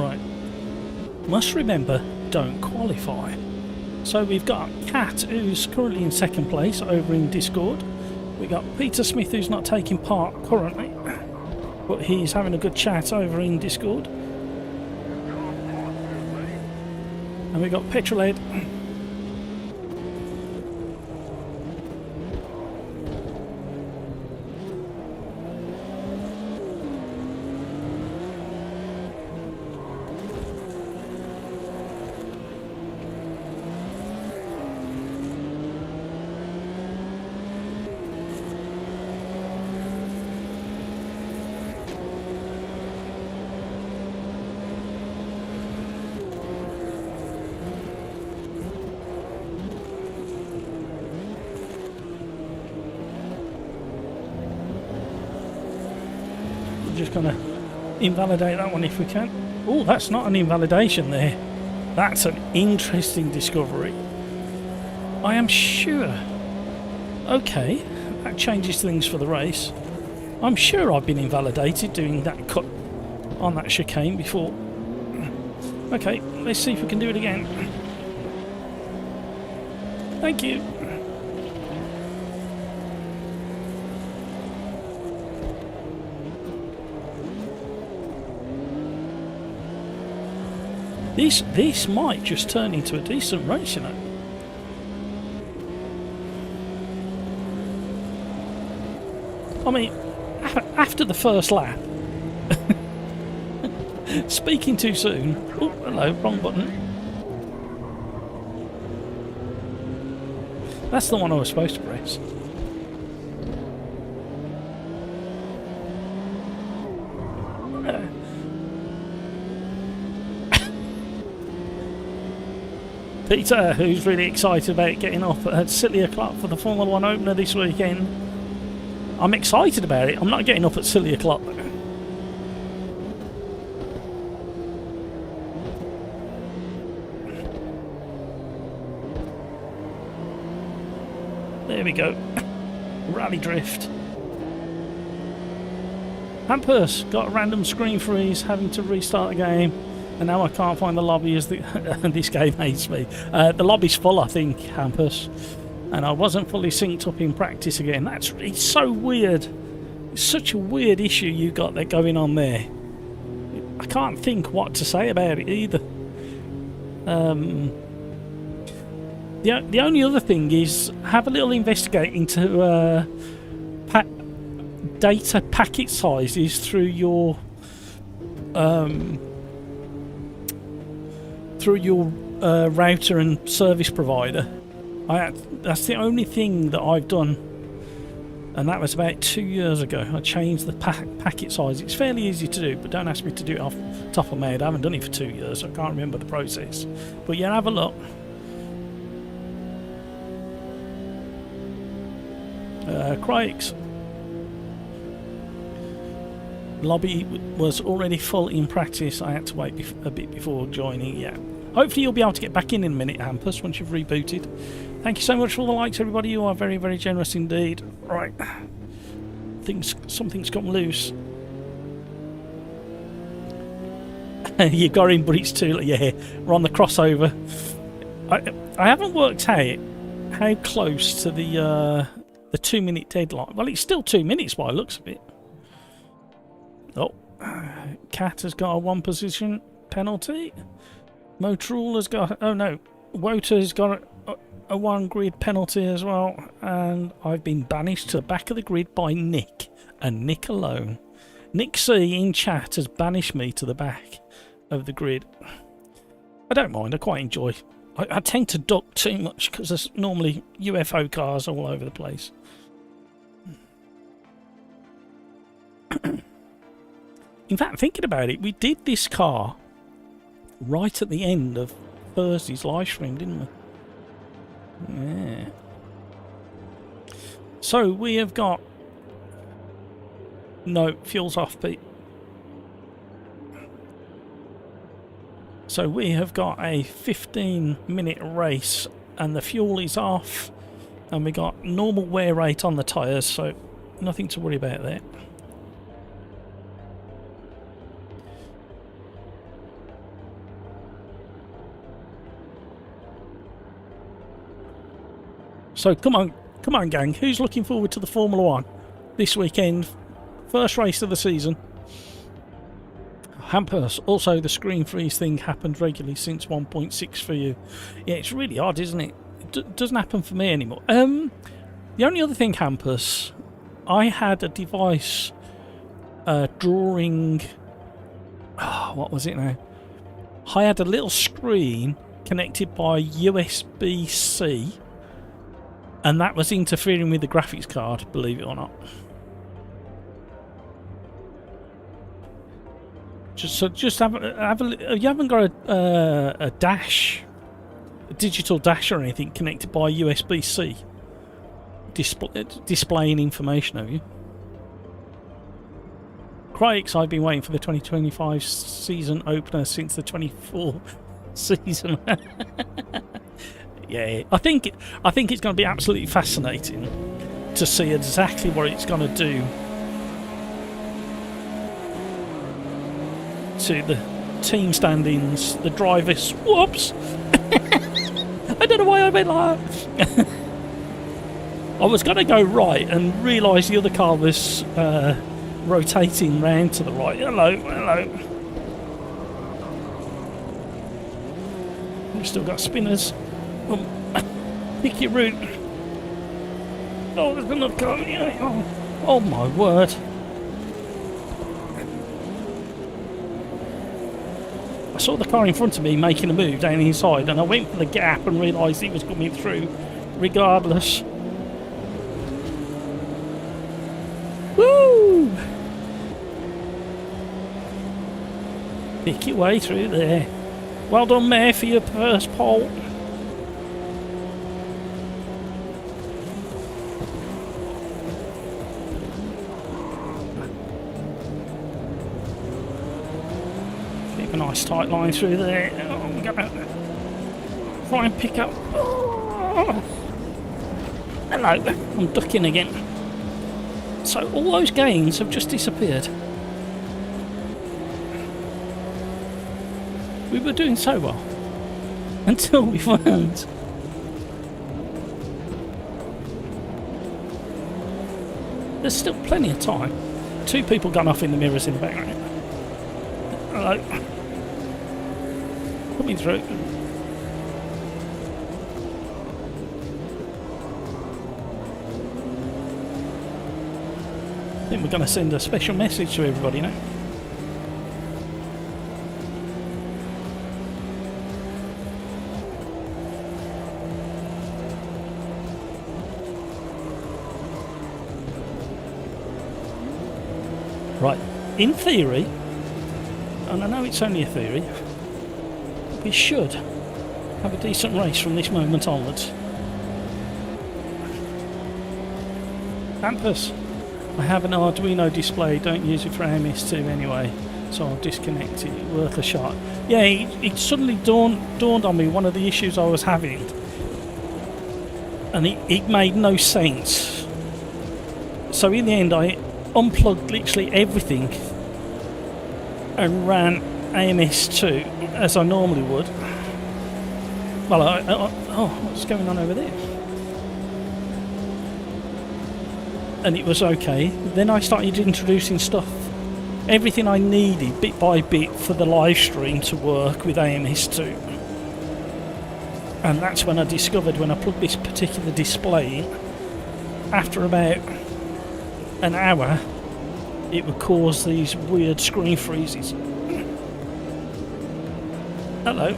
Right. Must remember, don't qualify. So we've got Kat, who's currently in second place over in Discord. We got Peter Smith, who's not taking part currently, but he's having a good chat over in Discord. And we got Petrolhead. Just gonna invalidate that one if we can. Oh, that's not an invalidation there. That's an interesting discovery. I am sure. Okay, that changes things for the race. I'm sure I've been invalidated doing that cut on that chicane before. Okay, let's see if we can do it again. Thank you. This might just turn into a decent race, you know. I mean, after the first lap. Speaking too soon. Oh, hello, wrong button. That's the one I was supposed to press. Peter, who's really excited about getting up at silly o'clock for the Formula 1 opener this weekend. I'm excited about it. I'm not getting up at silly o'clock. There we go. Rally drift. Hampers got a random screen freeze, having to restart the game. And now I can't find the lobby as this game hates me. The lobby's full, I think, Hampus. And I wasn't fully synced up in practice again. It's so weird. It's such a weird issue you got that going on there. I can't think what to say about it either. The only other thing is have a little investigate into data packet sizes through your router and service provider. That's the only thing that I've done, and that was about 2 years ago. I changed the packet size. It's fairly easy to do, but don't ask me to do it off the top of my head. I haven't done it for 2 years, so I can't remember the process. But yeah, have a look. Craigs. Lobby was already full in practice. I had to wait a bit before joining. Yeah. Hopefully you'll be able to get back in a minute, Hampus, once you've rebooted. Thank you so much for all the likes, everybody. You are very, very generous indeed. Right. Something's come loose. You got in, but it's too late. Yeah, we're on the crossover. I haven't worked out how close to the 2-minute deadline. Well, it's still 2 minutes by the looks of it. Oh, Cat has got a 1 position penalty. Motrul has got... Oh no, Wota's got a 1 grid penalty as well. And I've been banished to the back of the grid by Nick. And Nick alone. Nick C in chat has banished me to the back of the grid. I don't mind, I quite enjoy. I tend to duck too much because there's normally UFO cars all over the place. In fact, thinking about it, we did this car right at the end of Thursday's live stream, didn't we? Yeah. So we have got... No, fuel's off, Pete. So we have got a 15-minute race and the fuel is off. And we got normal wear rate on the tyres, so nothing to worry about there. So come on, gang. Who's looking forward to the Formula One this weekend? First race of the season. Hampus, also the screen freeze thing happened regularly since 1.6 for you. Yeah, it's really odd, isn't it? It doesn't happen for me anymore. The only other thing, Hampus, I had a device drawing... what was it now? I had a little screen connected by USB-C, and that was interfering with the graphics card, believe it or not. Just have a you haven't got a dash, a digital dash or anything connected by USB-C displaying information, have you? Critics, I've been waiting for the 2025 season opener since the 24 season. Yeah, I think it's going to be absolutely fascinating to see exactly what it's going to do to the team standings, the drivers. Whoops! I don't know why I went like that. I was going to go right and realise the other car was rotating round to the right. Hello. We've still got spinners. Pick your route. Oh, there's another car. Oh my word. I saw the car in front of me making a move down the inside, and I went for the gap and realised it was coming through regardless. Woo! Pick your way through there. Well done, Mayor, for your first pole. Keep a nice tight line through there. Oh, I'm gonna try and pick up. Oh. Hello, I'm ducking again. So all those gains have just disappeared. We were doing so well until we weren't. There's still plenty of time. 2 people gone off in the mirrors in the background. Hello. Coming through. I think we're going to send a special message to everybody now. Right, in theory, and I know it's only a theory, we should have a decent race from this moment onwards. Ampus, I have an Arduino display, don't use it for AMS2 anyway, so I'll disconnect it, worth a shot. Yeah, it suddenly dawned on me one of the issues I was having, and it made no sense. So in the end I unplugged literally everything and ran AMS2 as I normally would. Well, oh, what's going on over there? And it was okay. Then I started introducing stuff, everything I needed bit by bit for the live stream to work with AMS2. And that's when I discovered, when I plugged this particular display in, after about an hour, it would cause these weird screen freezes. Hello.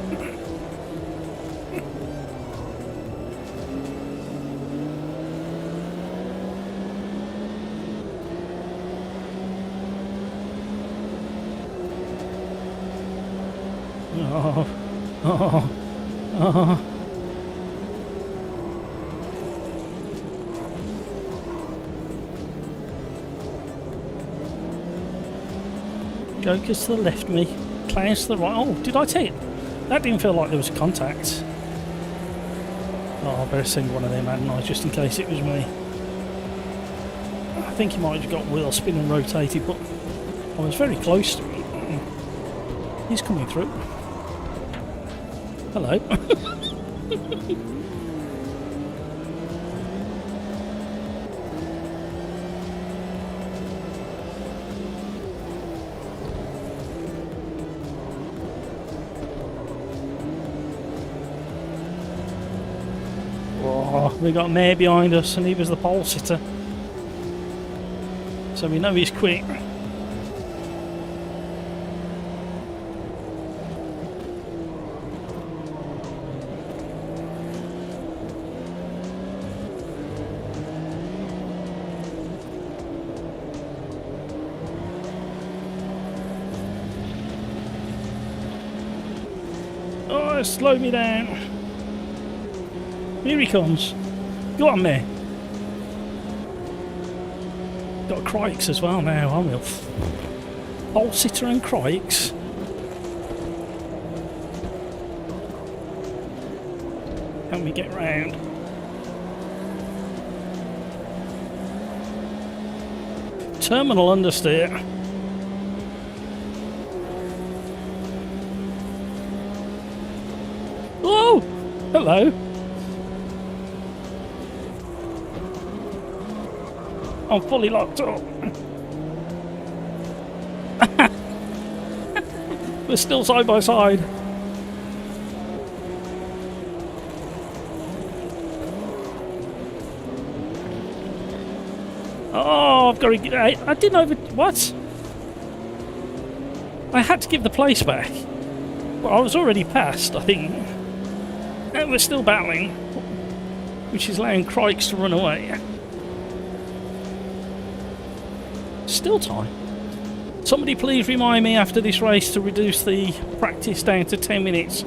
Oh. Joker's to the left of me, Clown's to the right. Oh, did I take it? That didn't feel like there was a contact. Oh, I better send one of them, hadn't I, just in case it was me. I think he might have got wheel spin and rotated, but I was very close to it. He's coming through. Hello. Oh, we got Mayor behind us, and he was the pole sitter. So we know he's quick. Oh, slow me down. Here he comes. Go on, Mayor. Got Crikes as well now, I will. Pole sitter and Crikes. Can we get round? Terminal understeer. Oh! Hello. I'm fully locked up. We're still side by side. Oh, I've got to get... I didn't over... What? I had to give the place back. Well, I was already past, I think. And we're still battling. Which is allowing Crikes to run away. Still time. Somebody please remind me after this race to reduce the practice down to 10 minutes.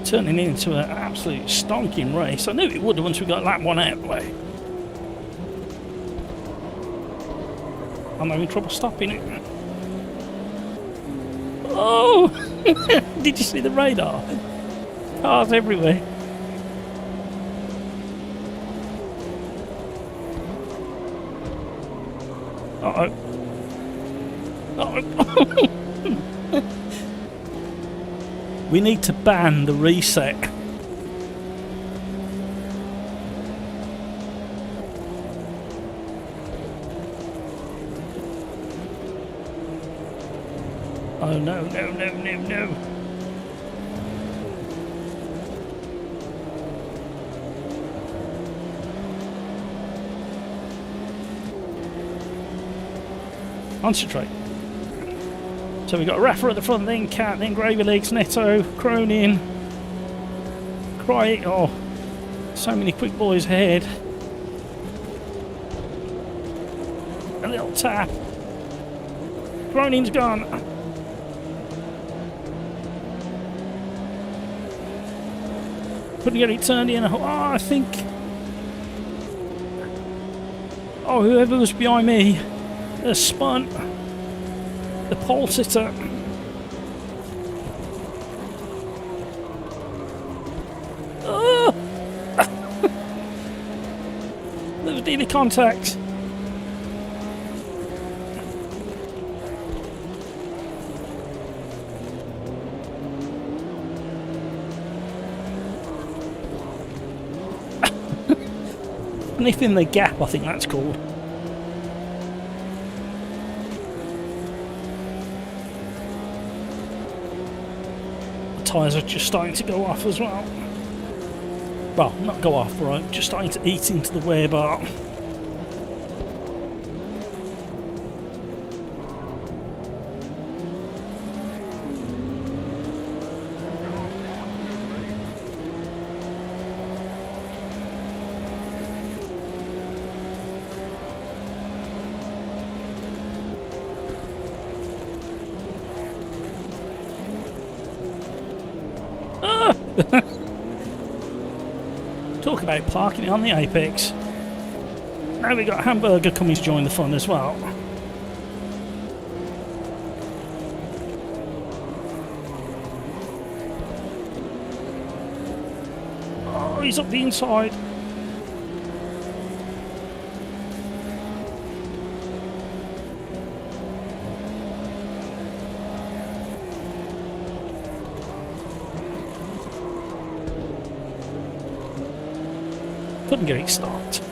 Turning into an absolute stonking race. I knew it would once we got lap one out of the way. I'm having trouble stopping it. Oh! Did you see the radar? Cars everywhere. Uh-oh. Uh-oh. We need to ban the reset. Oh no, no, no, no, no. Concentrate. So we've got Raffer at the front, then Cat, then Gravy Legs, Netto, Cronin, Cry. Oh, so many quick boys ahead. A little tap. Cronin's gone. Couldn't get it turned in. Oh, I think. Oh, whoever was behind me has spun. The pole sitter. Oh! There was nearly contact. Sniffing the gap, I think that's called. Tyres are just starting to go off as well. Well, not go off, right? Just starting to eat into the wear bar. Talk about parking it on the apex. Now we got Hamburger coming to join the fun as well. Oh, he's up the inside. Couldn't get it stopped.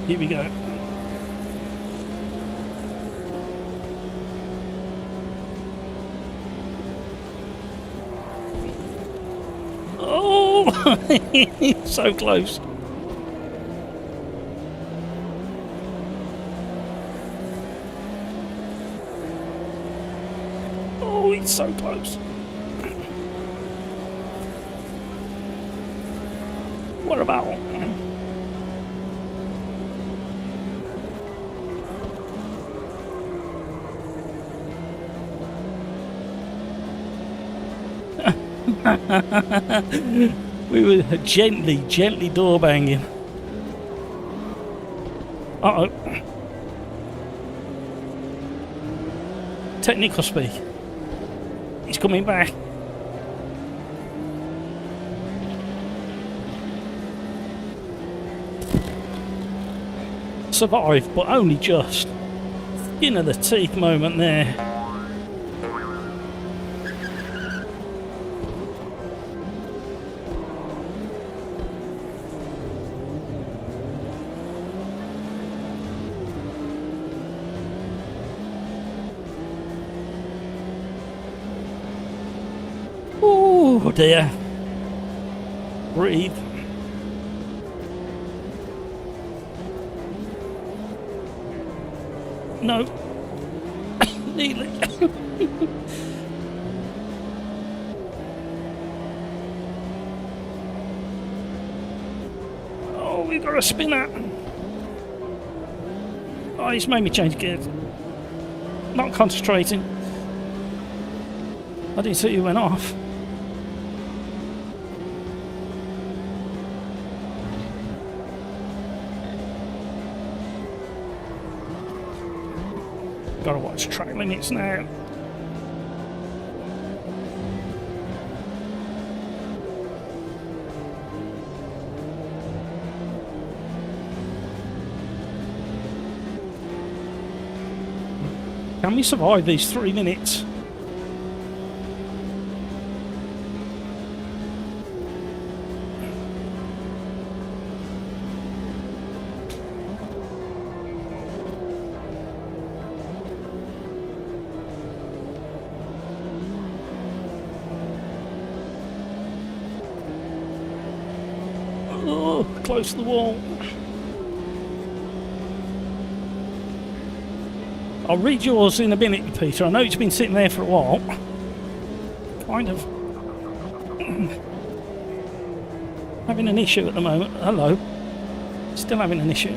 Here we go. Oh, so close. Oh, it's so close. What about? We were gently door banging. Uh-oh. Technical speak. He's coming back. Survived, but only just. Skin of the teeth moment there. Oh dear. Breathe. No. Nearly. Oh, we've got a spinner. Oh, he's made me change gears. Not concentrating. I didn't see you went off. Gotta watch track limits now. Can we survive these 3 minutes? Oh, close to the wall. I'll read yours in a minute, Peter. I know it's been sitting there for a while. Kind of having an issue at the moment. Hello. Still having an issue.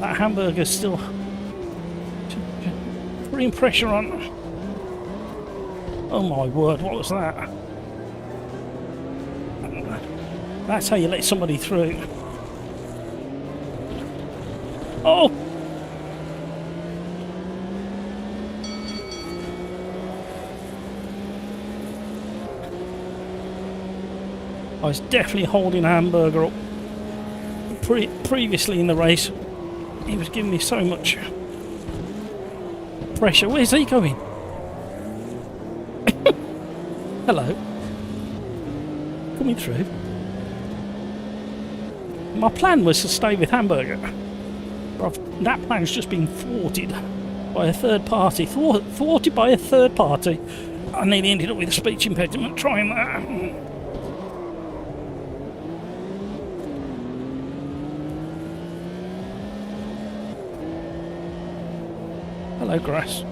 That hamburger's still putting pressure on. Oh my word, what was that? That's how you let somebody through. Oh! I was definitely holding a hamburger up. Previously in the race, he was giving me so much pressure. Where's he going? Hello. Coming through. My plan was to stay with hamburger. That plan's just been thwarted by a third party. Thwarted by a third party. I nearly ended up with a speech impediment trying that. Hello, grass.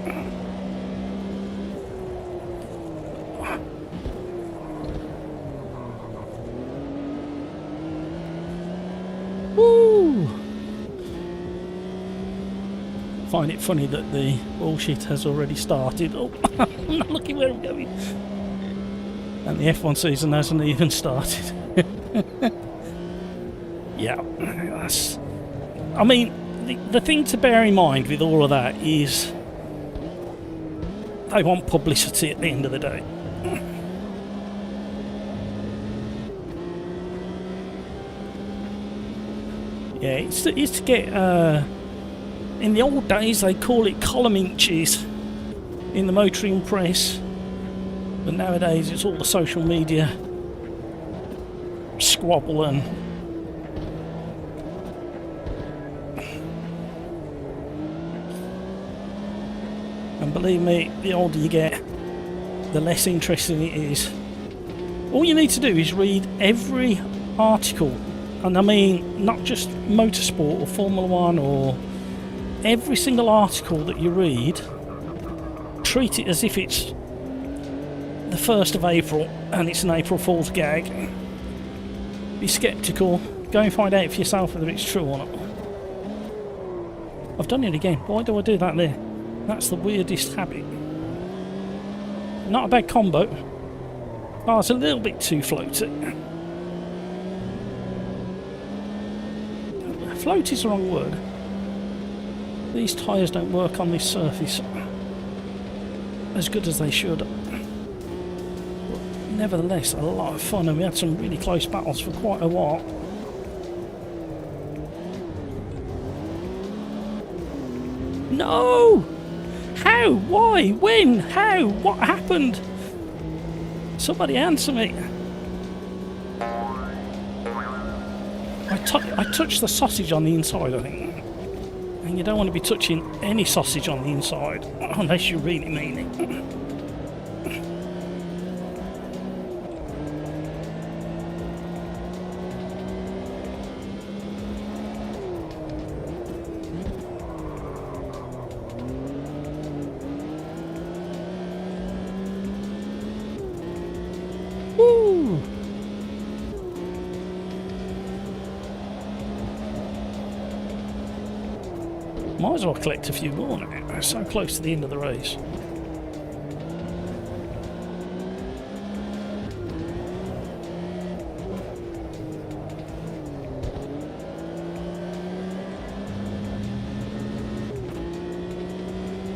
Woo! Find it funny that the bullshit has already started. Oh, I'm not looking where I'm going. And the F1 season hasn't even started. Yeah, that's... I mean, the thing to bear in mind with all of that is they want publicity at the end of the day. Yeah, it's to get... in the old days, they call it column inches in the motoring press. But nowadays, it's all the social media squabble and... And believe me, the older you get, the less interesting it is. All you need to do is read every article, and I mean not just motorsport or Formula One, or every single article that you read, treat it as if it's the 1st of April and it's an April Fool's gag. Be sceptical, go and find out for yourself whether it's true or not. I've done it again. Why do I do that there? That's the weirdest habit. Not a bad combo. Oh, it's a little bit too floaty. Float is the wrong word. These tyres don't work on this surface as good as they should. But nevertheless, a lot of fun, and we had some really close battles for quite a while. No! How? Why? When? How? What happened? Somebody answer me. I touched the sausage on the inside, I think. And you don't want to be touching any sausage on the inside unless you really mean it. Woo! Might as well collect a few more now. We're so close to the end of the race.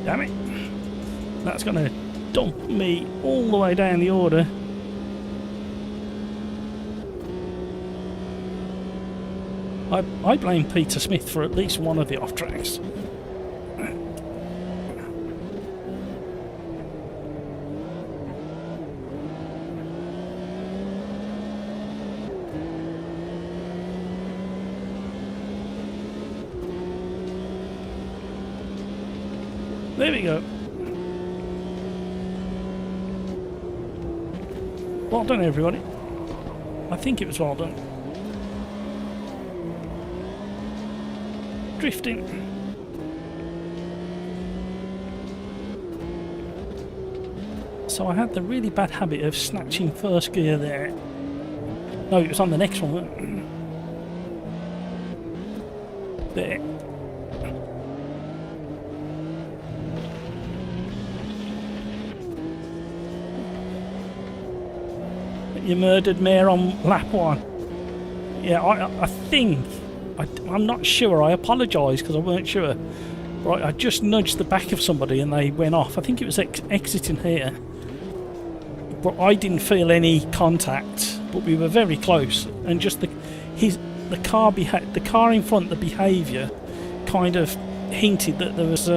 Damn it. That's going to dump me all the way down the order. I blame Peter Smith for at least one of the off-tracks. There we go. Well done, everybody. I think it was well done. Drifting. So I had the really bad habit of snatching first gear there. No, it was on the next one, wasn't it? There. You murdered me on lap 1. Yeah, I think... I'm not sure. I apologise because I weren't sure. Right, I just nudged the back of somebody and they went off. I think it was exiting here, but I didn't feel any contact. But we were very close, and just the car in front, the behaviour kind of hinted that there was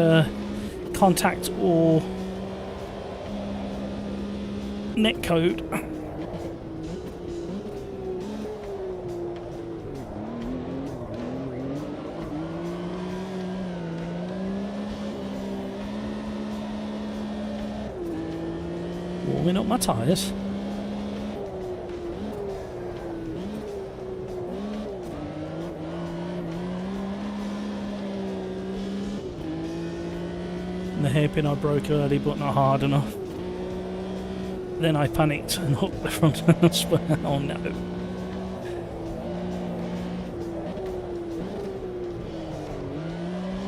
contact or net code. Warming up my tyres. And the hairpin I broke early, but not hard enough. Then I panicked and hooked the front as well. Oh no.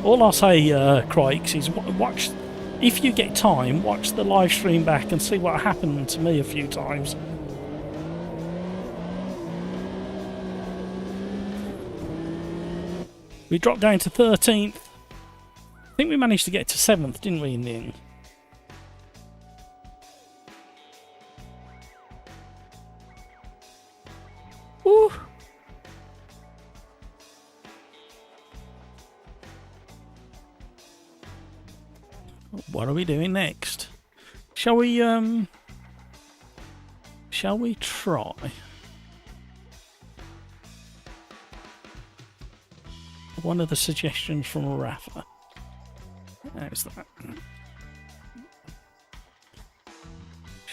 All I'll say, Crikes, is watch. If you get time, watch the live stream back and see what happened to me a few times. We dropped down to 13th. I think we managed to get to 7th, didn't we, in the end? Woo! What are we doing next? Shall we try? One of the suggestions from Rafa. How's that?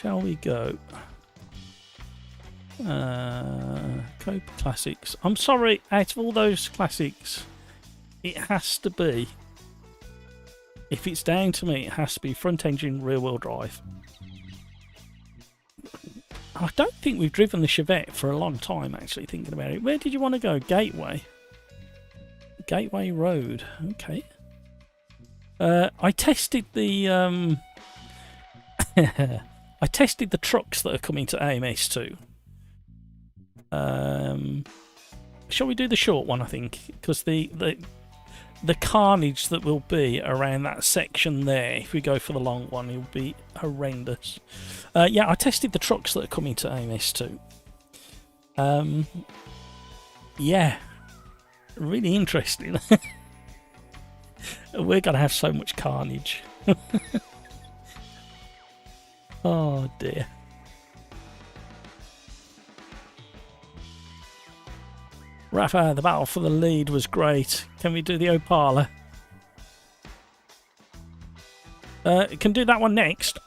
Shall we go? Cope Classics. I'm sorry, out of all those classics, it has to be, if it's down to me, it has to be front engine rear wheel drive. I don't think we've driven the Chevette for a long time, actually, thinking about it. Where did you want to go? Gateway. Gateway Road. Okay. I tested the I tested the trucks that are coming to AMS2. Shall we do the short one, I think? Because the carnage that will be around that section there, if we go for the long one, it will be horrendous. Yeah, I tested the trucks that are coming to AMS2. Yeah, really interesting. We're going to have so much carnage. Oh dear. Rafa, the battle for the lead was great. Can we do the Opala? Can do that one next.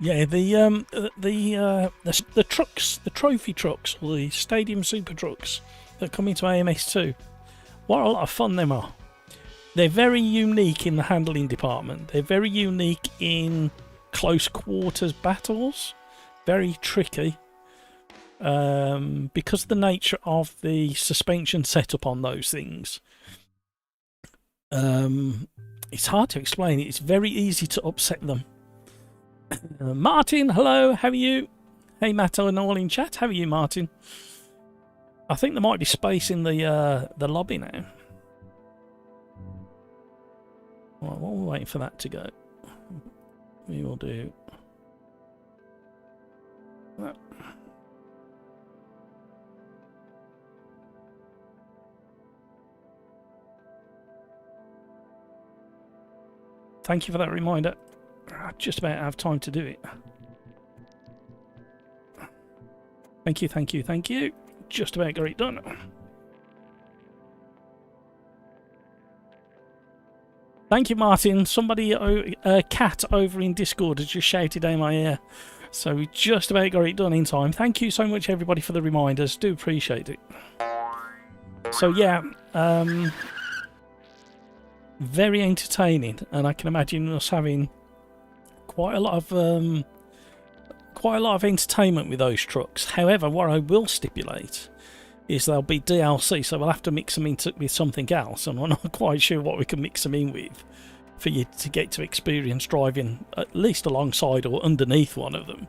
Yeah, the trucks, the trophy trucks, or the stadium super trucks that come into AMS2. What a lot of fun them are. They're very unique in the handling department. They're very unique in close quarters battles. Very tricky. Because of the nature of the suspension setup on those things. It's hard to explain. It's very easy to upset them. Martin, hello, how are you? Hey, Matto and all in chat, how are you, Martin? I think there might be space in the lobby now. Right, while we're waiting for that to go, we will do that. Thank you for that reminder. I just about have time to do it. Thank you, thank you, thank you. Just about got it done. Thank you, Martin. Somebody, a cat over in Discord has just shouted in my ear. So we just about got it done in time. Thank you so much, everybody, for the reminders. Do appreciate it. So yeah, very entertaining, and I can imagine us having quite a lot of entertainment with those trucks. However, what I will stipulate is they'll be DLC, so we'll have to mix them into with something else, and I'm not quite sure what we can mix them in with for you to get to experience driving at least alongside or underneath one of them.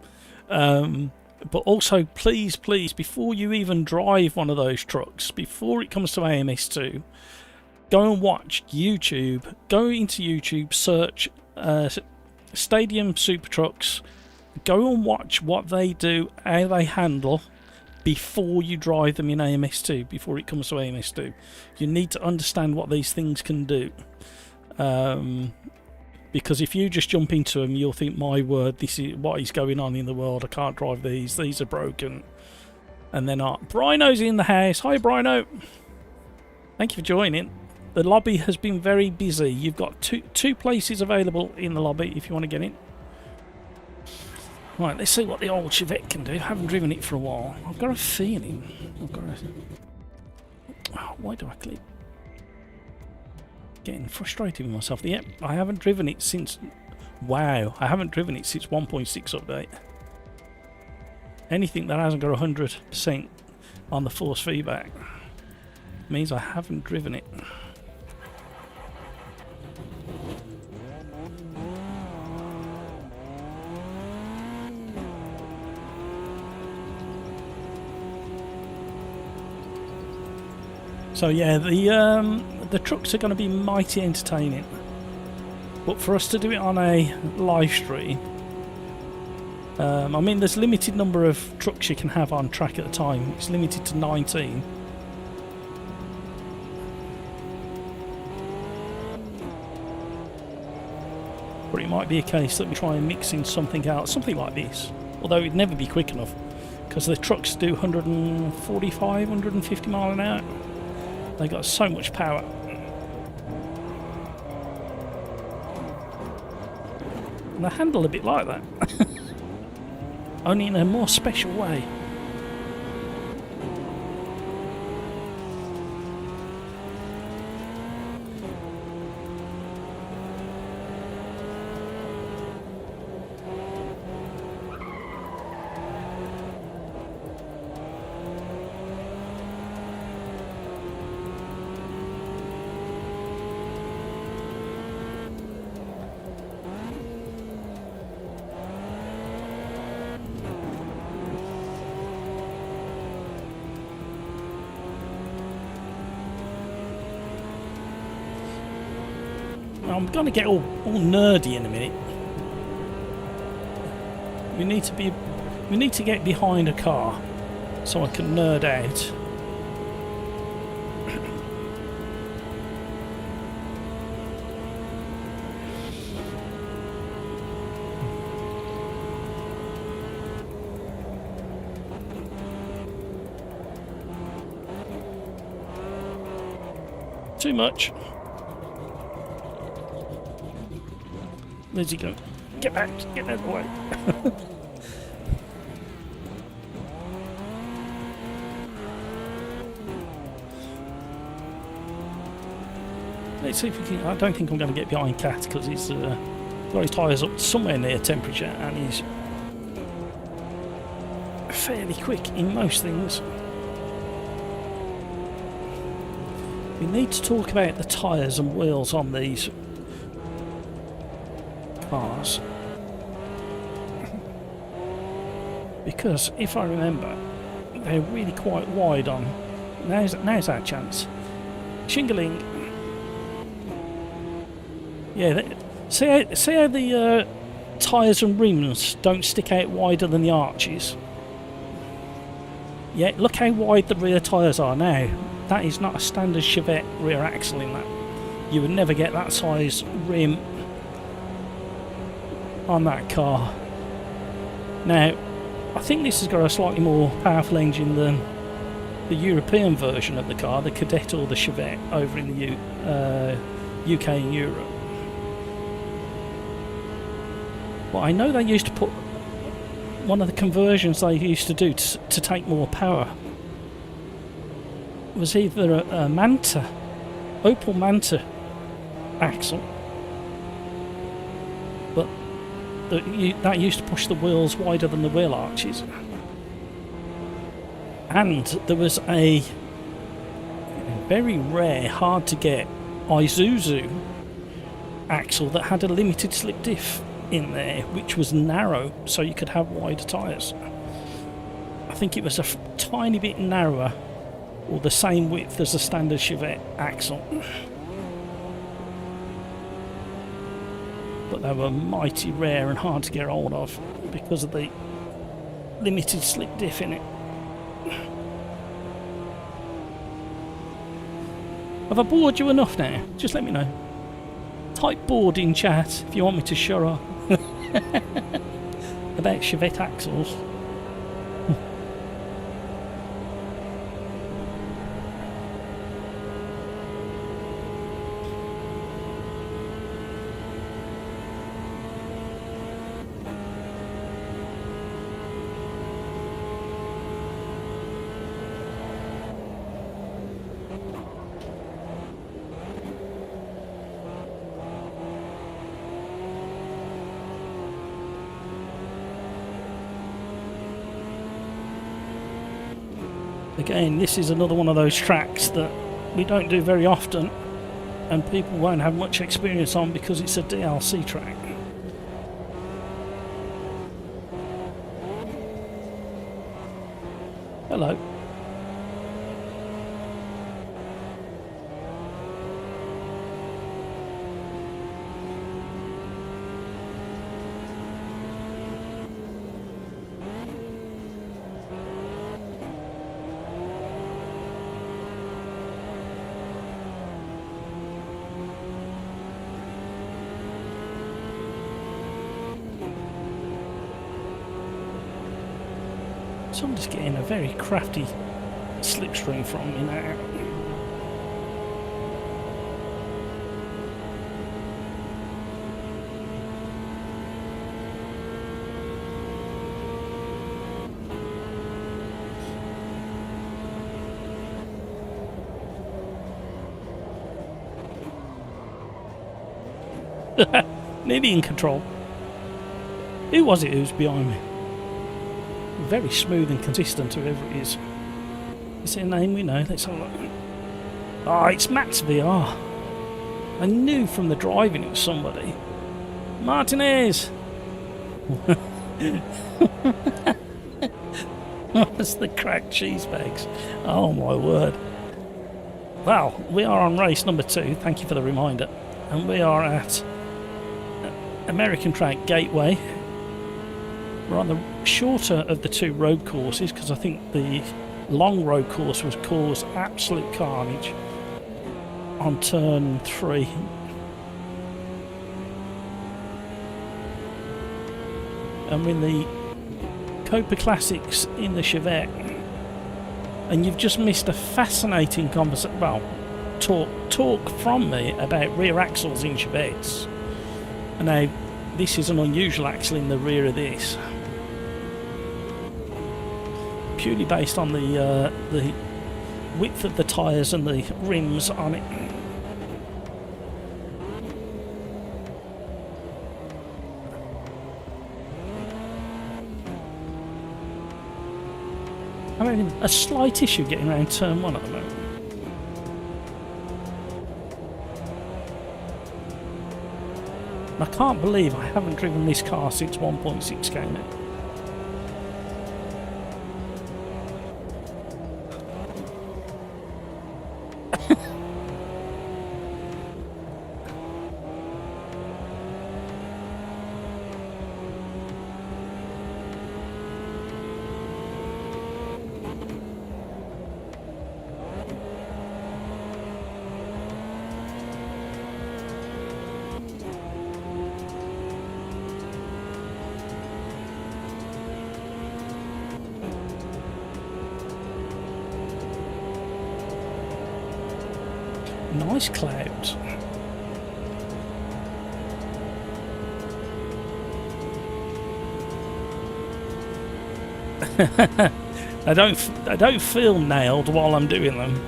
But also, please, before you even drive one of those trucks, before it comes to AMS2, go and watch YouTube. Go into YouTube, search Stadium Super Trucks. Go and watch what they do, how they handle, before you drive them in AMS2, before it comes to AMS2. You need to understand what these things can do. Because if you just jump into them, you'll think, my word, this is what is going on in the world. I can't drive these are broken. And they're not. Brino's in the house. Hi, Brino. Thank you for joining. The lobby has been very busy. You've got two places available in the lobby if you want to get in. Right, let's see what the old Chevette can do. I haven't driven it for a while. I've got a feeling. Oh, why do I click? Getting frustrated with myself. Yep, I haven't driven it since... Wow, I haven't driven it since 1.6 update. Anything that hasn't got 100% on the force feedback means I haven't driven it. So yeah, the trucks are going to be mighty entertaining, but for us to do it on a live stream, I mean, there's a limited number of trucks you can have on track at a time. It's limited to 19. But it might be a case that we try and mix in something else, something like this. Although it'd never be quick enough, because the trucks do 145, 150 mile an hour. They got so much power. And they handle a bit like that. Only in a more special way. I'm going to get all nerdy in a minute. We need to get behind a car so I can nerd out. Too much. Where's he go? Get back! Get out of the way! Let's see if we can. I don't think I'm going to get behind Cat because he's got his tyres up somewhere near temperature and he's fairly quick in most things. We need to talk about the tyres and wheels on these cars, because if I remember, they're really quite wide on. Now's our chance. Shingling. Yeah, see how the tyres and rims don't stick out wider than the arches? Yeah, look how wide the rear tyres are now. That is not a standard Chevette rear axle in that. You would never get that size rim on that car. Now, I think this has got a slightly more powerful engine than the European version of the car, the Cadet or the Chevette over in the UK and Europe. But I know they used to put one of the conversions they used to do to take more power was either a Manta, Opel Manta axle, but that used to push the wheels wider than the wheel arches. And there was a very rare, hard to get Isuzu axle that had a limited slip diff in there, which was narrow, so you could have wider tyres. I think it was a tiny bit narrower, or the same width as the standard Chevette axle. But they were mighty rare and hard to get hold of because of the limited slip diff in it. Have I bored you enough now? Just let me know. Type bored in chat if you want me to shut up about Chevette axles. Again, this is another one of those tracks that we don't do very often and people won't have much experience on because it's a DLC track. Hello. Somebody's getting a very crafty slipstream from me now. Nearly in control. Who was it who was behind me? Very smooth and consistent, whoever it is. Is it a name we know? Let's have a look. Ah, it's Matt's VR. I knew from the driving it was somebody. Martinez! What's the cracked cheese bags? Oh my word. Well, we are on race number 2. Thank you for the reminder. And we are at American Track Gateway. We're on the shorter of the 2 road courses because I think the long road course was caused absolute carnage on turn 3. And we're in the Copa Classics in the Chevette, and you've just missed a fascinating conversation. Well, talk from me about rear axles in Chevettes. And now this is an unusual axle in the rear of this, purely based on the width of the tyres and the rims on it. I'm having a slight issue getting around turn 1 at the moment. I can't believe I haven't driven this car since 1.6 came out. Nice clouds. I don't feel nailed while I'm doing them.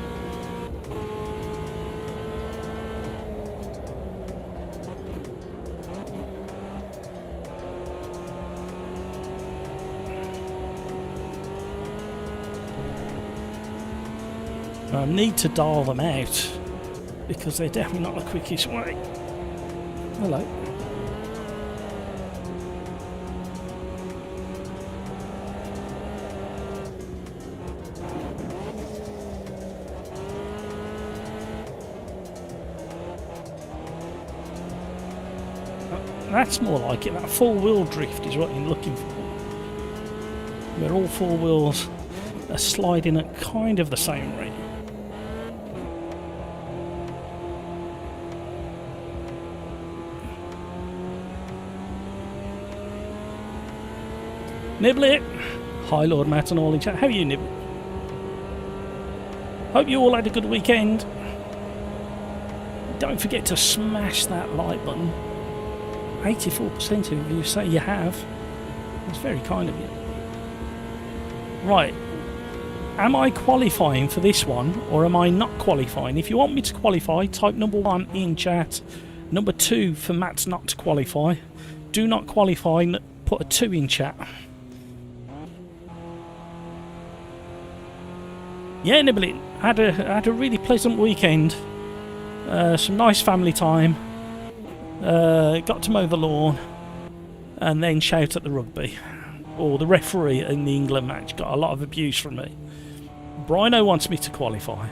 I need to dial them out, because they're definitely not the quickest way. Hello. That's more like it. That four-wheel drift is what you're looking for, where all 4 wheels are sliding at kind of the same rate. Niblet! Hi Lord Matt and all in chat. How are you, Niblet? Hope you all had a good weekend. Don't forget to smash that like button. 84% of you say you have. That's very kind of you. Right. Am I qualifying for this one, or am I not qualifying? If you want me to qualify, type number 1 in chat. Number 2 for Matt's not to qualify. Do not qualify, put a 2 in chat. Yeah, Nibbling, had a really pleasant weekend. Some nice family time. Got to mow the lawn, and then shout at the rugby. Or the referee in the England match got a lot of abuse from me. Brino wants me to qualify.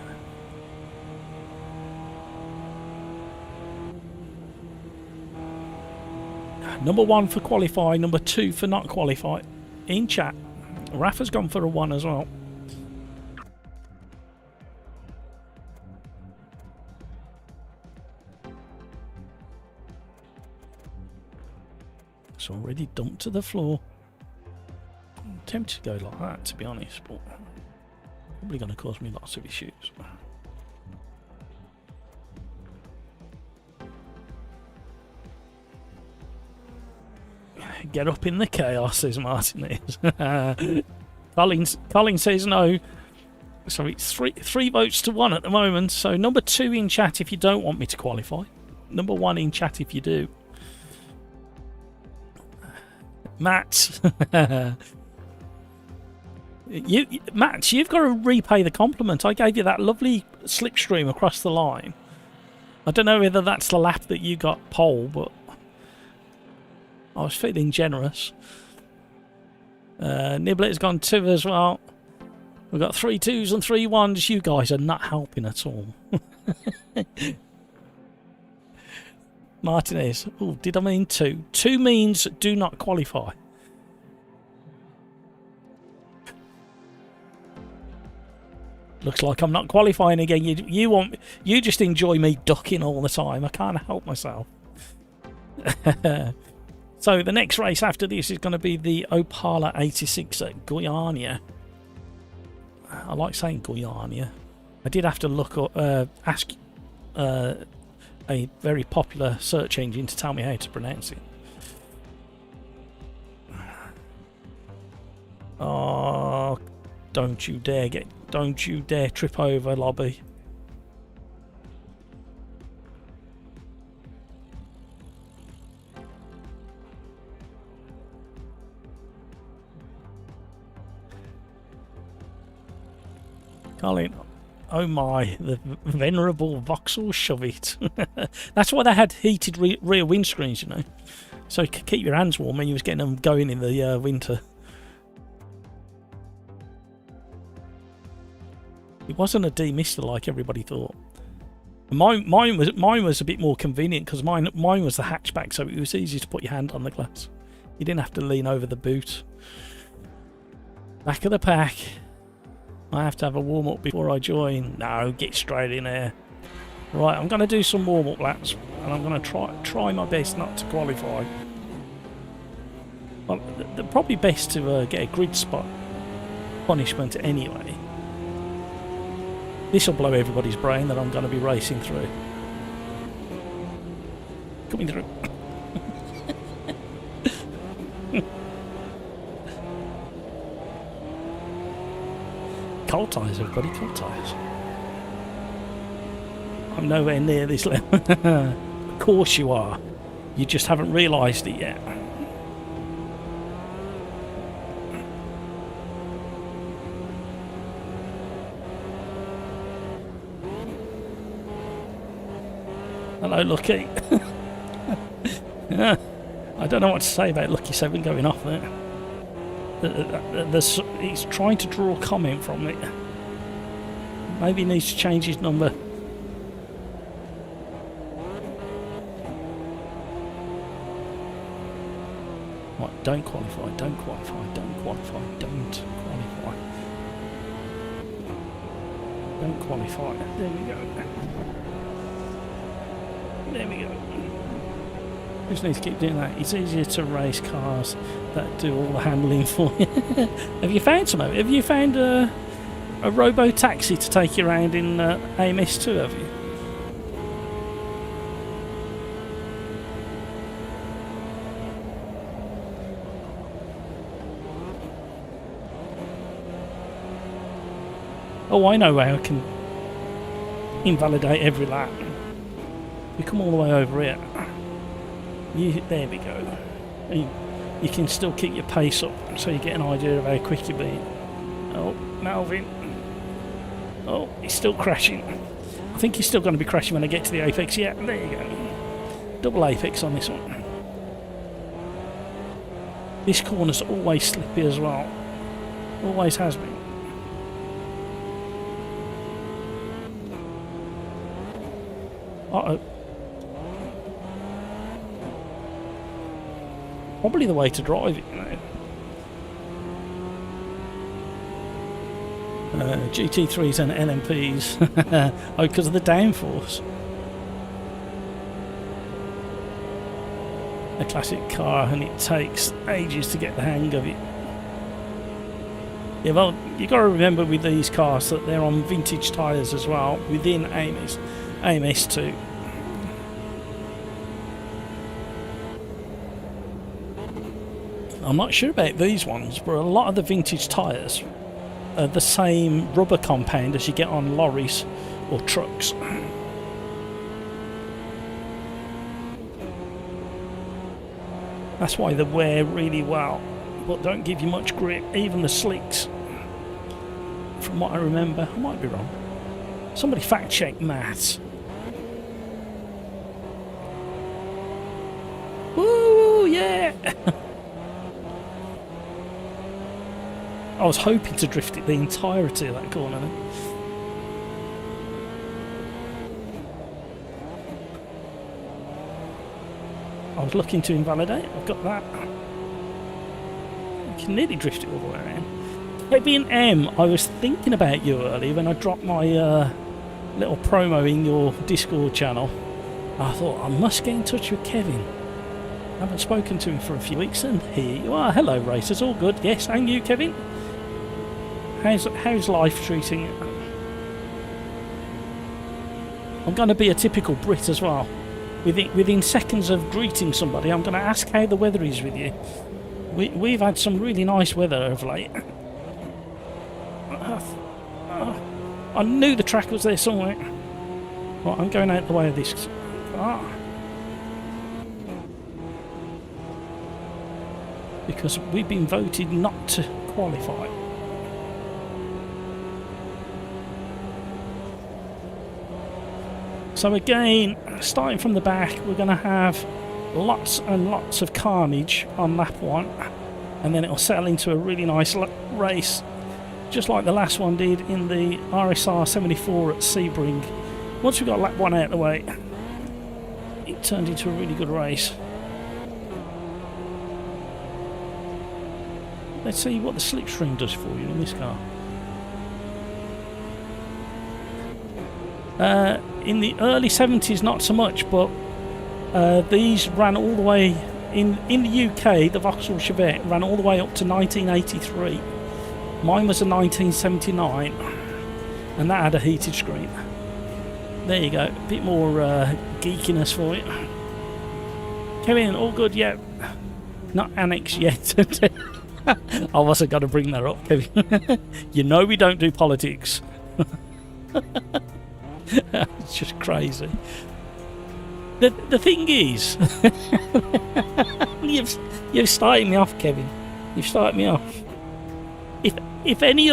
Number 1 for qualify, number 2 for not qualify. In chat. Rafa's gone for a 1 as well. It's already dumped to the floor. tempted to go like that, to be honest, but probably going to cause me lots of issues. Get up in the chaos, says Martinez. Colin says no. So it's three votes to one at the moment. So number 2 in chat if you don't want me to qualify. Number 1 in chat if you do. Matt. Matt, you've got to repay the compliment. I gave you that lovely slipstream across the line. I don't know whether that's the lap that you got pole, but I was feeling generous. Niblet's gone 2 as well. We've got 3 2s and 3 1s. You guys are not helping at all. Martinez. Oh, did I mean 2? 2 means do not qualify. Looks like I'm not qualifying again. You just enjoy me ducking all the time. I can't help myself. So the next race after this is going to be the Opala 86 at Guyana. I like saying Guyana. I did have to look up, ask a very popular search engine to tell me how to pronounce it. Oh, don't you dare trip over, Lobby. Colin, oh my, the venerable Vauxhall shove it. That's why they had heated rear windscreens, you know. So you could keep your hands warm when you was getting them going in the winter. It wasn't a demister like everybody thought. Mine was a bit more convenient because mine was the hatchback, so it was easy to put your hand on the glass. You didn't have to lean over the boot. Back of the pack. I have to have a warm-up before I join. No, get straight in there. Right, I'm going to do some warm-up laps, and I'm going to try my best not to qualify. Well, they're probably best to get a grid spot punishment anyway. This will blow everybody's brain that I'm going to be racing through. Coming through. Cold tyres, everybody, cold tyres. I'm nowhere near this level. Of course you are. You just haven't realised it yet. Hello, Lucky. I don't know what to say about Lucky 7 going off there. He's trying to draw a comment from it. Maybe he needs to change his number. Right, don't qualify, don't qualify, don't qualify, don't qualify. Don't qualify. There we go. There we go. Just need to keep doing that. It's easier to race cars that do all the handling for you. Have you found some of it? Have you found a robo-taxi to take you around in AMS2, have you? Oh, I know how I can invalidate every lap. You come all the way over here. There we go. You can still keep your pace up, so you get an idea of how quick you're being. Oh, Melvin. Oh, he's still crashing. I think he's still going to be crashing when I get to the apex. Yeah, there you go. Double apex on this one. This corner's always slippy as well. Always has been. Uh-oh. Probably the way to drive it, you know. GT3s and LMPs. Oh, because of the downforce. A classic car, and it takes ages to get the hang of it. Yeah, well, you got to remember with these cars that they're on vintage tyres as well within AMS2. I'm not sure about these ones, but a lot of the vintage tyres are the same rubber compound as you get on lorries or trucks. That's why they wear really well, but don't give you much grip, even the slicks. From what I remember, I might be wrong. Somebody fact check maths. Woo, yeah! I was hoping to drift it the entirety of that corner then. I was looking to invalidate. I've got that. I can nearly drift it all the way around. Kevin M, I was thinking about you earlier when I dropped my little promo in your Discord channel. I thought I must get in touch with Kevin. I haven't spoken to him for a few weeks, and here you are. Hello, racers. All good? Yes, and you, Kevin? How's life treating you? I'm going to be a typical Brit as well. Within seconds of greeting somebody, I'm going to ask how the weather is with you. We've had some really nice weather of late. I knew the track was there somewhere. Right, I'm going out the way of this. Because we've been voted not to qualify. So again, starting from the back, we're going to have lots and lots of carnage on lap 1, and then it'll settle into a really nice race, just like the last one did in the RSR 74 at Sebring. Once we got lap 1 out of the way, it turned into a really good race. Let's see what the slipstream does for you in this car. In the early 70s, not so much, but these ran all the way in the UK. The Vauxhall Chevette ran all the way up to 1983. Mine was a 1979, and that had a heated screen. There you go, a bit more geekiness for it. Kevin, all good yet? Not annex yet. I wasn't going to bring that up, Kevin. You know we don't do politics. It's just crazy. The thing is, you've started me off, Kevin. You've started me off. If any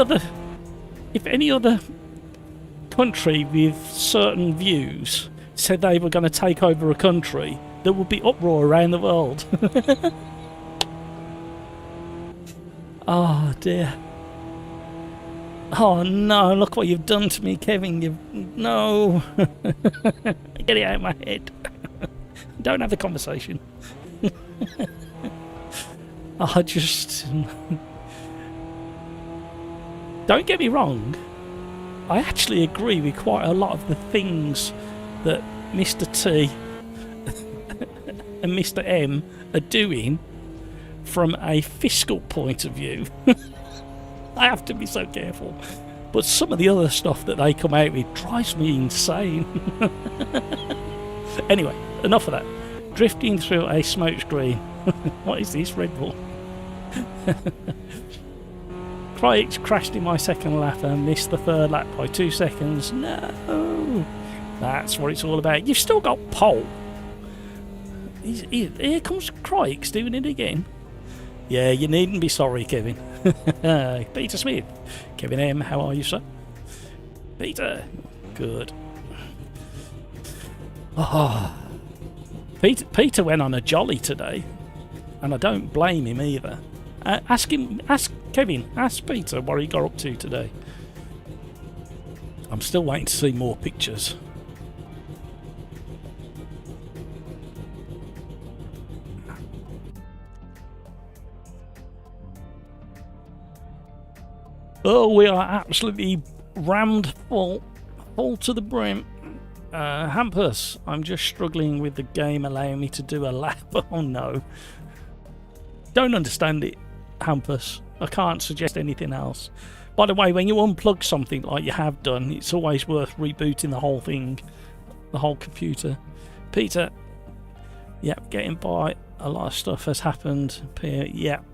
other country with certain views said they were going to take over a country, there would be uproar around the world. Oh dear. Oh no, look what you've done to me, Kevin. No. Get it out of my head. Don't have the conversation. I just... Don't get me wrong. I actually agree with quite a lot of the things that Mr. T and Mr. M are doing from a fiscal point of view. I have to be so careful. But some of the other stuff that they come out with drives me insane. Anyway, enough of that. Drifting through a smokescreen. What is this, Red Bull? Cryx crashed in my second lap and missed the third lap by 2 seconds. No! That's what it's all about. You've still got pole. Here comes Cryx doing it again. Yeah, you needn't be sorry, Kevin. Peter Smith. Kevin M, how are you, sir? Peter. Good. Oh. Peter went on a jolly today, and I don't blame him either. Ask Kevin, ask Peter what he got up to today. I'm still waiting to see more pictures. Oh, we are absolutely rammed full to the brim. Hampus, I'm just struggling with the game allowing me to do a lap. Oh no. Don't understand it, Hampus. I can't suggest anything else. By the way, when you unplug something like you have done, it's always worth rebooting the whole thing, the whole computer. Peter, yep, getting by. A lot of stuff has happened. Yep.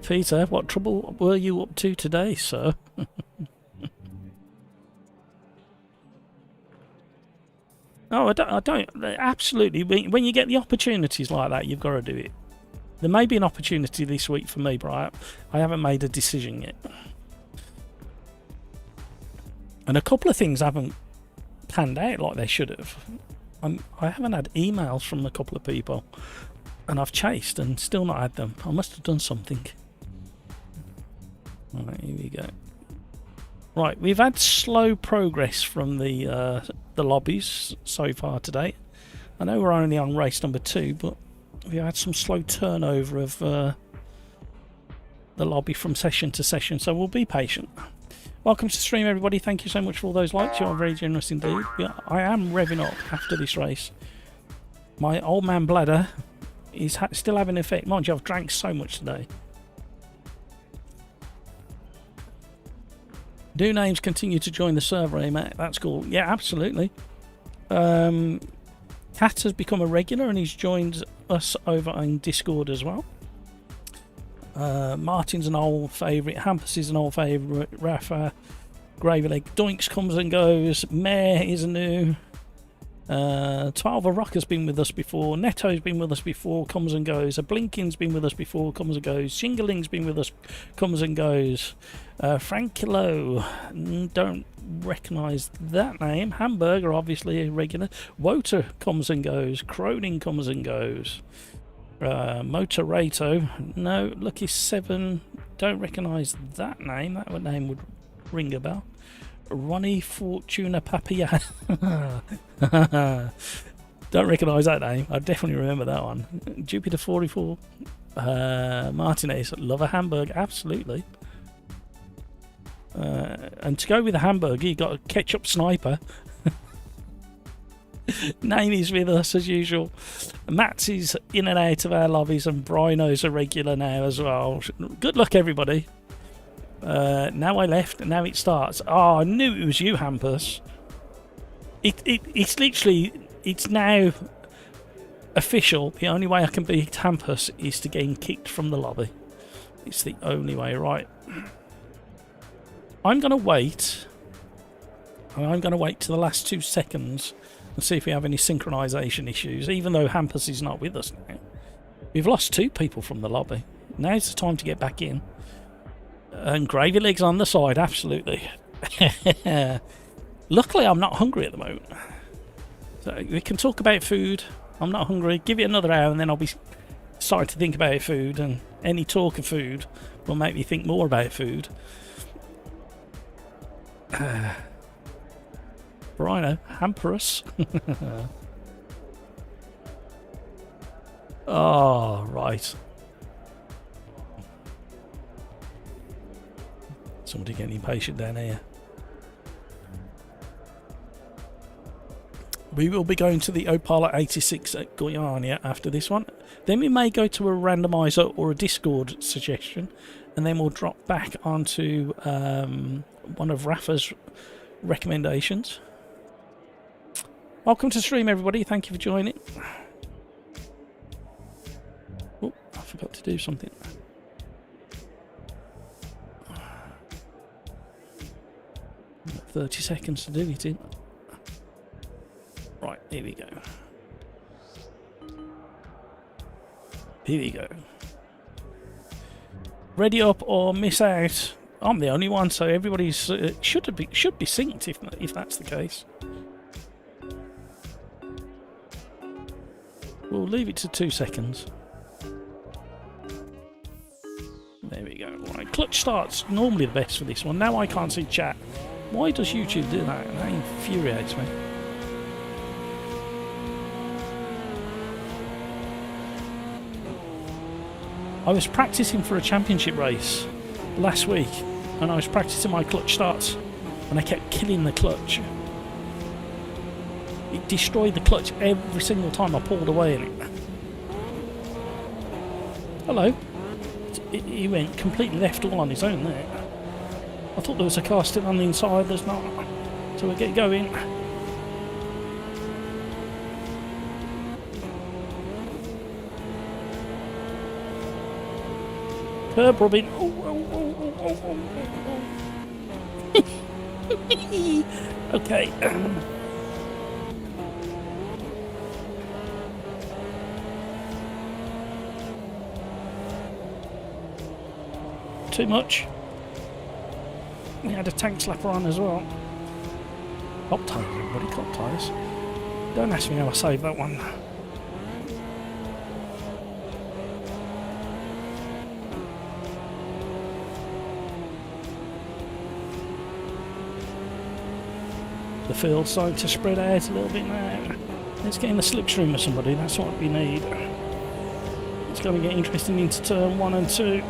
Peter, what trouble were you up to today, sir? Oh, I don't. Absolutely. When you get the opportunities like that, you've got to do it. There may be an opportunity this week for me, but I haven't made a decision yet. And a couple of things haven't panned out like they should have. I haven't had emails from a couple of people, and I've chased and still not had them. I must have done something. Right, here we go. Right, we've had slow progress from the lobbies so far today. I know we're only on race number 2, but we've had some slow turnover of the lobby from session to session, so we'll be patient. Welcome to the stream, everybody. Thank you so much for all those likes. You are very generous indeed. I am revving up after this race. My old man bladder is still having an effect. Mind you, I've drank so much today. Do names continue to join the server, eh, Matt? That's cool. Yeah, absolutely. Kat has become a regular and he's joined us over on Discord as well. Martin's an old favourite. Hampus is an old favourite. Rafa, Gravyleg, Doinks comes and goes. Mare is new. 12 Rock has been with us before. Neto's been with us before, comes and goes. A Blinkin's been with us before, comes and goes. Shingling's been with us, comes and goes. Frankilo, don't recognise that name. Hamburger, obviously a regular. Woter comes and goes. Croning comes and goes. Motorato, no. Lucky 7, don't recognise that name. That name would ring a bell. Ronnie Fortuna Papilla. Don't recognise that name. I definitely remember that one. Jupiter 44. Martinez, love a hamburger. Absolutely. And to go with a hamburger, you got a ketchup sniper. Namie's with us as usual. Matt's is in and out of our lobbies, and Brino's a regular now as well. Good luck, everybody. Now I left, and now it starts. Oh, I knew it was you, Hampus. It's literally, it's now official. The only way I can beat Hampus is to get kicked from the lobby. It's the only way, right? I'm going to wait. I'm going to wait to the last 2 seconds and see if we have any synchronisation issues, even though Hampus is not with us now. We've lost 2 people from the lobby. Now's the time to get back in. And Gravy Legs on the side, absolutely. Luckily, I'm not hungry at the moment. So we can talk about food. I'm not hungry. Give it another hour and then I'll be starting to think about food. And any talk of food will make me think more about food. Brino, hamper us. Oh, right. Somebody getting impatient down here. We will be going to the Opala 86 at Guyana after this one. Then we may go to a randomizer or a Discord suggestion, and then we'll drop back onto one of Rafa's recommendations. Welcome to stream, everybody. Thank you for joining. Oh, I forgot to do something. 30 seconds to do it in. Right, here we go. Here we go. Ready up or miss out. I'm the only one, so everybody's should be synced if that's the case. We'll leave it to 2 seconds. There we go. Right, clutch start's normally the best for this one. Now I can't see chat. Why does YouTube do that? That infuriates me. I was practicing for a championship race last week, and I was practicing my clutch starts, and I kept killing the clutch. It destroyed the clutch every single time I pulled away in it. Hello. He went completely left all on his own there. I thought there was a car still on the inside, there's not. So we'll get going. Curb rubbing. Okay. Too much. We had a tank slapper on as well. Cop tyres, everybody, cop tyres. Don't ask me how I saved that one. The field's starting to spread out a little bit now. Let's get in the slipstream of somebody, that's what we need. It's going to get interesting into turn 1 and 2.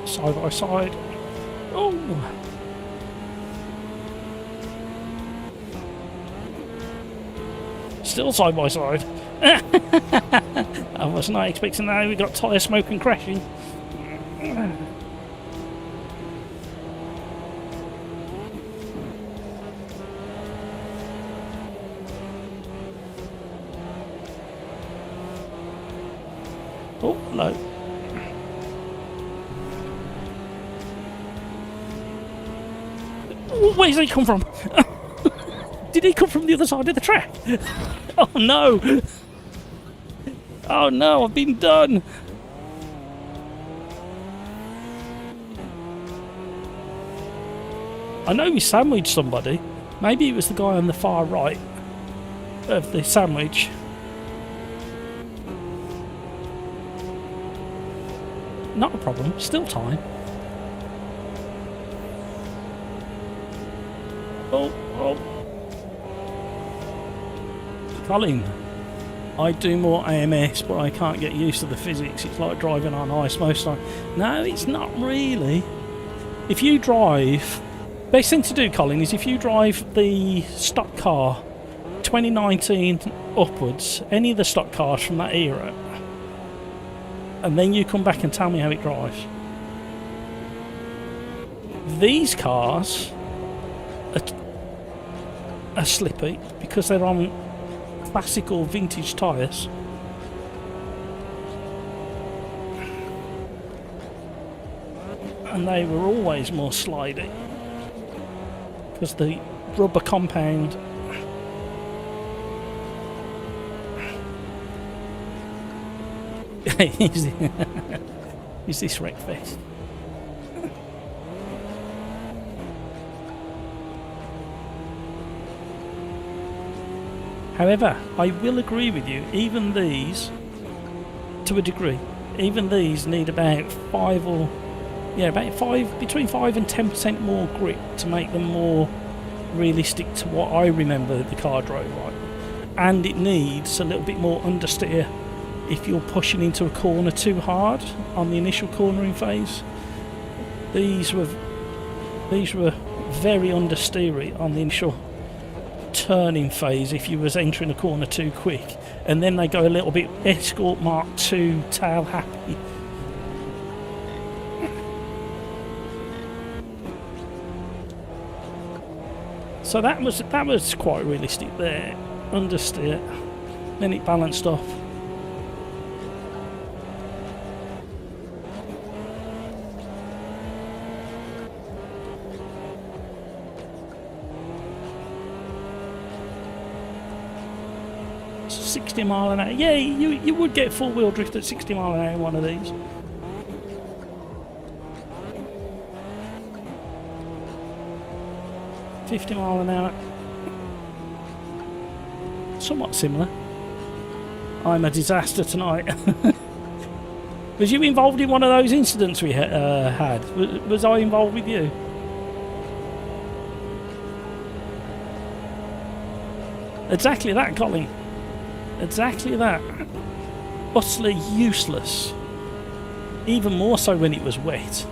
Side by side. Oh! Still side by side. I was not expecting that. We got tyre smoke and crashing. Oh, no. Where's he come from? Did he come from the other side of the track? Oh no! Oh no, I've been done! I know we sandwiched somebody. Maybe it was the guy on the far right of the sandwich. Not a problem, still time. Oh, oh. Colin, I do more AMS, but I can't get used to the physics. It's like driving on ice most of the time. No, it's not really. If you drive... Best thing to do, Colin, is if you drive the stock car 2019 upwards, any of the stock cars from that era, and then you come back and tell me how it drives. These cars are slippy because they're on classical vintage tyres. And they were always more slidey because the rubber compound is this wreckfest. However, I will agree with you, even these, to a degree, even these need about between 5 and 10% more grip to make them more realistic to what I remember the car drove like. And it needs a little bit more understeer if you're pushing into a corner too hard on the initial cornering phase. These were very understeery on the initial turning phase if you was entering a corner too quick, and then they go a little bit Escort Mark II tail happy. So that was quite realistic there, understeer, then it balanced off. So 60 mile an hour, yeah, you would get full wheel drift at 60 mile an hour in one of these. $50 miles an hour. Somewhat similar. I'm a disaster tonight. Was you involved in one of those incidents we had? Was I involved with you? Exactly that, Colin. Exactly that. Utterly useless. Even more so when it was wet.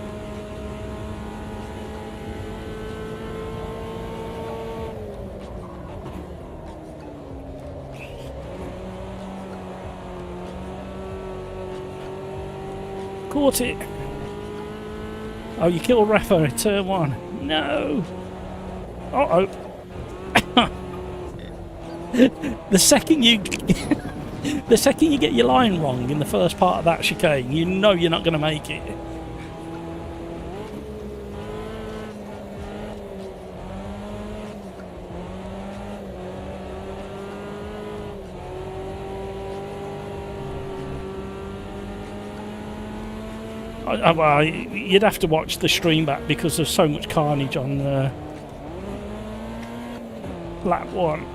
Caught it. Oh, you killed Rafa at turn 1. No. Uh-oh. The second you get your line wrong in the first part of that chicane, you know you're not going to make it. Well, you'd have to watch the stream back because there's so much carnage on lap 1.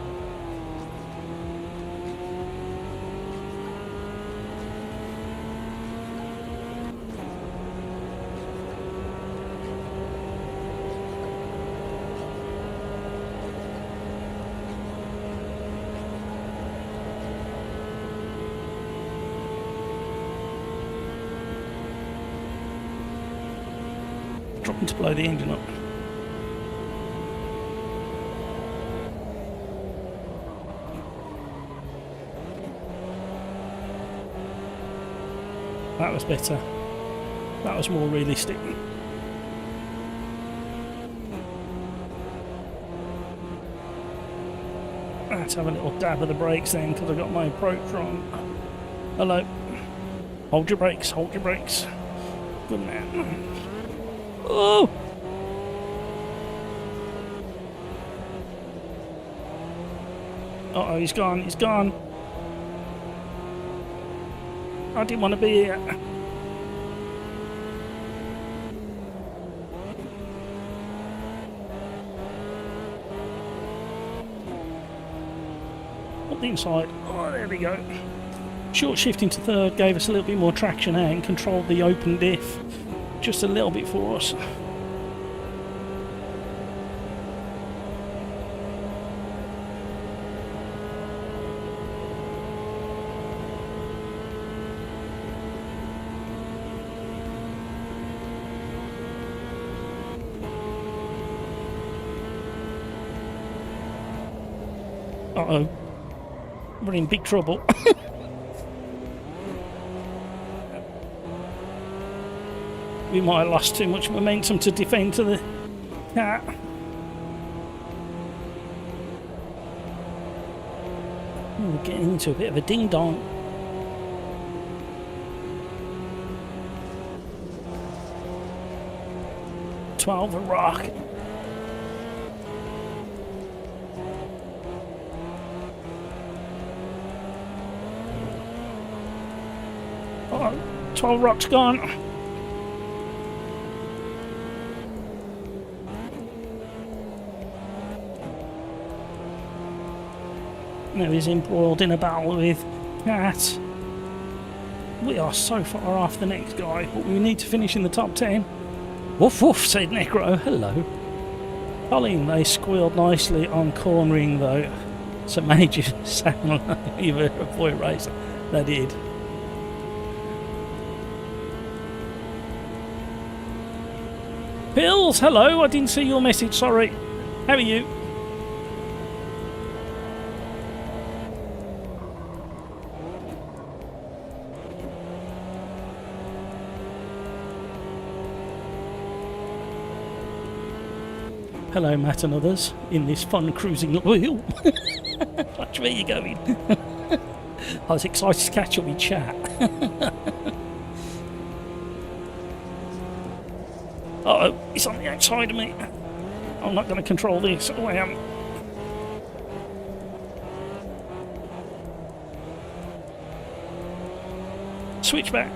Dropping to blow the engine up. That was better. That was more realistic. Let's have a little dab of the brakes then, because I got my approach wrong. Hello. Hold your brakes, hold your brakes. Good man. Oh! Uh-oh, he's gone, he's gone. I didn't want to be here. Up the inside. Oh, there we go. Short shifting to third gave us a little bit more traction and controlled the open diff just a little bit for us. Uh-oh. We're in big trouble. We might have lost too much momentum to defend to the cat. We're getting into a bit of a ding-dong. "12 a rock." Oh, 12 rock's gone. Now he's embroiled in a battle with Cat. We are so far off the next guy, but we need to finish in the top 10. Woof woof, said Necro. Hello. Colin, they squealed nicely on cornering though, so made you sound like you were a boy racer. They did. Pills, hello, I didn't see your message, sorry. How are you? Hello, Matt and others, in this fun cruising wheel. Watch where you're going. I was excited to catch up in chat. Uh-oh, it's on the outside of me. I'm not going to control this. Oh, I am. Switch back.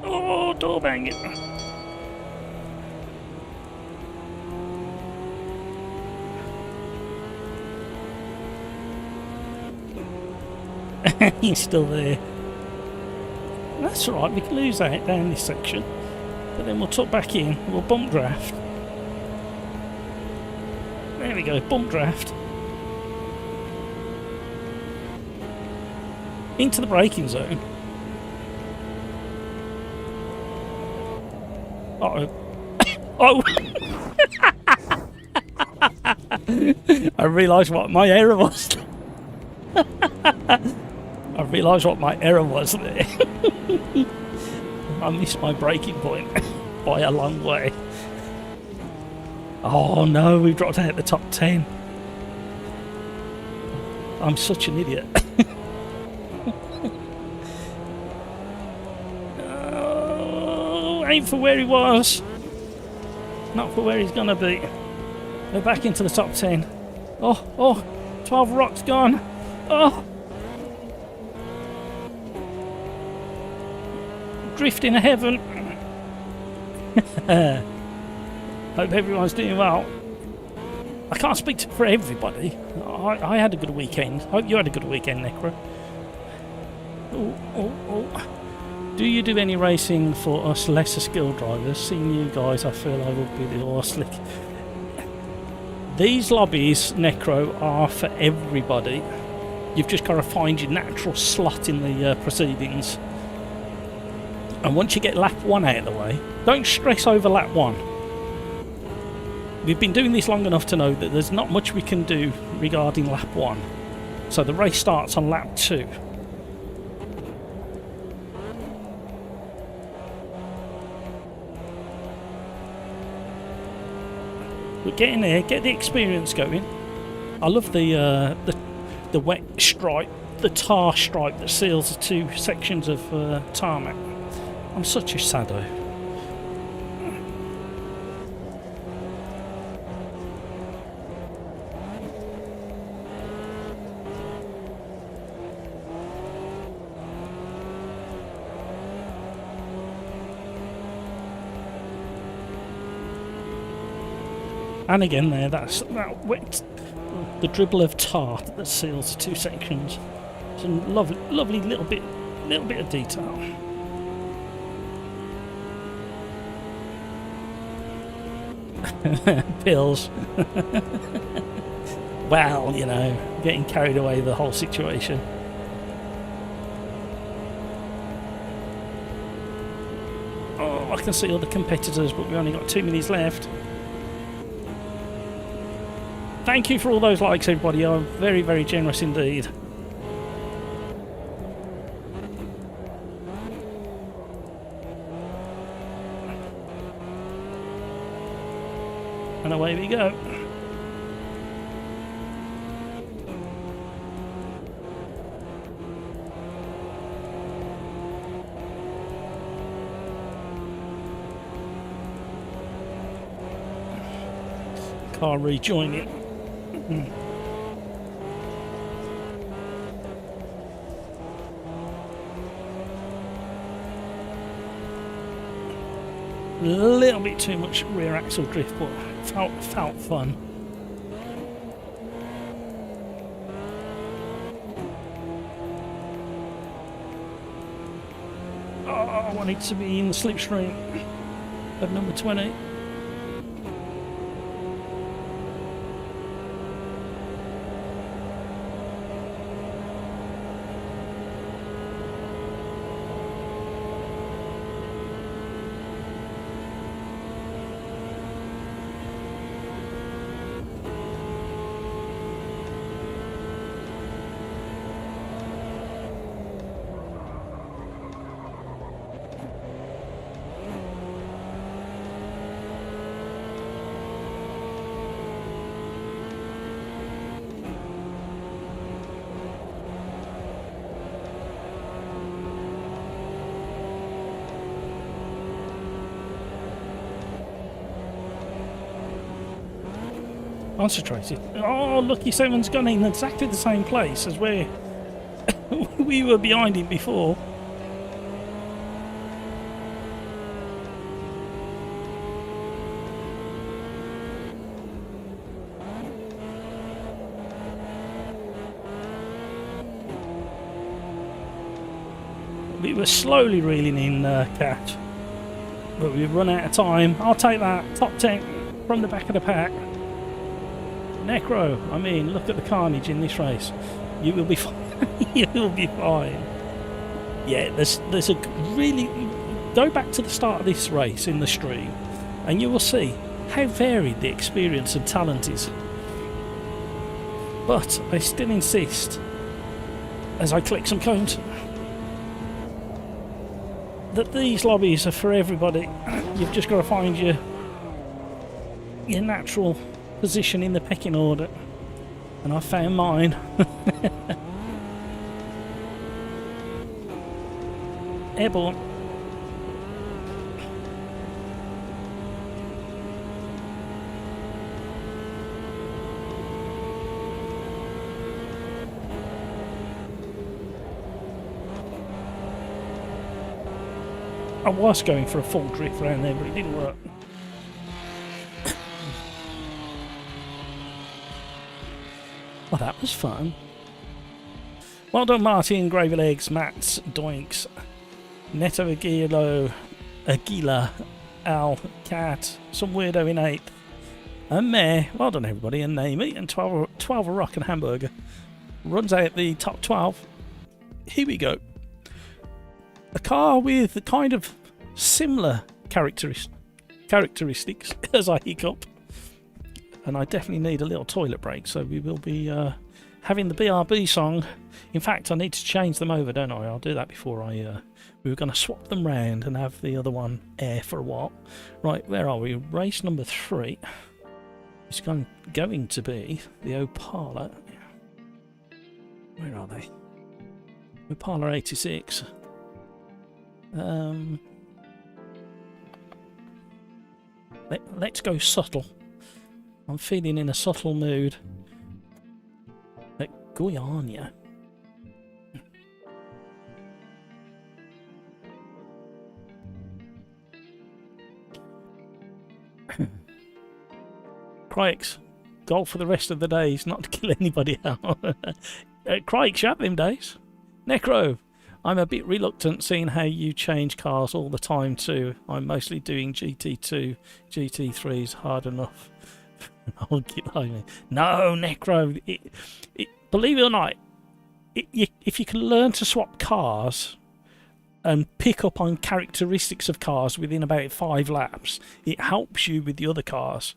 Oh, door banging. He's still there. That's all right, we can lose out down this section, but then we'll tuck back in, we'll bump draft. There we go, bump draft. Into the braking zone. Uh-oh. Oh! I realised what my error was. I realised what my error was there. I missed my braking point by a long way. Oh no, we've dropped out the top 10. I'm such an idiot. Oh, ain't for where he was. Not for where he's gonna be. We're back into the top 10. Oh, 12 rocks gone. Oh! Drifting to heaven. Hope everyone's doing well. I can't speak for everybody. I had a good weekend. Hope you had a good weekend, Necro. Oh. Do you do any racing for us lesser skilled drivers? Seeing you guys, I feel I would be the horse slick. These lobbies, Necro, are for everybody. You've just got to find your natural slot in the proceedings. And once you get lap 1 out of the way, don't stress over lap 1. We've been doing this long enough to know that there's not much we can do regarding lap 1. So the race starts on lap 2. But get in there, get the experience going. I love the wet stripe, the tar stripe that seals the 2 sections of tarmac. I'm such a sado. And again there, that's that wet, the dribble of tar that seals the 2 sections. Some lovely little bit of detail. Pills. Well, you know, getting carried away with the whole situation. Oh, I can see all the competitors, but we only got 2 minutes left. Thank you for all those likes, everybody. You're very, very generous indeed. And away we go. Car rejoining. A little bit too much rear axle drift, but felt fun. Oh, I wanted to be in the slipstream of number 20. Concentrated. Oh, Lucky 7's gone in exactly the same place as where we were behind him before. We were slowly reeling in, Cat. But we've run out of time. I'll take that. Top 10 from the back of the pack. Necro, I mean, look at the carnage in this race. You will be fine. You will be fine. Yeah, there's a really... Go back to the start of this race in the stream, and you will see how varied the experience and talent is. But I still insist, as I click some cones, that these lobbies are for everybody. You've just got to find your natural position in the pecking order, and I found mine. Airborne. I was going for a full drift around there, but it didn't work. Well, that was fun. Well done, Martin, Gravy Legs, Mats, Doinks, Neto Aguila, Al, Cat, some weirdo in 8th, and Mare. Well done, everybody, and Namey, and 12 a Rock and Hamburger. Runs out the top 12. Here we go. A car with kind of similar characteristics as I hiccup, and I definitely need a little toilet break, so we will be having the BRB song. In fact, I need to change them over, don't I? I'll do that before I... we were going to swap them round and have the other one air for a while. Right, where are we? Race number 3. It's going to be the Opala. Where are they? Opala 86. Let's go subtle. I'm feeling in a subtle mood. Guyana. Crikes, golf for the rest of the days, not to kill anybody out. Crikes, you have them days. Necro, I'm a bit reluctant seeing how you change cars all the time too. I'm mostly doing GT2, GT3's hard enough. I'll get like no, Necro. Believe it or not, if you can learn to swap cars and pick up on characteristics of cars within about 5 laps, it helps you with the other cars.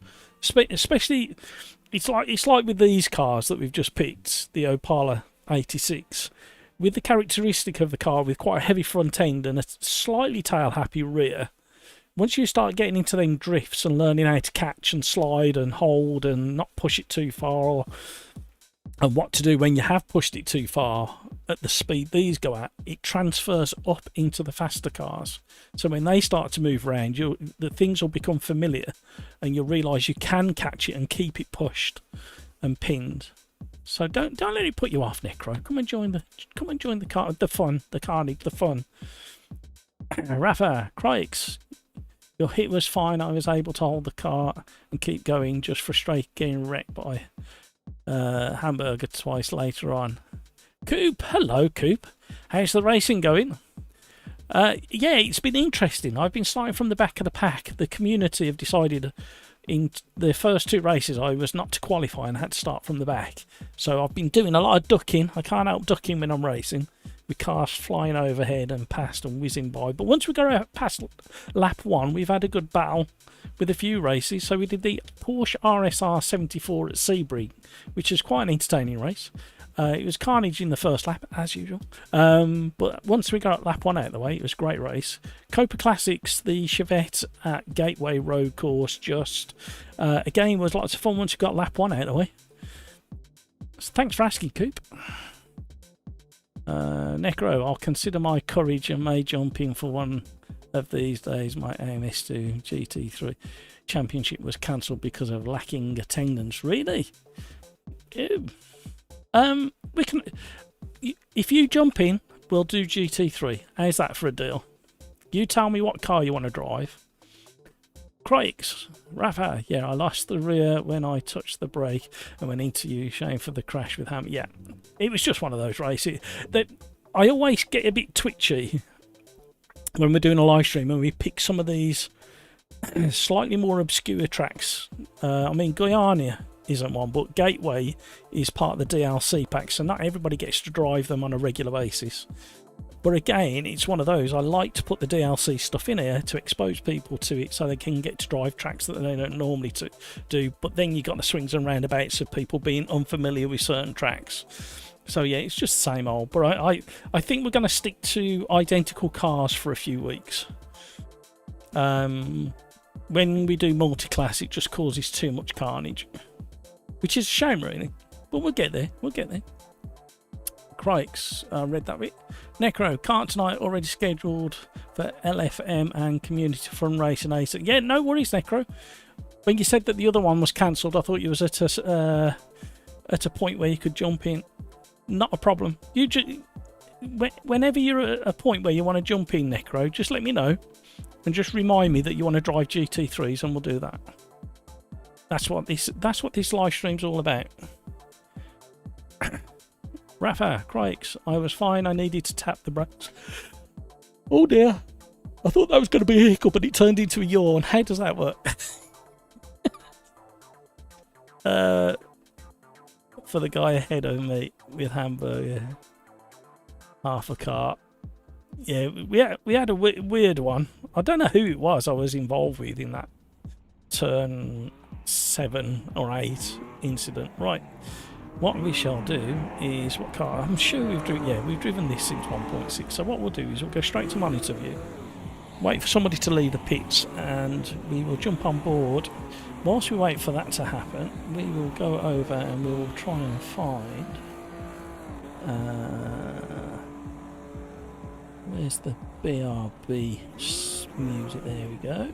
Especially, it's like with these cars that we've just picked, the Opala 86. With the characteristic of the car with quite a heavy front end and a slightly tail-happy rear, once you start getting into them drifts and learning how to catch and slide and hold and not push it too far, and what to do when you have pushed it too far at the speed these go at, it transfers up into the faster cars. So when they start to move around, the things will become familiar, and you'll realise you can catch it and keep it pushed and pinned. So don't let it put you off, Necro. Come and join the car, the fun, the carnage, the fun. Rafa, Crikes, your hit was fine. I was able to hold the car and keep going. Just frustrated getting wrecked by Hamburger twice later on. Coop, hello Coop. How's the racing going? Yeah, it's been interesting. I've been starting from the back of the pack. The community have decided in the first 2 races I was not to qualify and had to start from the back. So I've been doing a lot of ducking. I can't help ducking when I'm racing, with cars flying overhead and past and whizzing by. But once we go out past lap 1, we've had a good battle with a few races. So we did the Porsche RSR 74 at Sebring, which is quite an entertaining race. It was carnage in the first lap, as usual. But once we got lap 1 out of the way, it was a great race. Copa Classics, the Chevette at Gateway Road Course, again, was lots of fun once you got lap 1 out of the way. So thanks for asking, Coop. Necro, I'll consider my courage and may jump in for one of these days. My AMS2 GT3 championship was cancelled because of lacking attendance. Really? Ew. We can, if you jump in, we'll do GT3. How's that for a deal? You tell me what car you want to drive. Crikes, Rafa, yeah, I lost the rear when I touched the brake and went into you. Shame for the crash with Ham. Yeah, it was just one of those races that I always get a bit twitchy when we're doing a live stream and we pick some of these slightly more obscure tracks. I mean, Guyana isn't one, but Gateway is part of the DLC pack, so not everybody gets to drive them on a regular basis. But again, it's one of those, I like to put the DLC stuff in here to expose people to it so they can get to drive tracks that they don't normally do. But then you got the swings and roundabouts of people being unfamiliar with certain tracks. So yeah, it's just the same old. But I think we're going to stick to identical cars for a few weeks. When we do multi-class, it just causes too much carnage, which is a shame really. But we'll get there. We'll get there. Crikes, read that bit. Necro, can't tonight, already scheduled for LFM and Community Fun Race and ACE. Yeah, no worries, Necro. When you said that the other one was cancelled, I thought you was at a point where you could jump in. Not a problem. You whenever you're at a point where you want to jump in, Necro, just let me know and just remind me that you want to drive GT3s, and we'll do that. That's what this live stream's all about. Rafa, crikes, I was fine, I needed to tap the brakes. Oh dear, I thought that was going to be a hiccup, but it turned into a yawn. How does that work? For the guy ahead of me with hamburger, half a cart. Yeah, we had a weird one. I don't know who it was I was involved with in that turn 7 or 8 incident. Right. What we shall do is, what car? I'm sure we've driven this since 1.6. So what we'll do is we'll go straight to monitor view, wait for somebody to leave the pits, and we will jump on board. Whilst we wait for that to happen, we will go over and we will try and find. Where's the BRB music? There we go.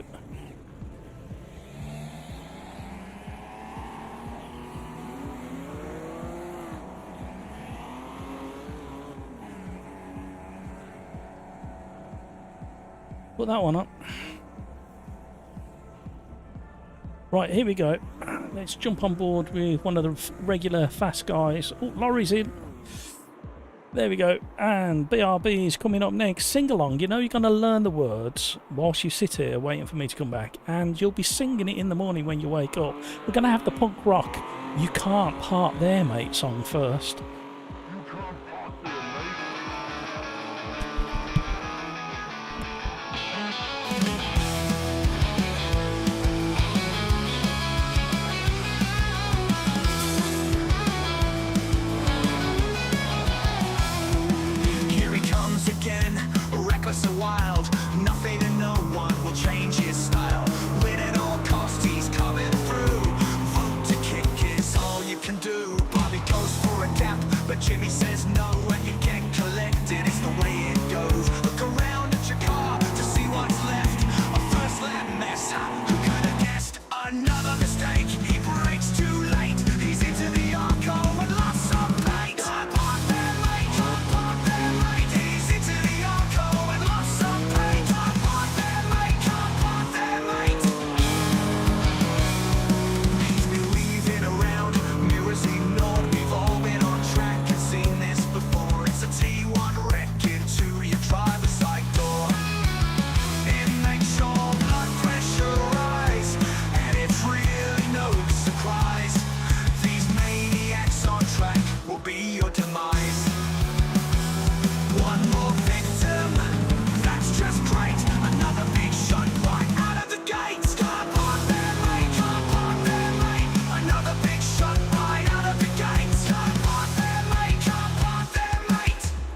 Put that one up. Right, here we go. Let's jump on board with one of the regular fast guys. Oh, lorry's in. There we go. And BRB is coming up next. Sing along. You know, you're going to learn the words whilst you sit here waiting for me to come back. And you'll be singing it in the morning when you wake up. We're going to have the punk rock "You Can't Park There, Mate" song first. So wild, nothing and no one will change his style. Win at all costs, he's coming through. Vote to kick is all you can do. Bobby goes for a dap, but Jimmy says no. When you get collected, it's the way it goes. Look around at your car to see what's left. A first lap mess, who could have guessed? Another mistake, he brakes too late. He's into the arco and lost some paint. Can't park there, mate, can't park there, mate. He's into the arco.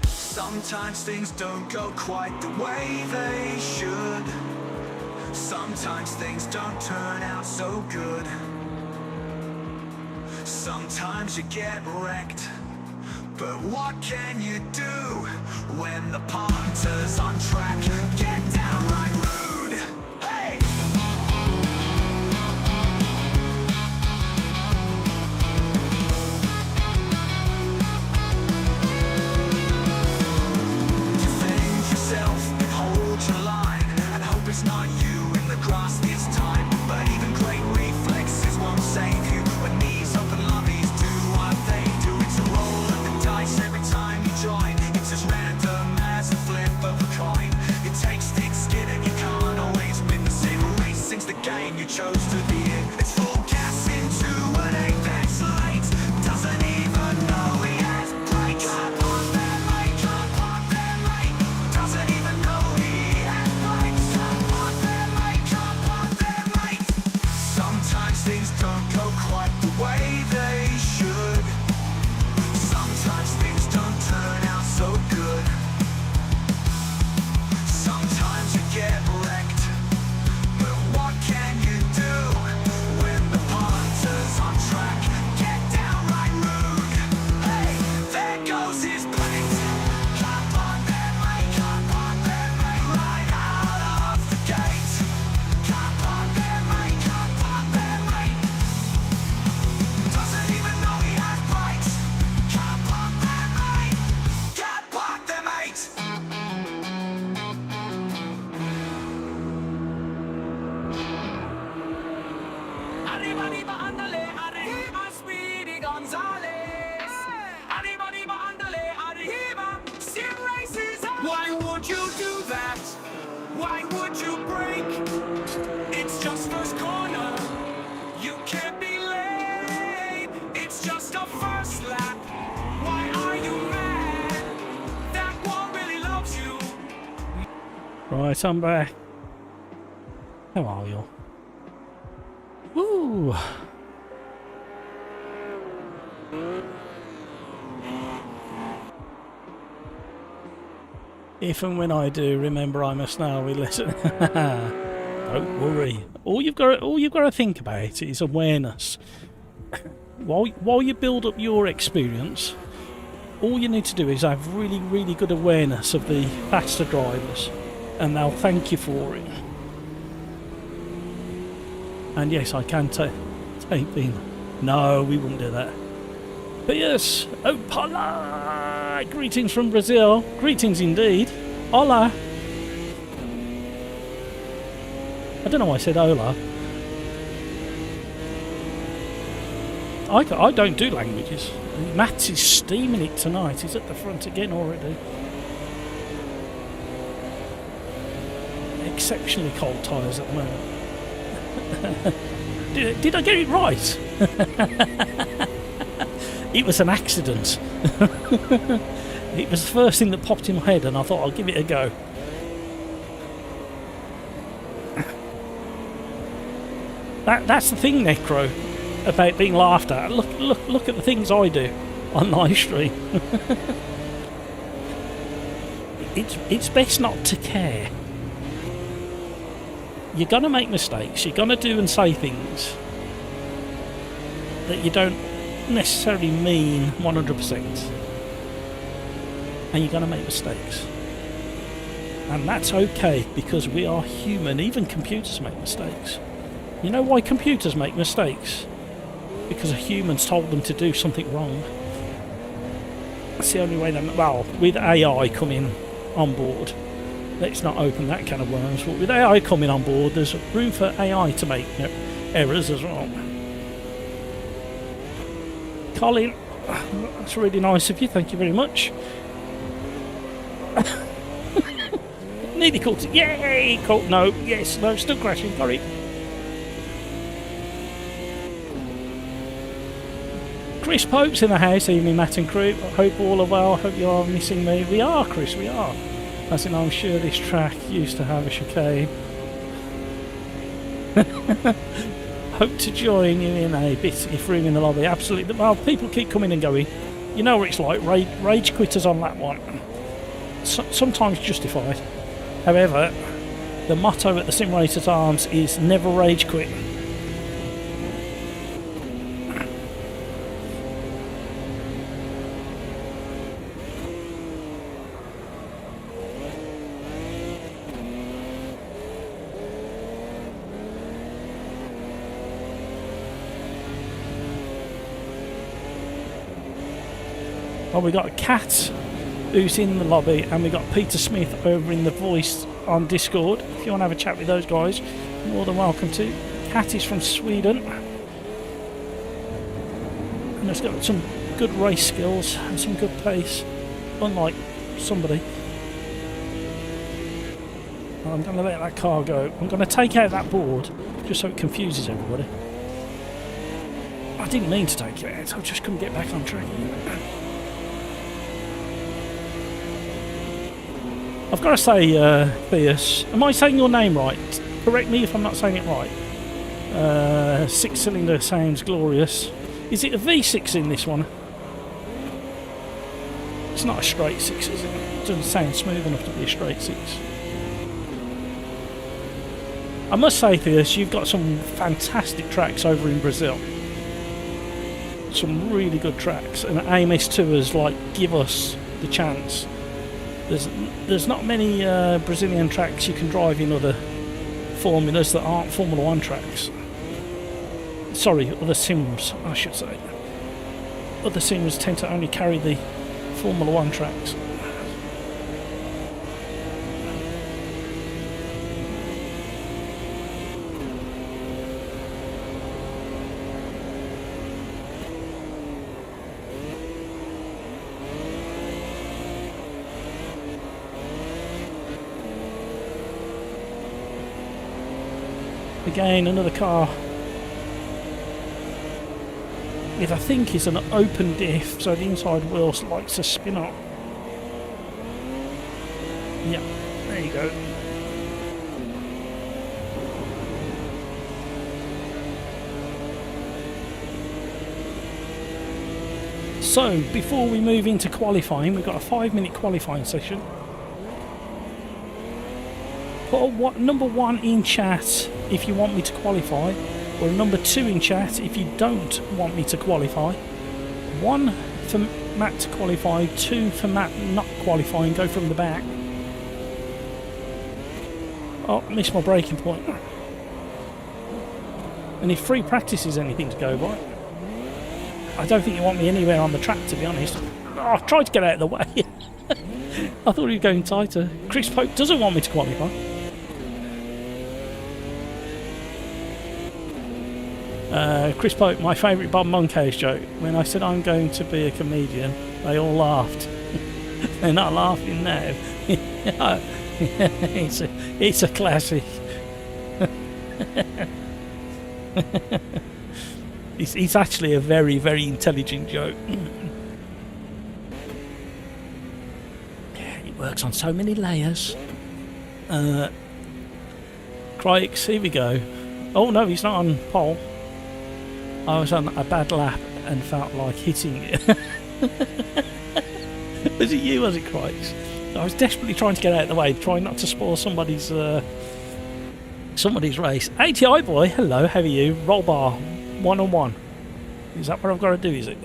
Sometimes things don't go quite the way they should. Sometimes things don't turn out so good. Sometimes you get wrecked, but what can you do when the punter's on track? Get downright rude. Hey! Hold your line and hope it's not you in the grass this time. But even great reflexes won't save you when knees up and lobbies do what they do. It's a roll of the dice every time you join. It's as random as a flip of a coin. It takes the chose to be in. It's full gas into an apex light. Doesn't even know he has brakes. Can't park there, mate. Can't park there, mate. Doesn't even know he has brakes. Can't park there, mate. Can't park there, mate. Sometimes things don't go quite the way they should. Sometimes things don't turn out so good. Sometimes you get wrecked, but what can you do when the punter's on track? Get downright rude. Hey, there goes his plate. Can't park there, mate. Can't park there, mate. Right out of the gate. Can't park there, mate. Can't park there, mate. Doesn't even know he has brakes. Can't park there, mate. Can't park there, mate. Arriba, arriba, andale, arriba, Speedy Gonzales. Arriba, arriba, andale, arriba, Sim Racers. Why would you do that? Why would you break? It's just first corner. You can't be late. It's just a first lap. Why are you mad? That one really loves you. Right, I'm back. How are you? Woo! If and when I do, remember I must now be listening. Don't worry. All you've got to think about is awareness. While you build up your experience, all you need to do is have really, really good awareness of the faster drivers, and they'll thank you for it. And yes, I can take in. No, we wouldn't do that. But yes, Opala! Greetings from Brazil. Greetings indeed. Hola. I don't know why I said hola. I don't do languages. Matt is steaming it tonight. He's at the front again already. Exceptionally cold tyres at the moment. Did I get it right? It was an accident. It was the first thing that popped in my head, and I thought I'll give it a go. That's the thing, Necro, about being laughed at. Look at the things I do on live stream. It's best not to care. You're going to make mistakes. You're going to do and say things that you don't necessarily mean 100%. And you're going to make mistakes. And that's okay, because we are human. Even computers make mistakes. You know why computers make mistakes? Because a human's told them to do something wrong. That's the only way they... Well, with AI coming on board, let's not open that can of worms, but with AI coming on board, there's room for AI to make errors as well. Colin, that's really nice of you, thank you very much. Nearly caught it. Yay! Caught. No, yes, no, still crashing, sorry. Chris Pope's in the house, evening Matt and crew. I hope all are well, I hope you are missing me. We are, Chris, we are. As in, I'm sure this track used to have a chicane. Hope to join you in a bit if room in the lobby. Absolutely. Well, people keep coming and going. You know what it's like. Rage quitters on that one. Sometimes justified. However, the motto at the Sim Racers Arms is never rage quit. Well, we got a Cat who's in the lobby, and we got Peter Smith over in the voice on Discord. If you want to have a chat with those guys, more than welcome to. Cat is from Sweden, and has got some good race skills and some good pace, unlike somebody. I'm going to let that car go. I'm going to take out that board just so it confuses everybody. I didn't mean to take you out, I just couldn't get back on track. I've got to say, Theus, am I saying your name right? Correct me if I'm not saying it right. 6-cylinder sounds glorious. Is it a V6 in this one? It's not a straight 6, is it? It doesn't sound smooth enough to be a straight 6. I must say, Theus, you've got some fantastic tracks over in Brazil. Some really good tracks, and AMS2 has give us the chance. There's not many Brazilian tracks you can drive in other formulas that aren't Formula 1 tracks. Sorry, other sims, I should say. Other sims tend to only carry the Formula 1 tracks. Again, another car with, I think, is an open diff, so the inside wheel likes to spin up. Yeah, there you go. So, before we move into qualifying, we've got a 5-minute qualifying session. Put number 1 in chat if you want me to qualify, or number 2 in chat if you don't want me to qualify. 1 for Matt to qualify, 2 for Matt not qualifying, go from the back. Oh, missed my braking point. And if free practice is anything to go by, I don't think you want me anywhere on the track, to be honest. Oh, I tried to get out of the way. I thought he was going tighter. Chris Pope doesn't want me to qualify. Chris Pope, my favourite Bob Monkhouse joke. When I said I'm going to be a comedian, they all laughed. They're not laughing now. It's a classic. It's actually a very, very intelligent joke. It works on so many layers. Crikes, here we go. Oh no, he's not on pole. I was on a bad lap and felt like hitting it. Was it you, was it, Crikes? I was desperately trying to get out of the way, trying not to spoil somebody's race. ATI boy, hello, how are you? Roll bar, 1-on-1. Is that what I've got to do, is it?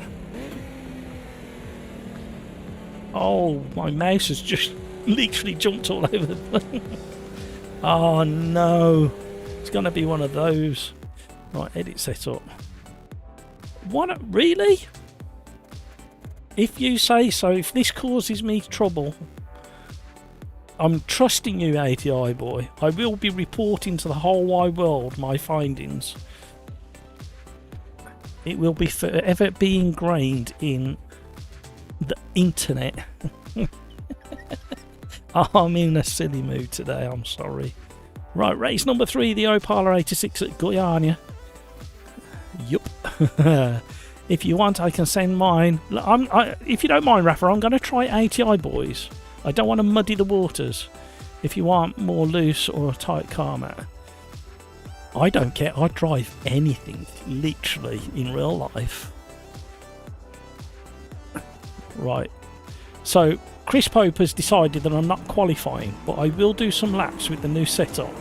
Oh, my mouse has just literally jumped all over the place. Oh no, it's going to be one of those. Right, edit setup. What, really? If you say so, if this causes me trouble, I'm trusting you, ATI boy. I will be reporting to the whole wide world my findings. It will be forever be ingrained in the internet. I'm in a silly mood today, I'm sorry. Right, race number 3, the Opala 86 at Guyana. Yup. If you want, I can send mine. If you don't mind, Rafa, I'm going to try ATI boys. I don't want to muddy the waters. If you want more loose or a tight car, Matt, I don't care. I drive anything, literally, in real life. Right. So, Chris Pope has decided that I'm not qualifying, but I will do some laps with the new setup.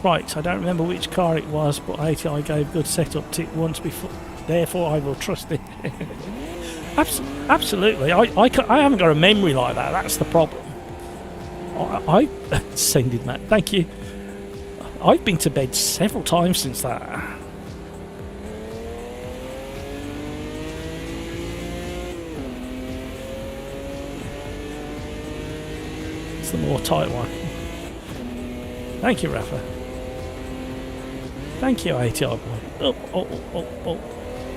Right, I don't remember which car it was, but ATI gave good setup tip once before. Therefore, I will trust it. Absolutely. I haven't got a memory like that. That's the problem. I sending that. Thank you. I've been to bed several times since that. It's the more tight one. Thank you, Rafa. Thank you, ATI boy. Oh.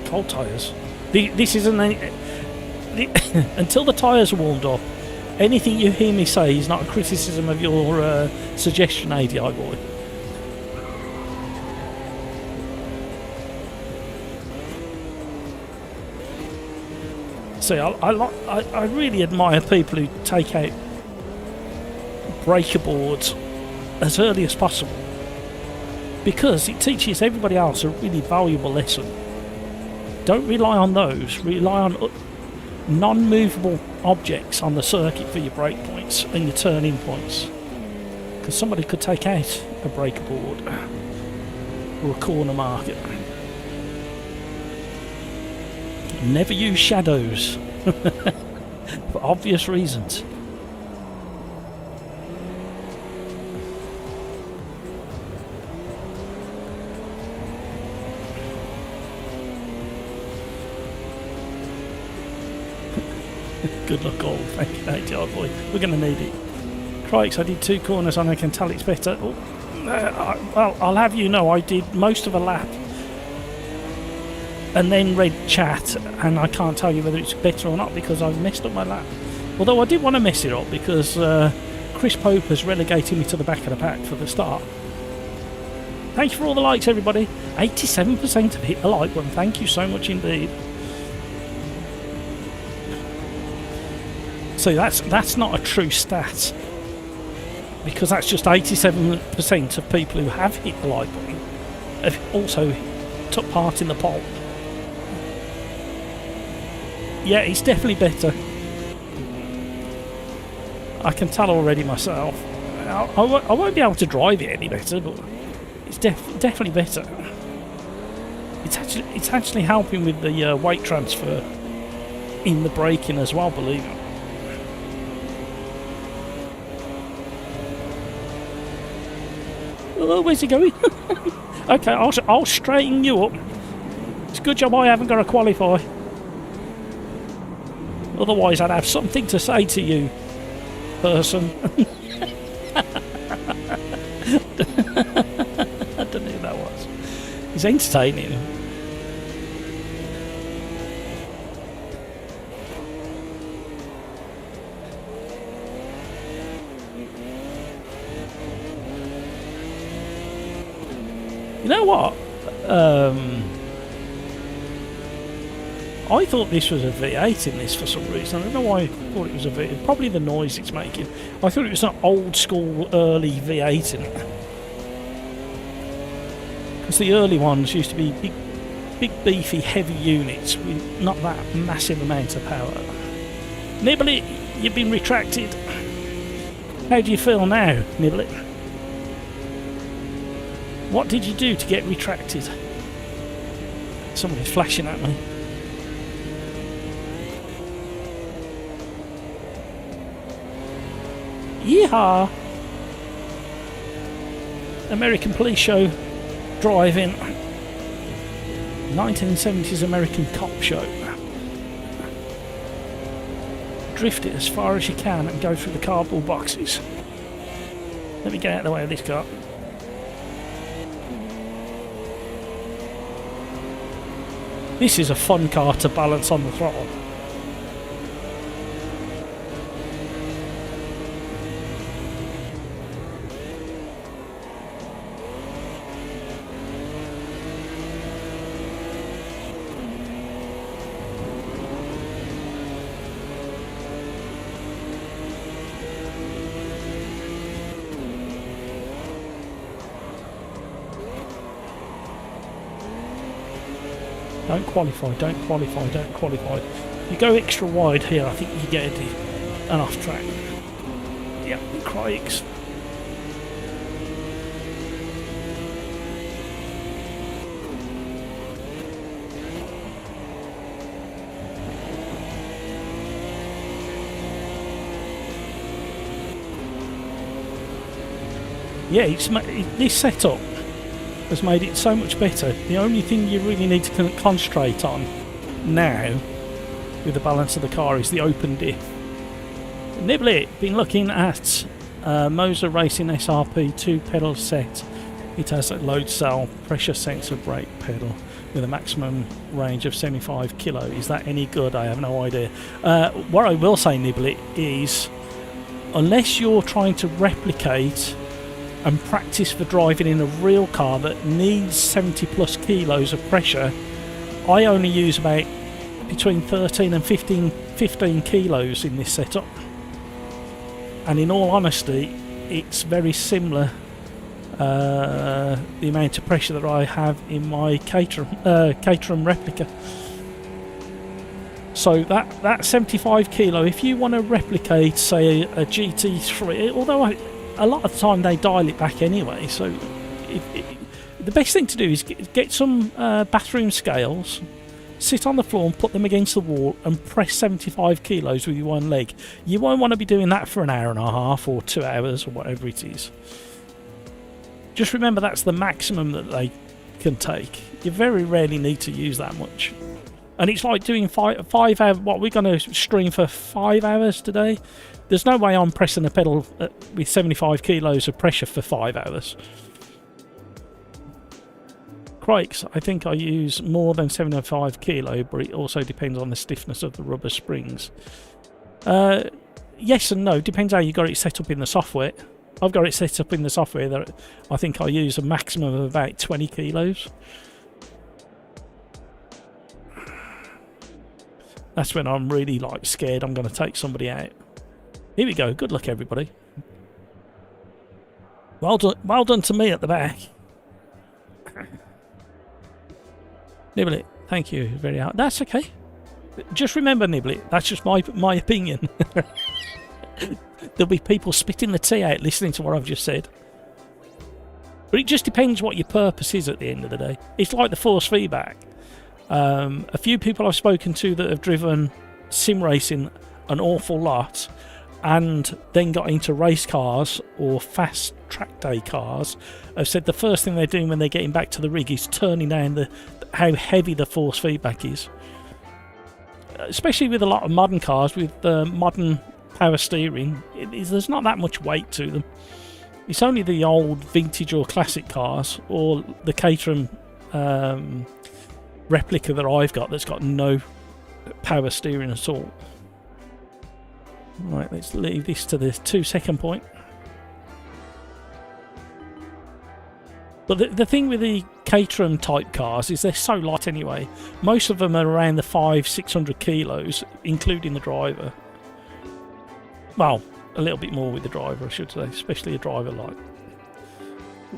Cold tyres. This isn't any... Until the tyres are warmed up, anything you hear me say is not a criticism of your suggestion, ATI boy. See, I really admire people who take out breaker boards as early as possible, because it teaches everybody else a really valuable lesson. Don't rely on those. Rely on non-movable objects on the circuit for your brake points and your turn-in points, because somebody could take out a breaker board or a corner marker. Never use shadows for obvious reasons. Good luck all. Thank you, 80 boy. We're going to need it. Crikes, I did 2 corners and I can tell it's better. Oh, well, I'll have you know I did most of a lap and then read chat, and I can't tell you whether it's better or not because I've messed up my lap. Although I did want to mess it up because Chris Pope has relegated me to the back of the pack for the start. Thank you for all the likes, everybody. 87% have hit the like button. Thank you so much indeed. So that's not a true stat, because that's just 87% of people who have hit the like button have also took part in the poll. Yeah, it's definitely better. I can tell already myself. I won't be able to drive it any better, but it's definitely better. It's actually helping with the weight transfer in the braking as well, believe it. Oh, where's he going? Okay, I'll straighten you up. It's a good job I haven't got to qualify. Otherwise, I'd have something to say to you, person. I don't know who that was. He's entertaining. You know what? I thought this was a V8 in this for some reason. I don't know why I thought it was a V8. Probably the noise it's making. I thought it was an old school early V8 in it. Because the early ones used to be big beefy heavy units with not that massive amount of power. Nibblet, you've been retracted. How do you feel now, Nibblet? What did you do to get retracted? Somebody's flashing at me. Yeehaw! American police show driving. 1970s American cop show. Drift it as far as you can and go through the cardboard boxes. Let me get out of the way of this car. This is a fun car to balance on the throttle. Don't qualify, don't qualify, don't qualify. You go extra wide here, I think you get an off track. Yep, crikes. Yeah, this setup has made it so much better. The only thing you really need to concentrate on now with the balance of the car is the open diff. Nibblet, been looking at Moser Racing SRP 2-pedal set. It has a load cell pressure sensor brake pedal with a maximum range of 75 kilo. Is that any good? I have no idea. What I will say, Nibblet, is unless you're trying to replicate and practice for driving in a real car that needs 70 plus kilos of pressure, I only use about between 13 and 15 kilos in this setup, and in all honesty it's very similar, the amount of pressure that I have in my Caterham replica. So that 75 kilo, if you want to replicate, say, a GT3, although a lot of the time they dial it back anyway, so the best thing to do is get some bathroom scales, sit on the floor and put them against the wall and press 75 kilos with your one leg. You won't want to be doing that for an hour and a half or 2 hours or whatever it is. Just remember that's the maximum that they can take. You very rarely need to use that much. And it's like doing 5 hours. What, we're going to stream for 5 hours today? There's no way I'm pressing a pedal with 75 kilos of pressure for 5 hours. Crikes, I think I use more than 75 kilo, but it also depends on the stiffness of the rubber springs. Yes and no, depends how you got it set up in the software. I've got it set up in the software that I think I use a maximum of about 20 kilos. That's when I'm really like scared I'm going to take somebody out. Here we go. Good luck, everybody. Well done to me at the back. Nibble it. Thank you. Very hard. That's okay. Just remember, Nibble it. That's just my opinion. There'll be people spitting the tea out listening to what I've just said. But it just depends what your purpose is at the end of the day. It's like the force feedback. A few people I've spoken to that have driven sim racing an awful lot and then got into race cars or fast track day cars have said the first thing they're doing when they're getting back to the rig is turning down how heavy the force feedback is. Especially with a lot of modern cars with modern power steering, there's not that much weight to them. It's only the old vintage or classic cars or the Caterham replica that I've got that's got no power steering at all. Right, let's leave this to the 2-second point. But the thing with the Caterham type cars is they're so light anyway. Most of them are around the 500-600 kilos, including the driver. Well, a little bit more with the driver, I should say, especially a driver light.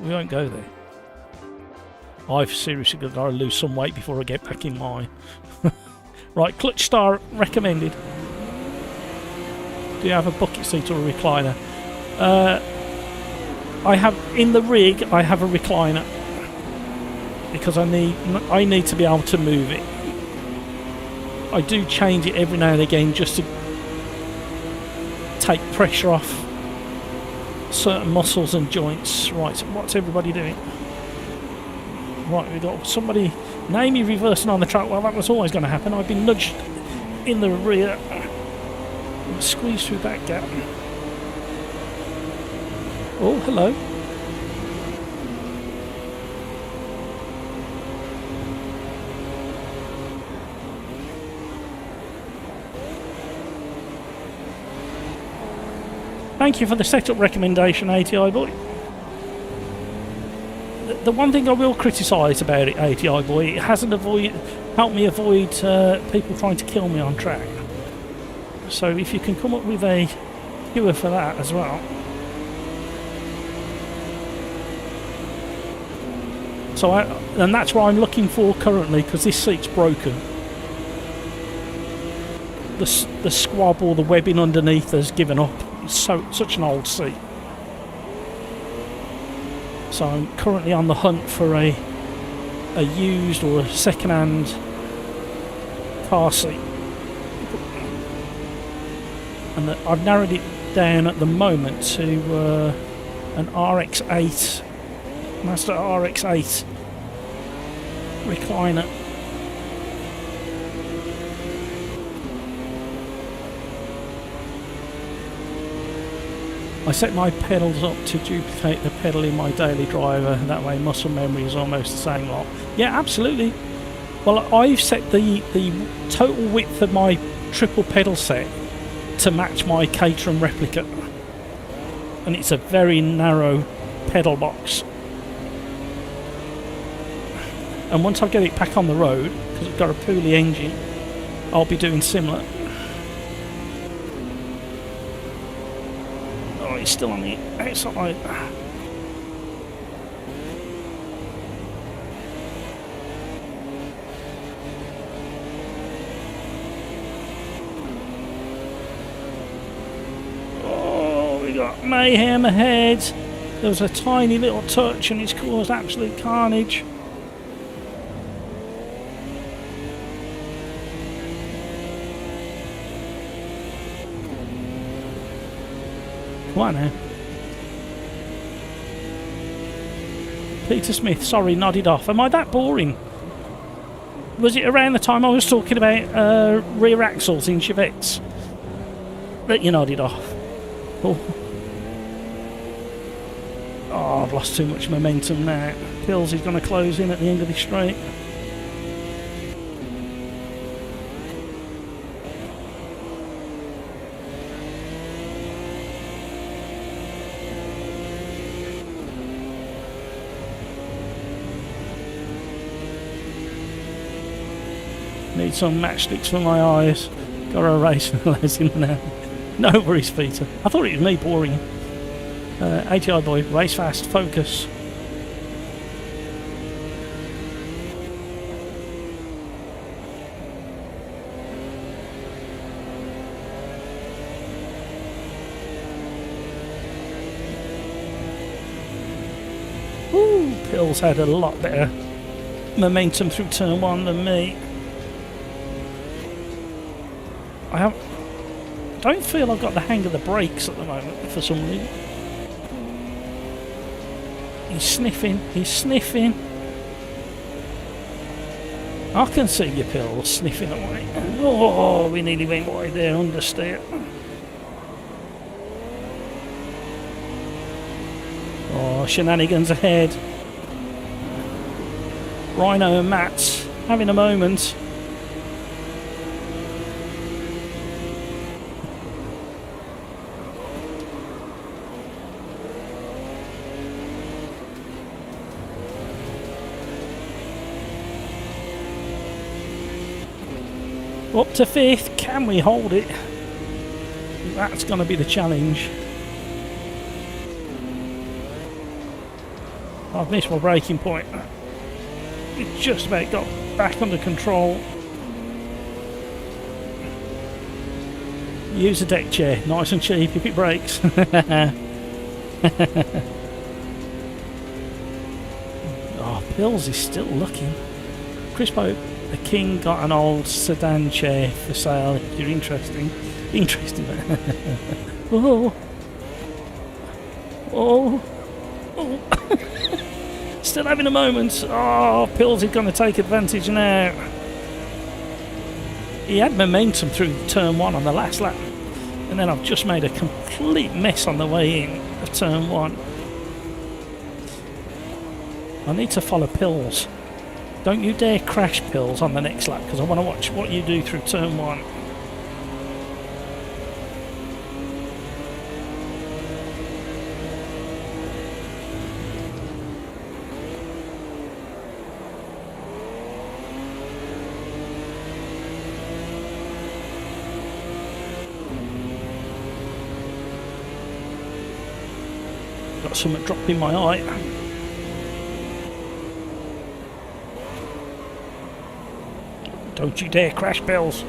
We won't go there. I've seriously got to lose some weight before I get back in mine. Right, clutch star recommended. Do you have a bucket seat or a recliner? I have in the rig. I have a recliner because I need to be able to move it. I do change it every now and again just to take pressure off certain muscles and joints. Right, so what's everybody doing? Right, we got somebody, Naomi reversing on the track. Well, that was always going to happen. I've been nudged in the rear. Squeeze through that gap. Oh, hello. Thank you for the setup recommendation, ATI boy. The one thing I will criticise about it, ATI boy, it hasn't helped me avoid people trying to kill me on track. So if you can come up with a cure for that as well. So and that's what I'm looking for currently, because this seat's broken. The squab or the webbing underneath has given up. It's such an old seat. So I'm currently on the hunt for a used or a second-hand car seat. And I've narrowed it down at the moment to an RX-8, Mazda RX-8 recliner. I set my pedals up to duplicate the pedal in my daily driver, that way muscle memory is almost the same lot. Yeah, absolutely. Well, I've set the total width of my triple pedal set to match my Caterham replica, and it's a very narrow pedal box. And once I get it back on the road, because it's got a Pulley engine, I'll be doing similar. Oh, he's still on the outside. Oh, we got mayhem ahead. There was a tiny little touch and it's caused absolute carnage. Come on now. Peter Smith, sorry, nodded off. Am I that boring? Was it around the time I was talking about rear axles in Chevettes that you nodded off? Oh. Oh, I've lost too much momentum now. Pills is going to close in at the end of the straight. Need some matchsticks for my eyes. Got a race in now. No worries, Peter. I thought it was me boring. ATI boy, race fast, focus. Ooh, Pills had a lot better momentum through turn one than me. I don't feel I've got the hang of the brakes at the moment for some reason. He's sniffing, he's sniffing. I can see your Pills sniffing away. Oh, we nearly went wide there, understeer. Oh, shenanigans ahead. Rhino and Matt's having a moment. Up to fifth, can we hold it? That's going to be the challenge. I've missed my braking point. We just about got back under control. Use a deck chair, nice and cheap if it breaks. Oh, Pills is still looking. Chris Pope. The King got an old sedan chair for sale if you're interested. Oh. Oh. Oh. Still having a moment. Oh, Pills is going to take advantage now. He had momentum through turn one on the last lap. And then I've just made a complete mess on the way in of turn one. I need to follow Pills. Don't you dare crash, Pills, on the next lap, because I want to watch what you do through turn one. Got something dropping my eye. Don't you dare crash, Pills.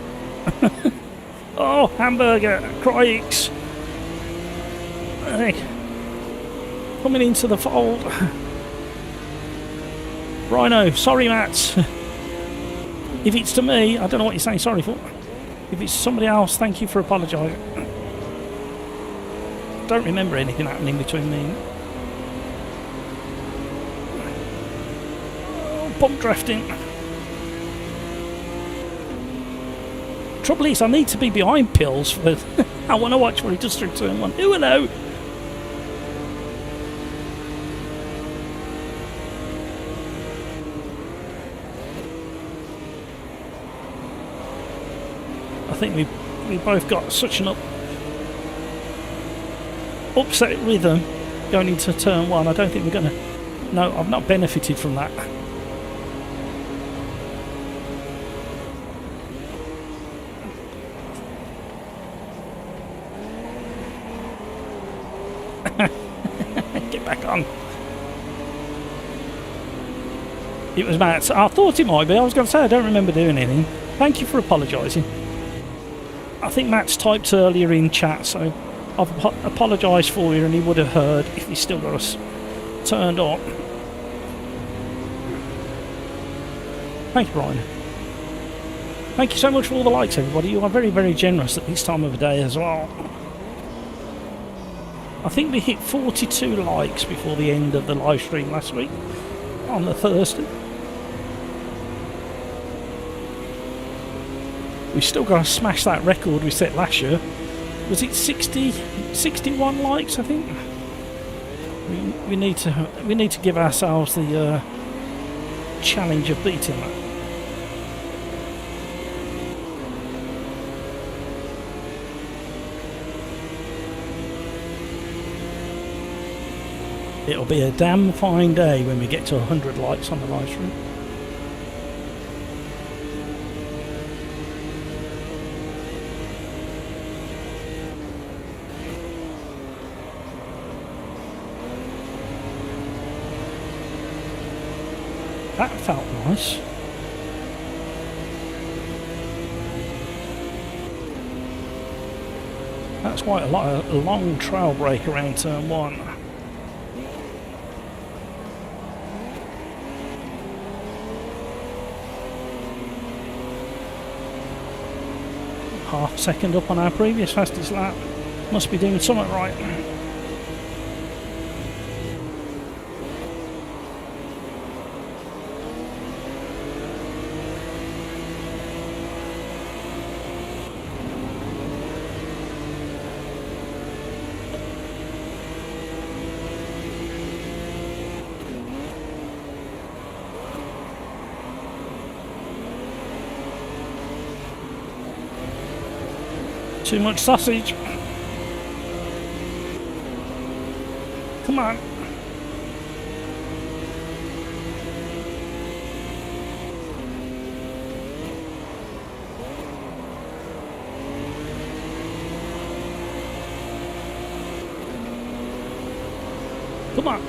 Oh, hamburger, crikes. Hey. Coming into the fold. Rhino, sorry, Matt. If it's to me, I don't know what you're saying sorry for. If it's somebody else, thank you for apologising. Don't remember anything happening between me and... Oh, bump drafting. Trouble is, I need to be behind Pills for. I want to watch what he does through turn one. Oh, hello! I think we both got such an upset rhythm going into turn one. I don't think we're going to. No, I've not benefited from that. Get back on. It was Matt. I thought it might be. I was going to say I don't remember doing anything. Thank you for apologising. I think Matt's typed earlier in chat, so I've apologised for you, and he would have heard if he's still got us turned on. Thank you, Brian. Thank you so much for all the likes, everybody. You are very, very generous at this time of the day as well. I think we hit 42 likes before the end of the live stream last week on the Thursday. We've still got to smash that record we set last year. Was it 61 likes, I think? We need to give ourselves the challenge of beating that. It'll be a damn fine day when we get to 100 likes on the live stream. That felt nice. That's quite a long trail break around turn 1. Half a second up on our previous fastest lap. Must be doing something right. Too much sausage. Come on. Come on.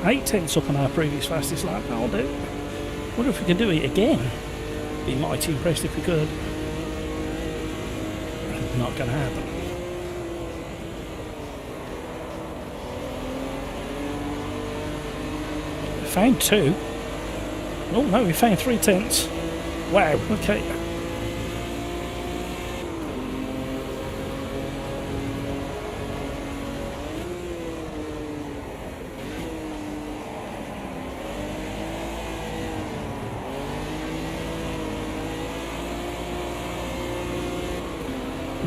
Eight tenths up on our previous fastest lap. That'll do. Wonder if we can do it again. Be mighty impressed if we could. Not going to happen. We found 2. Oh no, we found 3 tenths. Wow. Okay.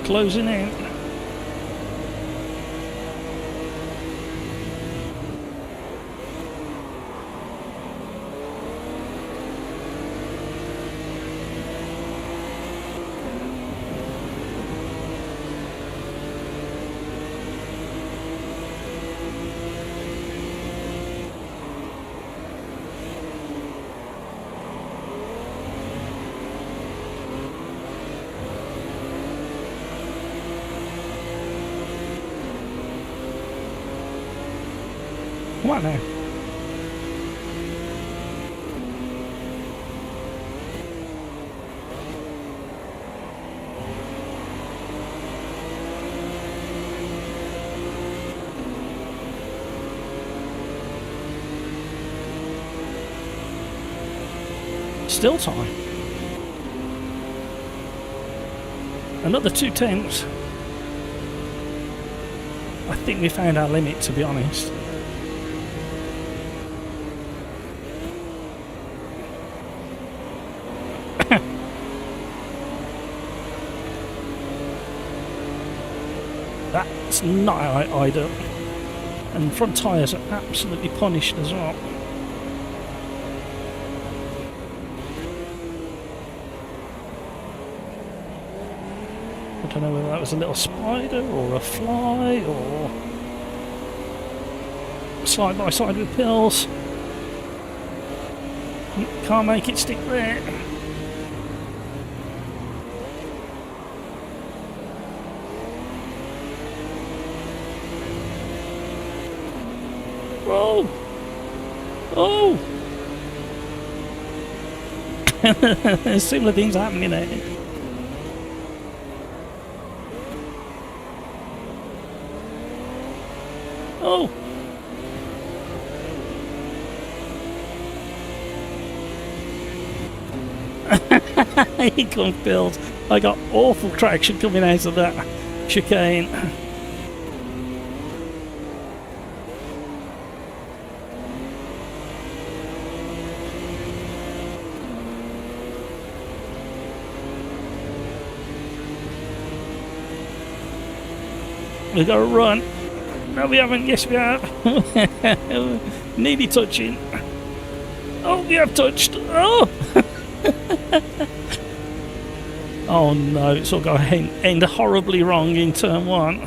Closing in. Come on now. Still time. Another 2 tenths. I think we found our limit, to be honest. That's not ideal. And front tyres are absolutely punished as well. I don't know whether that was a little spider or a fly or side by side with pills. Can't make it stick there. Oh! Oh! There's similar things happening there. Oh! Here comes Bills. I got awful traction coming out of that chicane. We've got to run. No, we haven't. Yes, we have. Nearly touching. Oh, we have touched. Oh! Oh no, it's all going to end horribly wrong in turn one.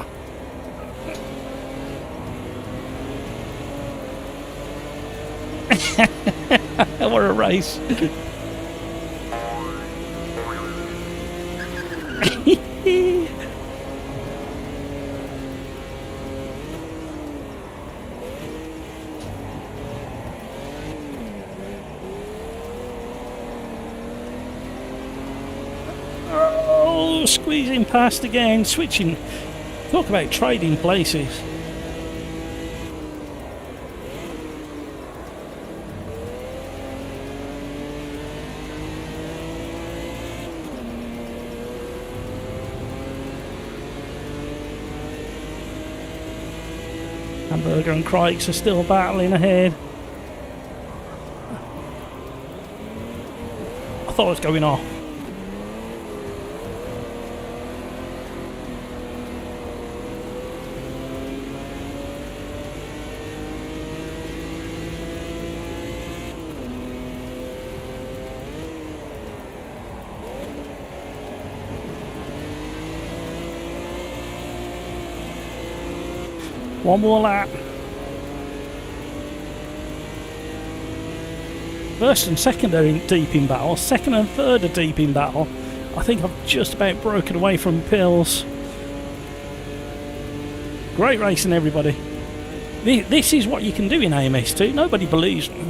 What a race. Oh, squeezing past again, switching. Talk about trading places. Hamburger and Crikes are still battling ahead. I thought I was going off. One more lap. First and second are deep in battle. Second and third are deep in battle. I think I've just about broken away from Pills. Great racing, everybody. This is what you can do in AMS2. Nobody believes me.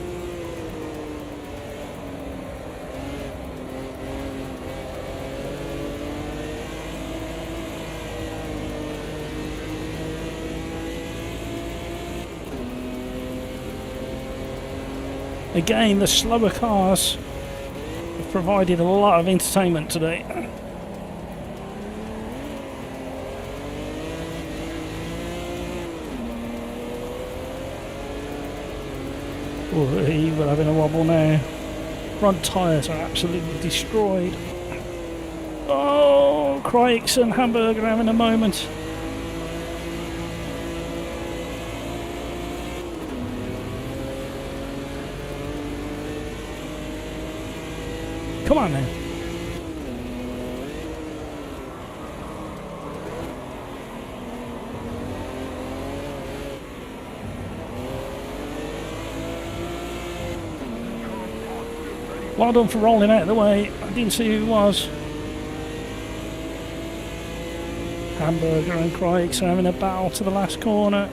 Again, the slower cars have provided a lot of entertainment today. Oh, we're having a wobble now. Front tyres are absolutely destroyed. Oh, Crikes and Hamburger having a moment. Come on now. Well done for rolling out of the way. I didn't see who it was. Hamburger and Crikes are having a battle to the last corner.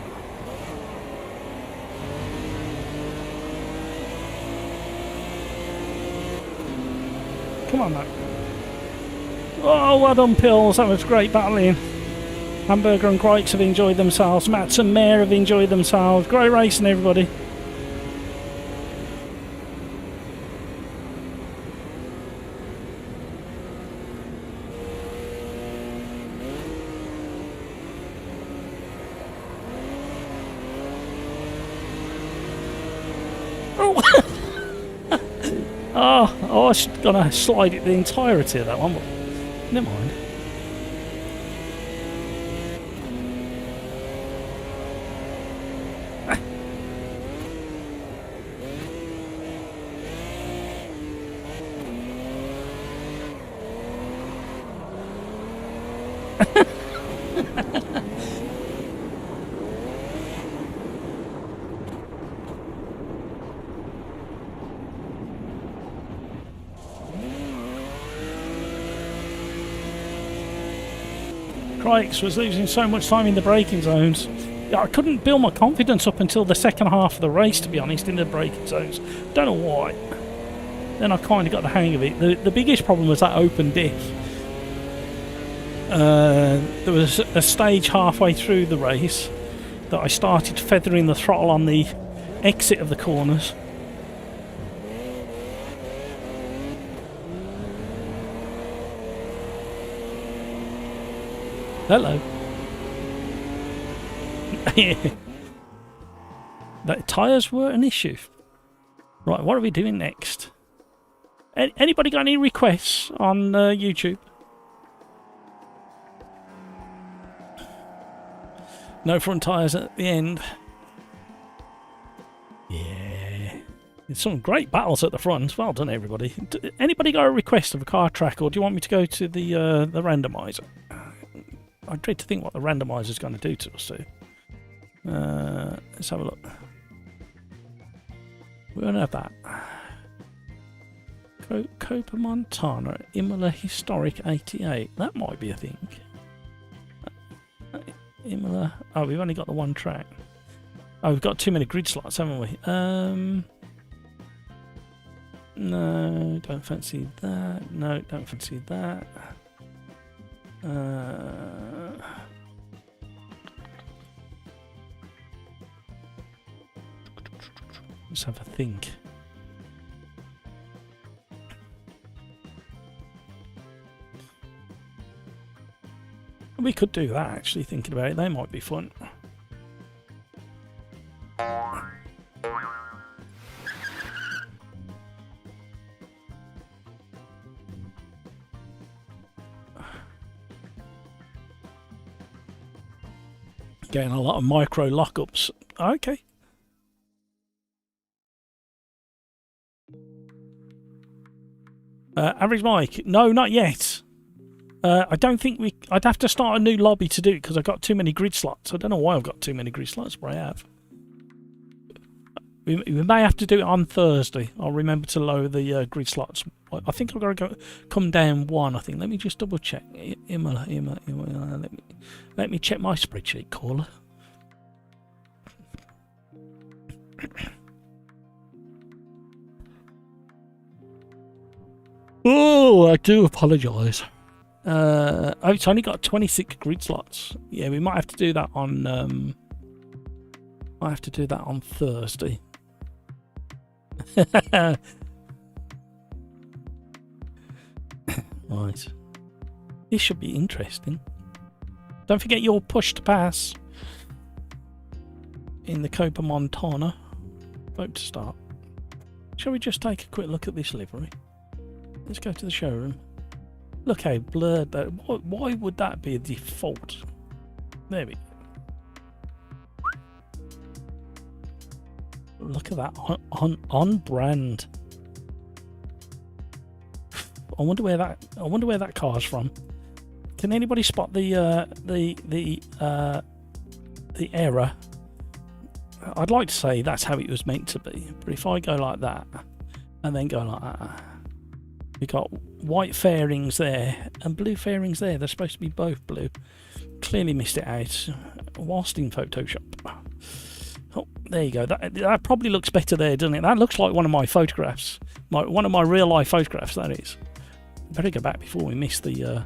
Come on, Matt. Oh, well done, Pills. That was great battling. Hamburger and Crikes have enjoyed themselves. Mats and Mayor have enjoyed themselves. Great racing, everybody. Oh, I was going to slide it the entirety of that one, but never mind. Crikes was losing so much time in the braking zones. I couldn't build my confidence up until the second half of the race, to be honest, in the braking zones. Don't know why. Then I kind of got the hang of it. The biggest problem was that open diff. There was a stage halfway through the race that I started feathering the throttle on the exit of the corners. Hello. The tyres were an issue. Right, what are we doing next? Anybody got any requests on YouTube? No front tyres at the end. Yeah. There's some great battles at the front. Well done, everybody. Anybody got a request of a car track, or do you want me to go to the randomizer? I dread to think what the randomizer is going to do to us too. Let's have a look. We don't have that. Copa Montana, Imola Historic 88. That might be a thing. Imola. Oh, we've only got the one track. Oh, we've got too many grid slots, haven't we? No, don't fancy that. No, don't fancy that. Let's have a think. We could do that, actually, thinking about it. They might be fun. Getting a lot of micro lockups. Okay. Average mic. No, not yet. I don't think I'd have to start a new lobby to do it because I've got too many grid slots. I don't know why I've got too many grid slots, but I have. We may have to do it on Thursday. I'll remember to lower the grid slots. I think I've got to come down one. I think. Let me just double check. Imola. Let me check my spreadsheet, caller. Oh, I do apologise. Oh, it's only got 26 grid slots. Yeah, we might have to do that on. I have to do that on Thursday. Right. This should be interesting. Don't forget your push to pass in the Copa Montana. Vote to start. Shall we just take a quick look at this livery? Let's go to the showroom. Look how blurred that. Why would that be a default? There we go. Look at that on brand. I wonder where that car's from. Can anybody spot the error? I'd like to say that's how it was meant to be, but if I go like that and then go like that, we got white fairings there and blue fairings there. They're supposed to be both blue. Clearly missed it out whilst in Photoshop. Oh, there you go. That probably looks better there, doesn't it? That looks like one of my photographs. One of my real life photographs, that is. Better go back before we miss the...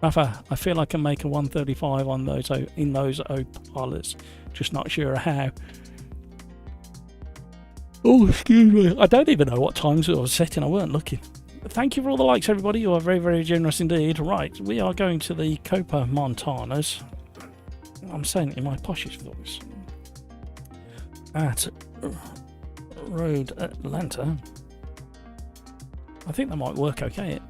Rafa, I feel I can make a 135 on those in those Opalas. Just not sure how. Oh, excuse me. I don't even know what times I was setting. I weren't looking. Thank you for all the likes, everybody. You are very, very generous indeed. Right, we are going to the Copa Montanas. I'm saying it in my poshest voice. At Road Atlanta. I think that might work okay.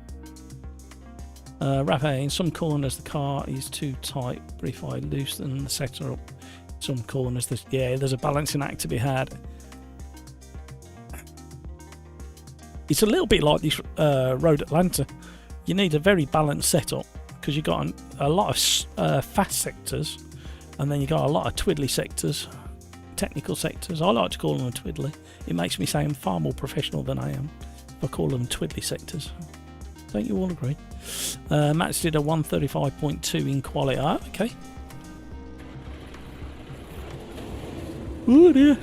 Rafa, in some corners the car is too tight, but if I loosen the sector up, some corners, there's a balancing act to be had. It's a little bit like this Road Atlanta. You need a very balanced setup because you've got a lot of fast sectors, and then you've got a lot of twiddly sectors, technical sectors. I like to call them twiddly. It makes me sound far more professional than I am if I call them twiddly sectors. Don't you all agree? Max did a 135.2 in Quali. Ah, okay. Oh dear.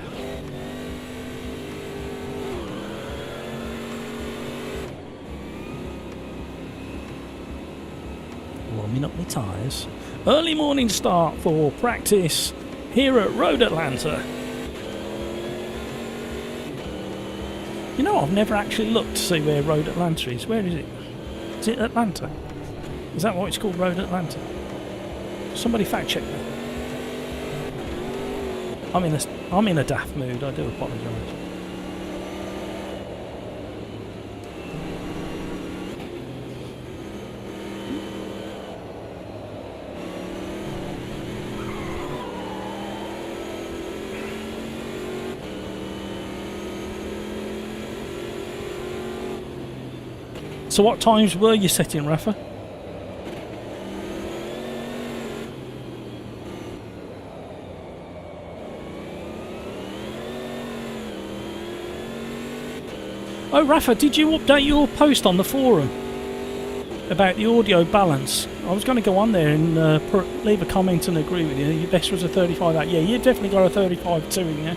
Warming up my tyres. Early morning start for practice here at Road Atlanta. You know, I've never actually looked to see where Road Atlanta is. Where is it? Is it Atlanta? Is that why it's called Road Atlanta? Somebody fact check me. I'm in a daft mood. I do apologise. So what times were you setting, Rafa? Oh, Rafa, did you update your post on the forum about the audio balance? I was going to go on there and leave a comment and agree with you. Your best was a 35 out. Yeah, you definitely got a 35 too in there.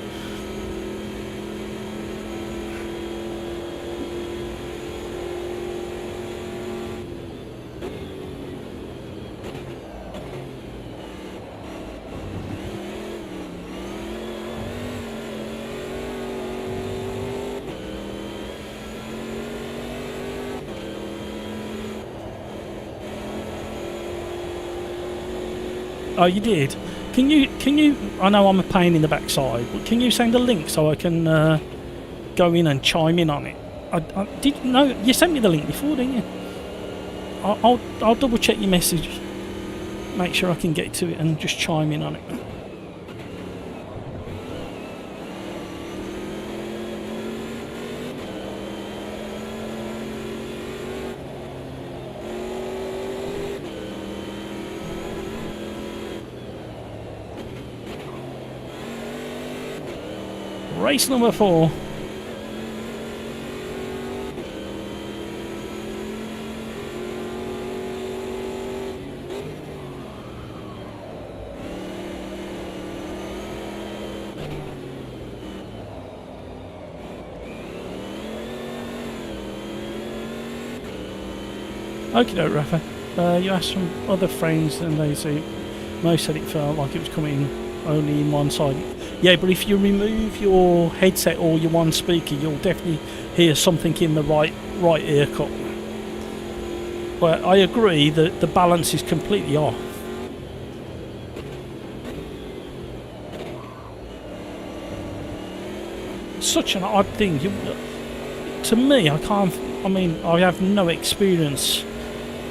Oh, you did? Can you, I know I'm a pain in the backside, but can you send a link so I can go in and chime in on it? No, you sent me the link before, didn't you? I'll double check your message, make sure I can get to it and just chime in on it. Race number 4. Okie doke, Rafa. You asked some other friends and they say most said it felt like it was coming only in one side. Yeah, but if you remove your headset or your one speaker, you'll definitely hear something in the right ear cup. But I agree that the balance is completely off. Such an odd thing. To me, I have no experience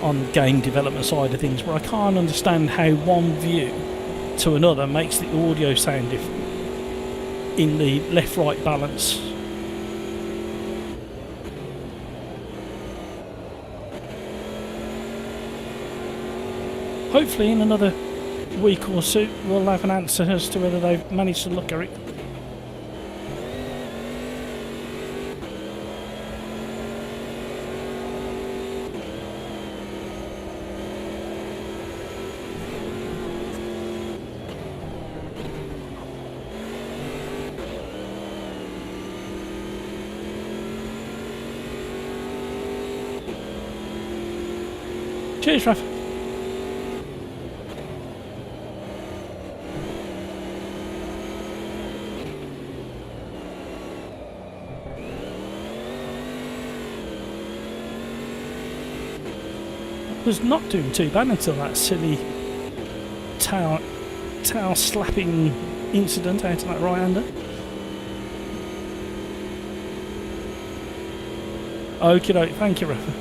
on game development side of things, but I can't understand how one view to another makes the audio sound different in the left-right balance. Hopefully in another week or so we'll have an answer as to whether they've managed to look at it. Cheers, Raf. Was not doing too bad until that silly tail slapping incident out of that right-hander. Okie doke, thank you, Rafa.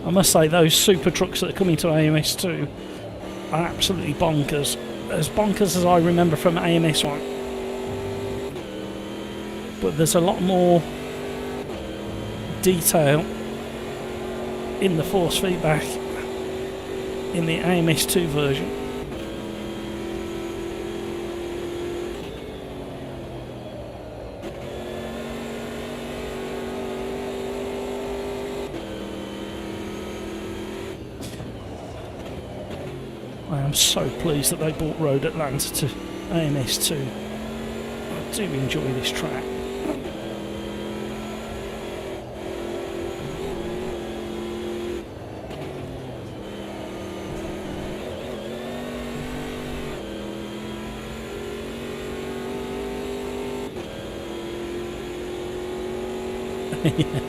I must say those super trucks that are coming to AMS2 are absolutely bonkers. As bonkers as I remember from AMS1. But there's a lot more detail in the force feedback in the AMS2 version. I'm so pleased that they brought Road Atlanta to AMS2. I do enjoy this track. Yeah.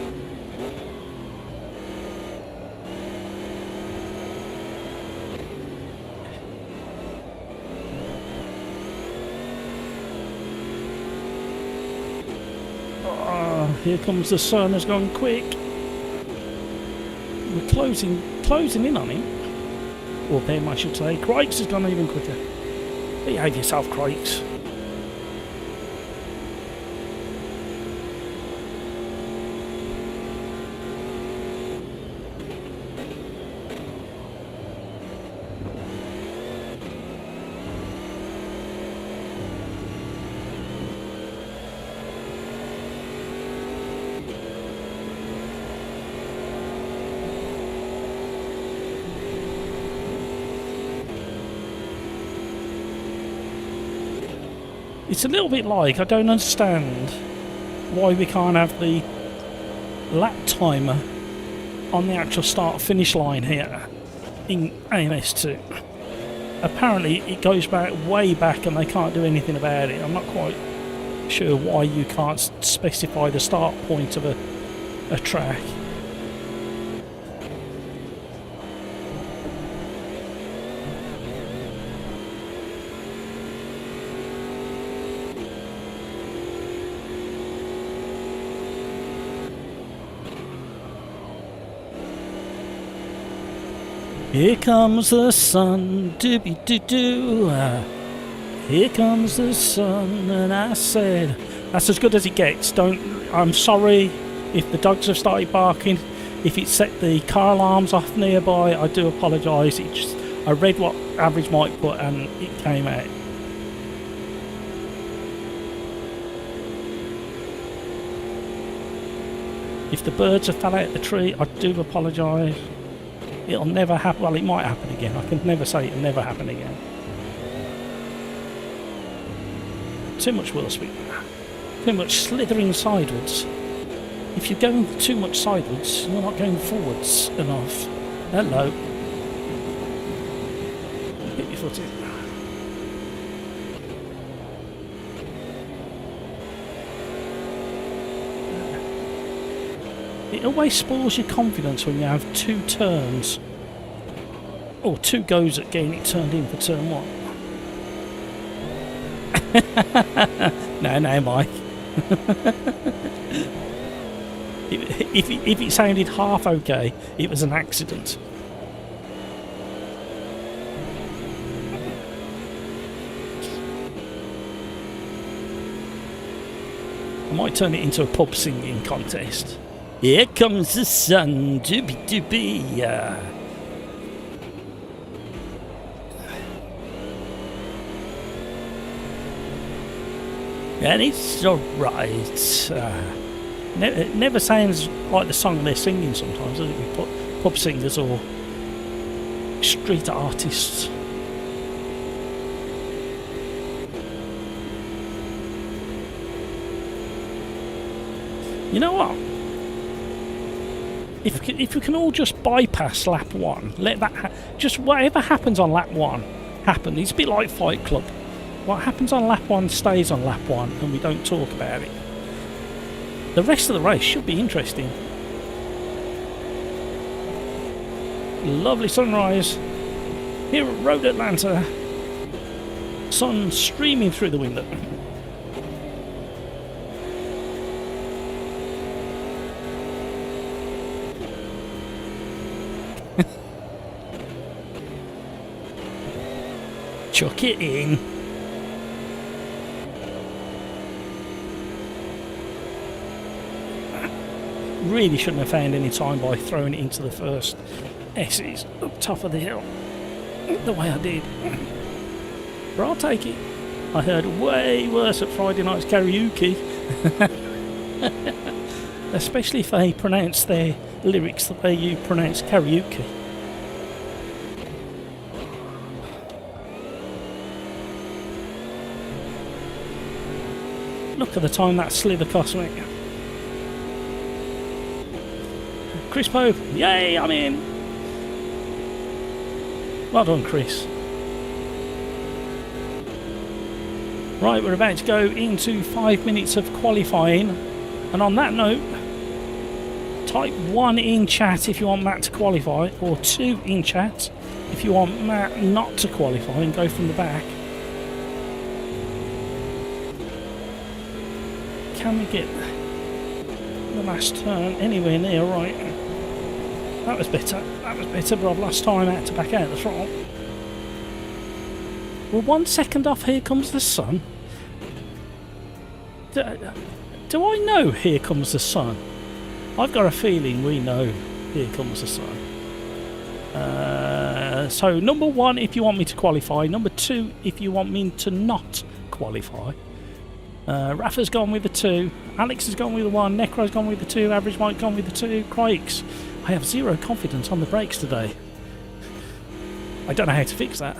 Here comes the sun, has gone quick. We're closing in on him. Or them, I should say. Crikes has gone even quicker. Behave yourself, Crikes. It's a little bit like, I don't understand why we can't have the lap timer on the actual start-finish line here in AMS2. Apparently it goes back way back and they can't do anything about it. I'm not quite sure why you can't specify the start point of a track. Here comes the sun, dooby-doo-doo. Here comes the sun, and I said, that's as good as it gets. I'm sorry if the dogs have started barking. If it set the car alarms off nearby, I do apologise. I read what average might put, and it came out. If the birds have fell out of the tree, I do apologise. It'll never happen. Well, it might happen again. I can never say it'll never happen again. Too much wheel speed. Too much slithering sideways. If you're going too much sideways, you're not going forwards enough. Hello. Hit your foot in. It always spoils your confidence when you have two turns or two goes at getting it turned in for turn one. No, Mike. If it sounded half okay, it was an accident. I might turn it into a pub singing contest. Here comes the sun, doobie-doobie. And it's alright. It never sounds like the song they're singing sometimes, does it? With pub singers or street artists. You know what? If we can all just bypass lap one, let that just whatever happens on lap one happen. It's a bit like Fight Club. What happens on lap one stays on lap one, and we don't talk about it. The rest of the race should be interesting. Lovely sunrise here at Road Atlanta. Sun streaming through the window. Chuck it in. Really shouldn't have found any time by throwing it into the first S's up top of the hill the way I did. But I'll take it. I heard way worse at Friday night's karaoke. Especially if they pronounce their lyrics the way you pronounce karaoke. Look at the time that slither cost me. Chris Pope, yay, I'm in. Well done, Chris. Right, we're about to go into 5 minutes of qualifying. And on that note, type 1 in chat if you want Matt to qualify, or 2 in chat if you want Matt not to qualify and go from the back. Can we get the last turn anywhere near right? That was better. That was better, but I've lost time out to back out the throttle. We're 1 second off Here Comes the Sun. Do I know Here Comes the Sun? I've got a feeling we know Here Comes the Sun. So number 1 if you want me to qualify, number 2 if you want me to not qualify. Rafa's gone with the 2, Alex has gone with the 1, Necro's gone with the 2, Average Mike gone with the 2, Crikes. I have 0 confidence on the brakes today. I don't know how to fix that.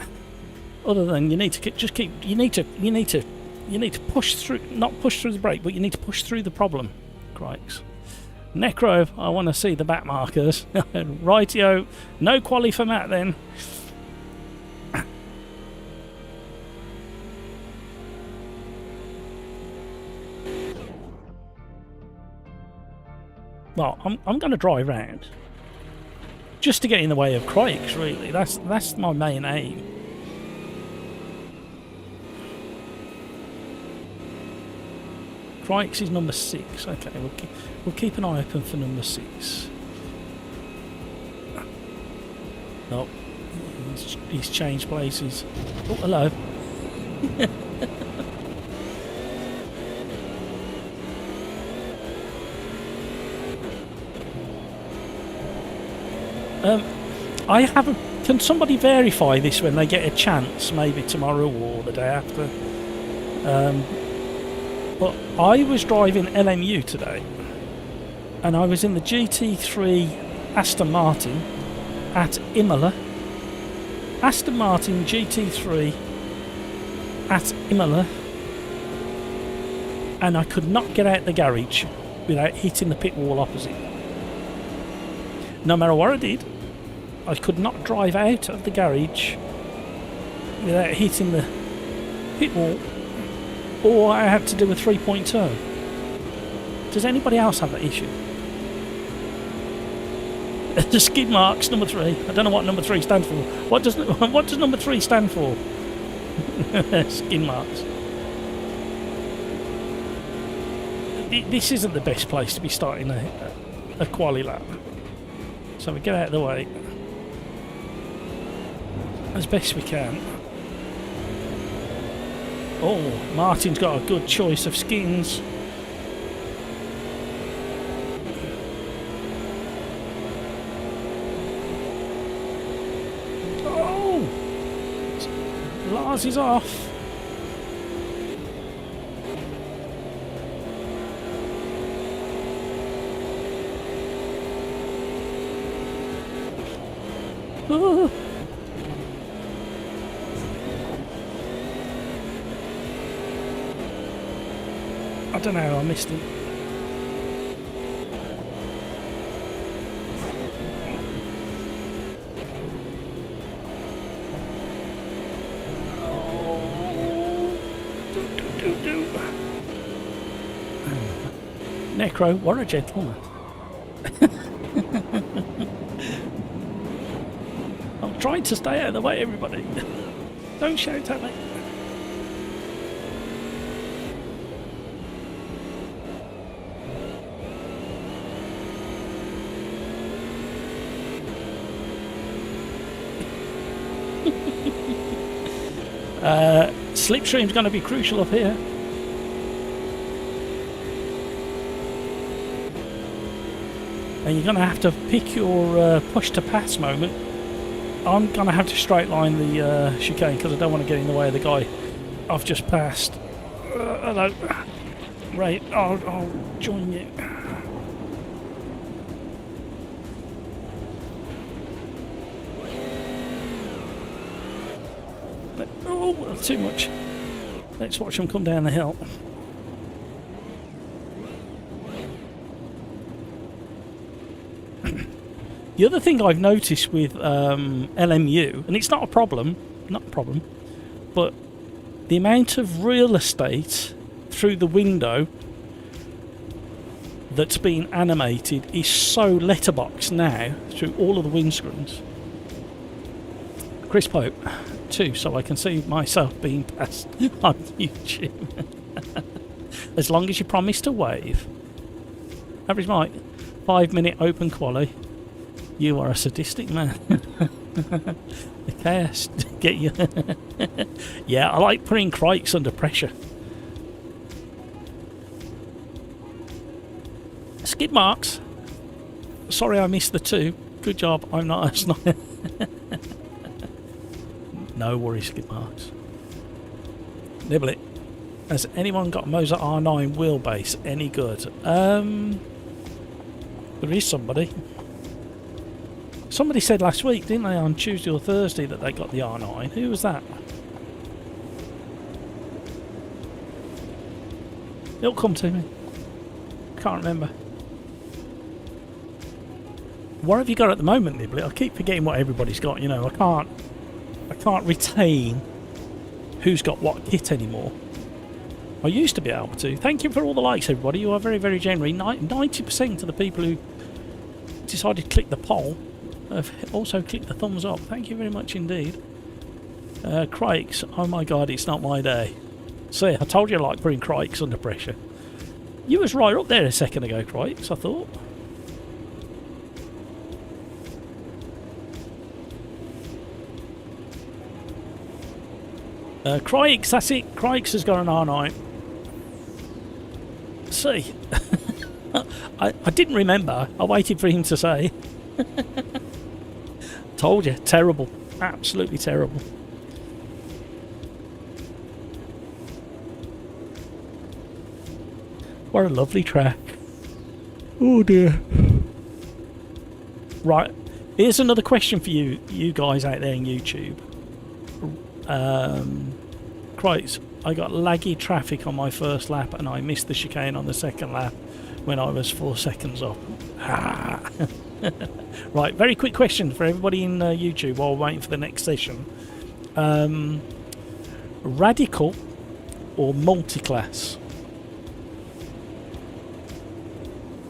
Other than you need to just keep. You need to push through. Not push through the brake, but you need to push through the problem. Crikes. Necro, I want to see the back markers. Rightio. No quali for Matt then. Well, I'm going to drive round just to get in the way of Crikes. Really, that's my main aim. Crikes is number 6. Okay, we'll keep an eye open for number 6. Oh, he's changed places. Oh, hello. I haven't. Can somebody verify this when they get a chance? Maybe tomorrow or the day after. But I was driving LMU today, and I was in the GT3 Aston Martin at Imola. Aston Martin GT3 at Imola, and I could not get out the garage without hitting the pit wall opposite. No matter what I did, I could not drive out of the garage without hitting the pit wall, or I had to do a 3-point turn. Does anybody else have that issue? The skid marks, number 3. I don't know what number 3 stands for. What does number 3 stand for? Skid marks. This isn't the best place to be starting a quali lap. So we get out of the way as best we can. Oh, Martin's got a good choice of skins. Oh! Lars is off. Oh. I don't know, I missed him. Necro, what a gentleman. I'm trying to stay out of the way, everybody. Don't shout at me. Slipstream's going to be crucial up here. And you're going to have to pick your push to pass moment. I'm going to have to straight line the chicane because I don't want to get in the way of the guy I've just passed. Hello. Right, I'll join you. Oh, too much. Let's watch them come down the hill. The other thing I've noticed with LMU, and it's not a problem, but the amount of real estate through the window that's been animated is so letterboxed now through all of the windscreens. Chris Pope, too, so I can see myself being passed on YouTube. As long as you promise to wave. Average Mike, 5-minute open quali. You are a sadistic man. The chaos get you. Yeah, I like putting crikes under pressure. Skid marks. Sorry I missed the 2. Good job, I'm not a sniper. No worries, skid marks. Nibble it. Has anyone got Mozart R9 wheelbase any good? There is somebody. Somebody said last week, didn't they, on Tuesday or Thursday, that they got the R9. Who was that? It'll come to me. Can't remember. What have you got at the moment, Niblet? I keep forgetting what everybody's got. You know, I can't retain who's got what kit anymore. I used to be able to. Thank you for all the likes, everybody. You are very, very generous. 90% of the people who decided to click the poll have also clicked the thumbs up. Thank you very much indeed. Crikes. Oh my god, it's not my day. See, I told you I like putting crikes under pressure. You was right up there a second ago, crikes, I thought. Crikes, that's it. Crikes has got an R9. See. I didn't remember. I waited for him to say. Told you. Terrible. Absolutely terrible. What a lovely track. Oh dear. Right. Here's another question for you guys out there in YouTube. Christ, I got laggy traffic on my first lap and I missed the chicane on the second lap when I was 4 seconds off. Right, very quick question for everybody in YouTube while we're waiting for the next session. Radical or multi-class?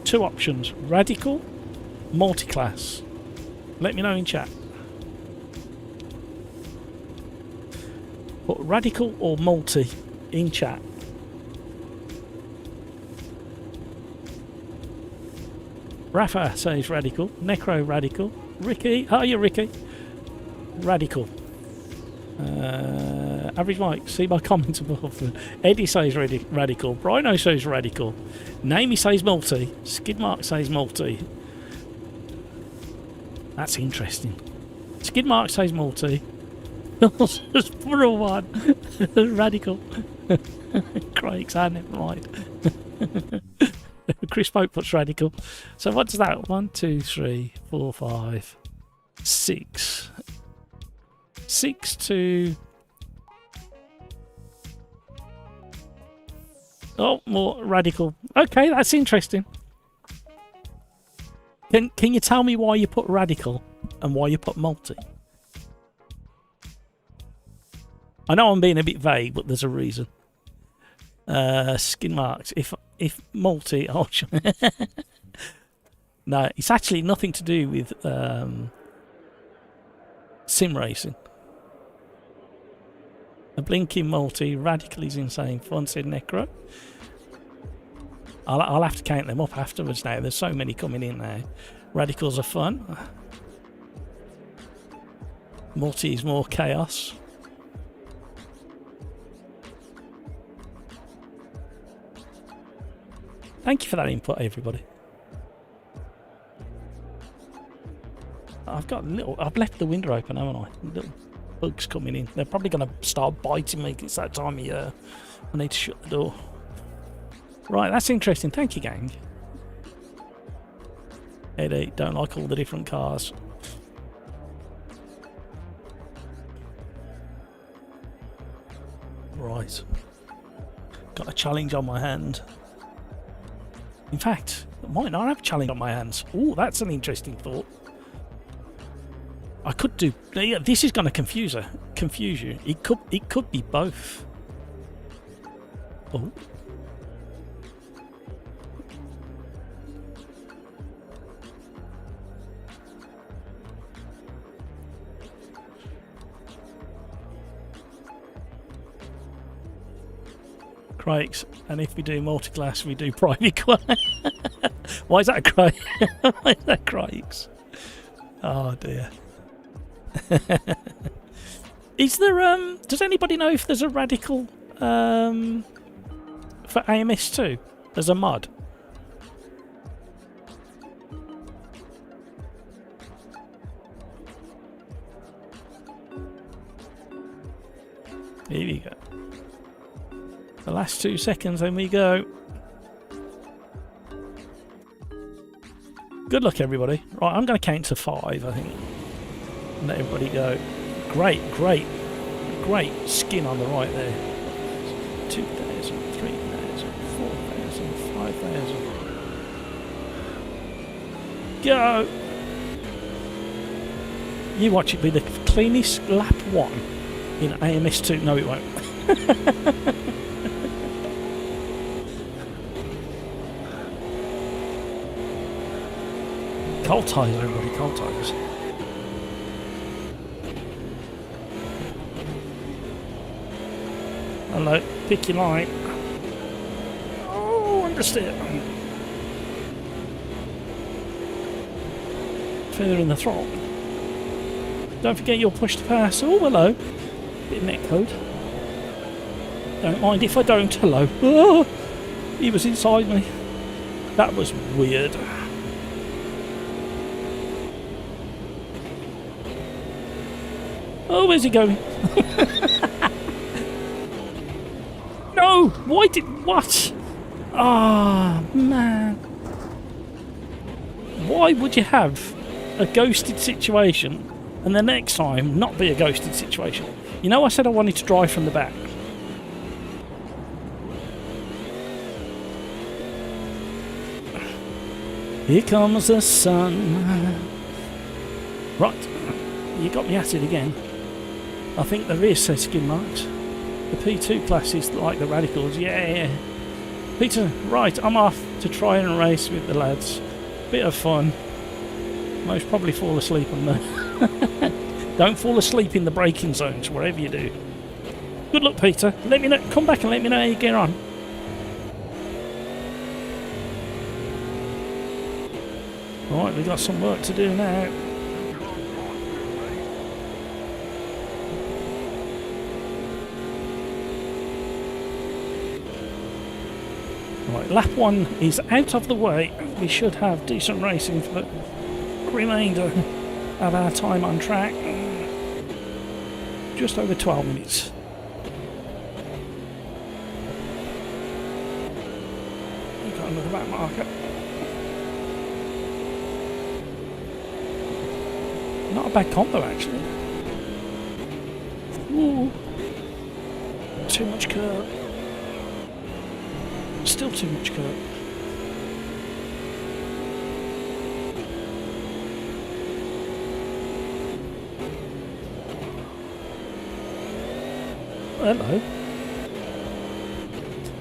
2 options. Radical, multi-class. Let me know in chat. Put radical or multi in chat. Rafa says radical. Necro radical. Ricky, how are you, Ricky? Radical. Average Mike, see my comments above. Eddie says radical. Brino says radical. Namey says multi. Skidmark says multi. That's interesting. Skidmark says multi. Just for a one. Radical. Craig's hand, never mind. Chris Pope puts radical. So what's that? 1, 2, 3, 4, 5, 6. 6 to... Oh, more radical. Okay, that's interesting. Can you tell me why you put radical and why you put multi? I know I'm being a bit vague, but there's a reason. Skin marks. If multi, oh, no, it's actually nothing to do with sim racing. A blinking multi, radical is insane. Fun, said Necro. I'll have to count them up afterwards now. There's so many coming in now. Radicals are fun. Multi is more chaos. Thank you for that input, everybody. I've left the window open, haven't I? Little bugs coming in. They're probably going to start biting me. It's that time of year. I need to shut the door. Right, that's interesting. Thank you, gang. Eddie, don't like all the different cars. Right. Got a challenge on my hand. In fact, I might not have a challenge on my hands. Oh, that's an interesting thought. I could do. Yeah, this is going to confuse you. It could be both. Oh. Crikes, and if we do multi-class, we do private Quali. Why is that a cry? Why is that crikes? Oh dear. Is there does anybody know if there's a radical for AMS2? There's a mod. Here we go. The last 2 seconds, then we go. Good luck, everybody. Right, I'm going to count to 5, I think. And let everybody go. Great skin on the right there. 2,000, 3,000, 4,000, 5,000. Go! You watch it be the cleanest lap 1 in AMS2. No, it won't. Cold tires, everybody, cold tires. Hello, pick your line. Oh, understeer. Further in the throttle. Don't forget your push to pass. Oh, hello. Bit of net code. Don't mind if I don't. Hello. Oh, he was inside me. That was weird. Oh, where's he going? No! Why did... What? Ah, oh, man. Why would you have a ghosted situation and the next time not be a ghosted situation? You know I said I wanted to drive from the back. Here comes the sun. Right. You got me at it again. I think there is says skin marks. The P2 class is like the radicals. Yeah. Peter, right, I'm off to try and race with the lads. Bit of fun. Most probably fall asleep on the... Don't fall asleep in the braking zones, wherever you do. Good luck, Peter. Let me know. Come back and let me know how you get on. Right, we've got some work to do now. Right, lap 1 is out of the way. We should have decent racing for the remainder of our time on track. Just over 12 minutes. We've got another back marker. Not a bad combo, actually. Ooh. Too much curve. Still too much curve. Hello.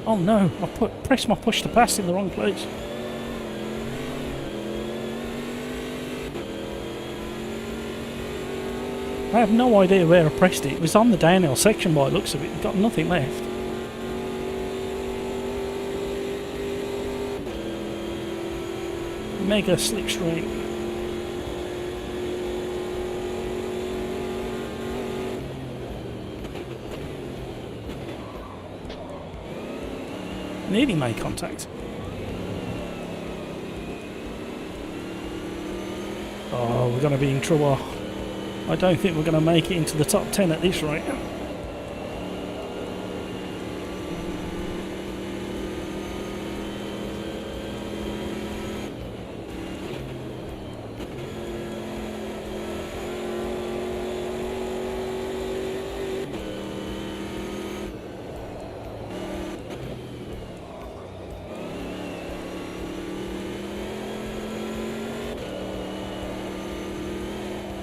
Oh no, I pressed my push to pass in the wrong place. I have no idea where I pressed it. It was on the downhill section by the looks of it. Got nothing left. Mega slipstream. Nearly made contact. Oh, we're going to be in trouble. I don't think we're going to make it into the top 10 at this rate.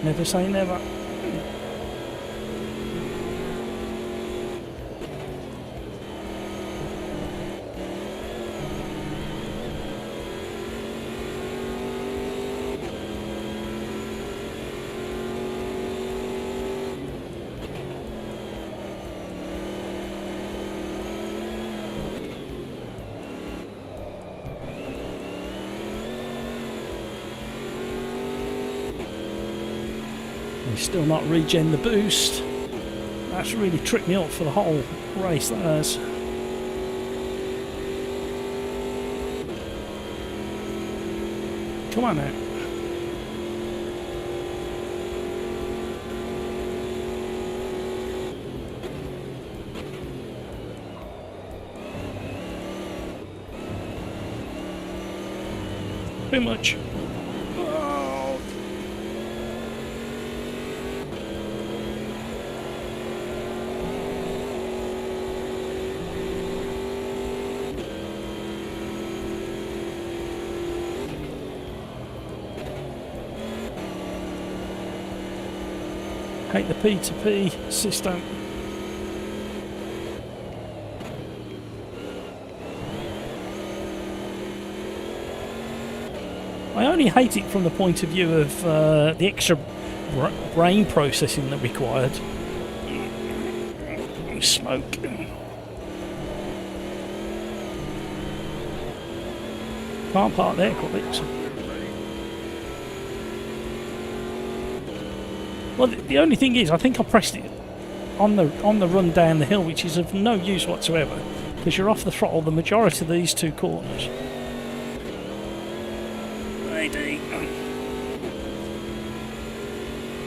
Never say never. Still not regen the boost. That's really tripped me up for the whole race, that has. Come on now. Too much. Hate the P2P system. I only hate it from the point of view of the extra brain processing that required. Smoke. Can't park there, Quali. Well, the only thing is, I think I pressed it on the run down the hill, which is of no use whatsoever, because you're off the throttle the majority of these two corners.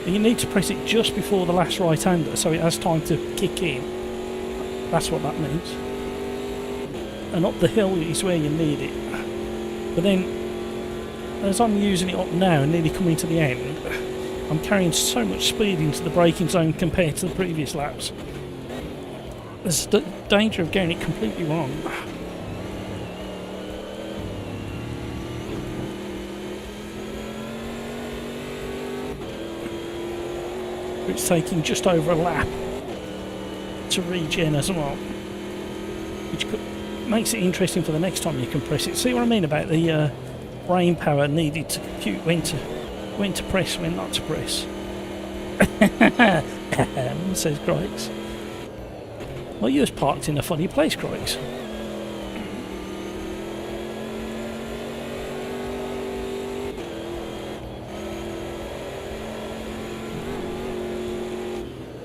And you need to press it just before the last right-hander, so it has time to kick in. That's what that means. And up the hill is where you need it. But then, as I'm using it up now and nearly coming to the end, I'm carrying so much speed into the braking zone compared to the previous laps. There's the danger of getting it completely wrong. It's taking just over a lap to regen as well, which makes it interesting for the next time you compress it. See what I mean about the brain power needed to compute when to press, when not to press. Says Crikes. Well, you was parked in a funny place, Crikes.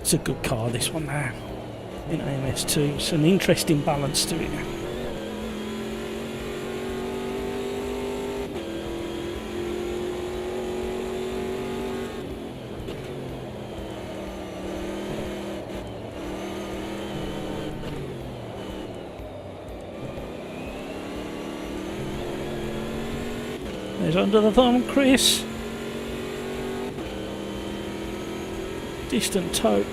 It's a good car, this one now, in AMS2. It's an interesting balance to it. There's under the thumb, Chris. Distant toe.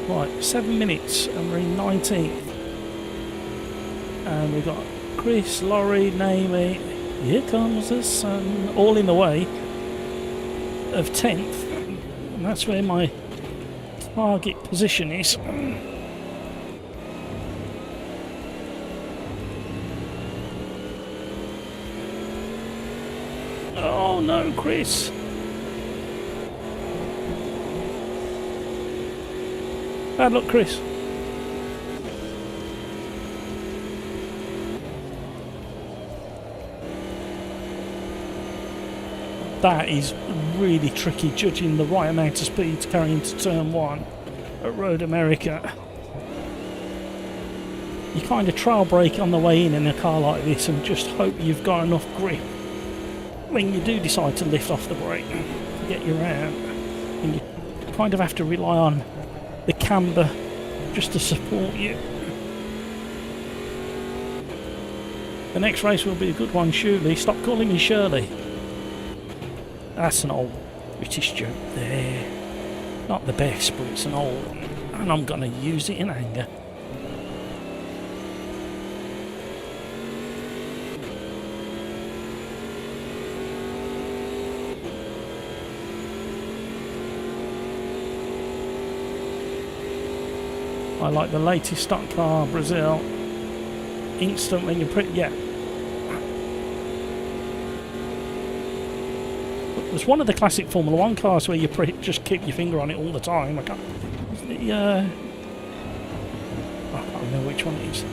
Right, 7 minutes and we're in 19th. And we've got Chris, Laurie, Naomi, here comes the sun, all in the way of 10th. And that's where my target position is. Oh no, Chris. Bad luck, Chris. That is really tricky, judging the right amount of speed to carry into turn 1 at Road America. You kind of trail brake on the way in a car like this and just hope you've got enough grip when you do decide to lift off the brake to get you around. And you kind of have to rely on the camber just to support you. The next race will be a good one, surely. Stop calling me Shirley. That's an old British joke there. Not the best, but it's an old one, and I'm gonna use it in anger. I like the latest stock car, Brazil. Instant when you yeah. There's one of the classic Formula 1 cars where you just keep your finger on it all the time. I can't... The, I can't remember which one it is.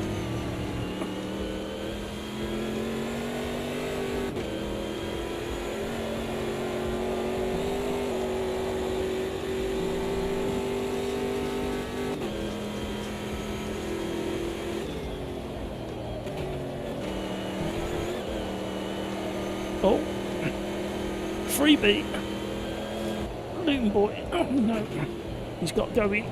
Oh, freebie. Luton boy. Oh no, he's got going.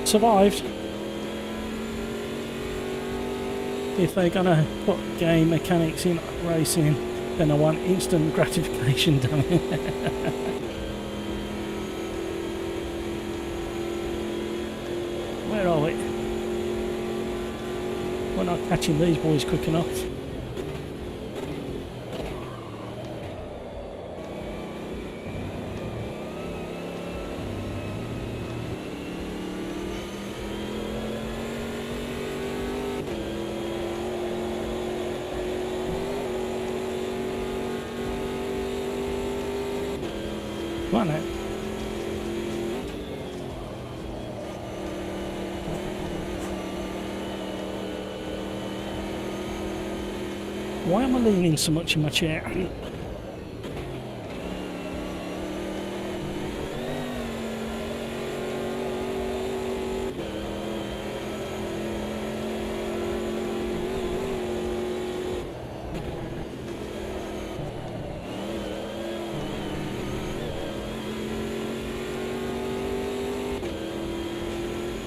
Survived. If they're gonna put game mechanics in racing, then I want instant gratification done. Where are we? We're not catching these boys quick enough. Come on now. Why am I leaning so much in my chair?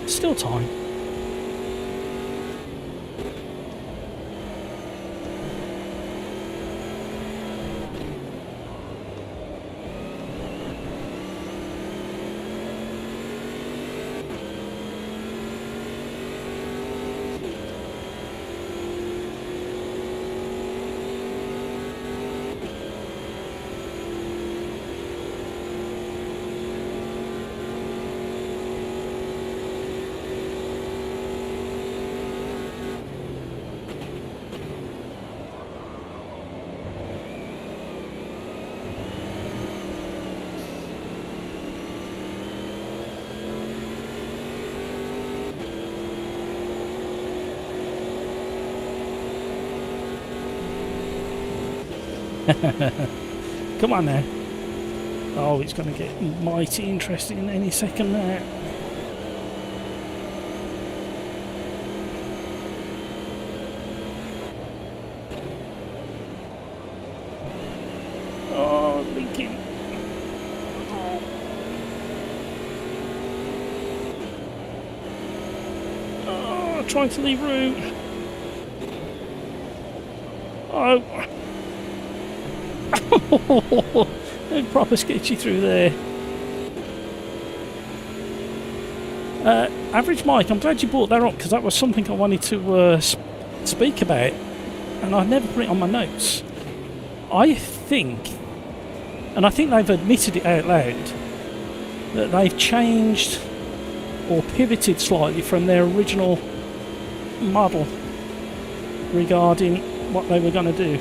Still time. Come on now. Oh, it's going to get mighty interesting any second now. Oh, Lincoln. Oh, trying to leave room. Oh. Proper sketchy through there. Average Mike, I'm glad you brought that up because that was something I wanted to speak about and I never put it on my notes. I think, and I think they've admitted it out loud, that they've changed or pivoted slightly from their original model regarding what they were going to do.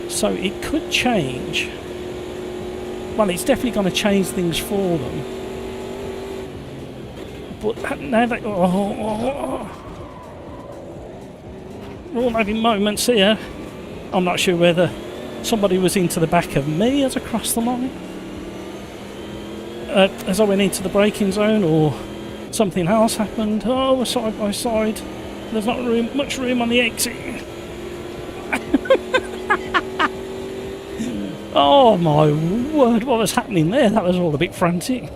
So it could change. Well, it's definitely going to change things for them. But now they... we're all having moments here. I'm not sure whether somebody was into the back of me as I crossed the line. As I went into the braking zone or something else happened. Oh, we're side by side. There's not much room on the exit. Oh my word, what was happening there? That was all a bit frantic.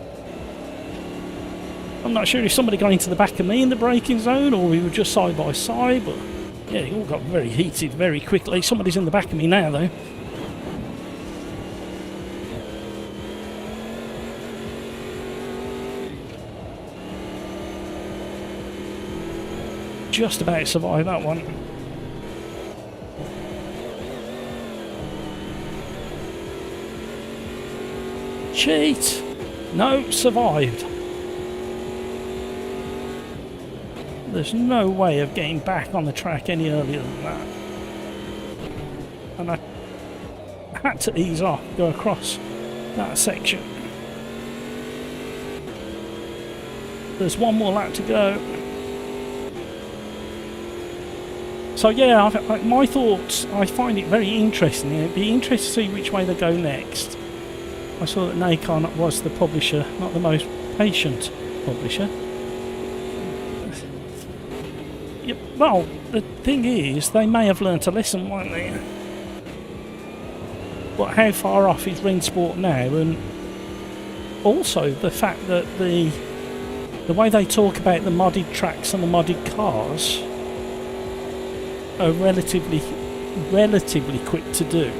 I'm not sure if somebody got into the back of me in the braking zone or we were just side by side, but yeah, it all got very heated very quickly. Somebody's in the back of me now though. Just about survived that one. Cheat! No, survived. There's no way of getting back on the track any earlier than that. And I had to ease off, go across that section. There's one more lap to go. So yeah, my thoughts, I find it very interesting. It'd be interesting to see which way they go next. I saw that Nacon was the publisher, not the most patient publisher. Yeah, well, the thing is, they may have learnt a lesson, won't they? But how far off is Rennsport now? And also the fact that the way they talk about the modded tracks and the modded cars are relatively quick to do.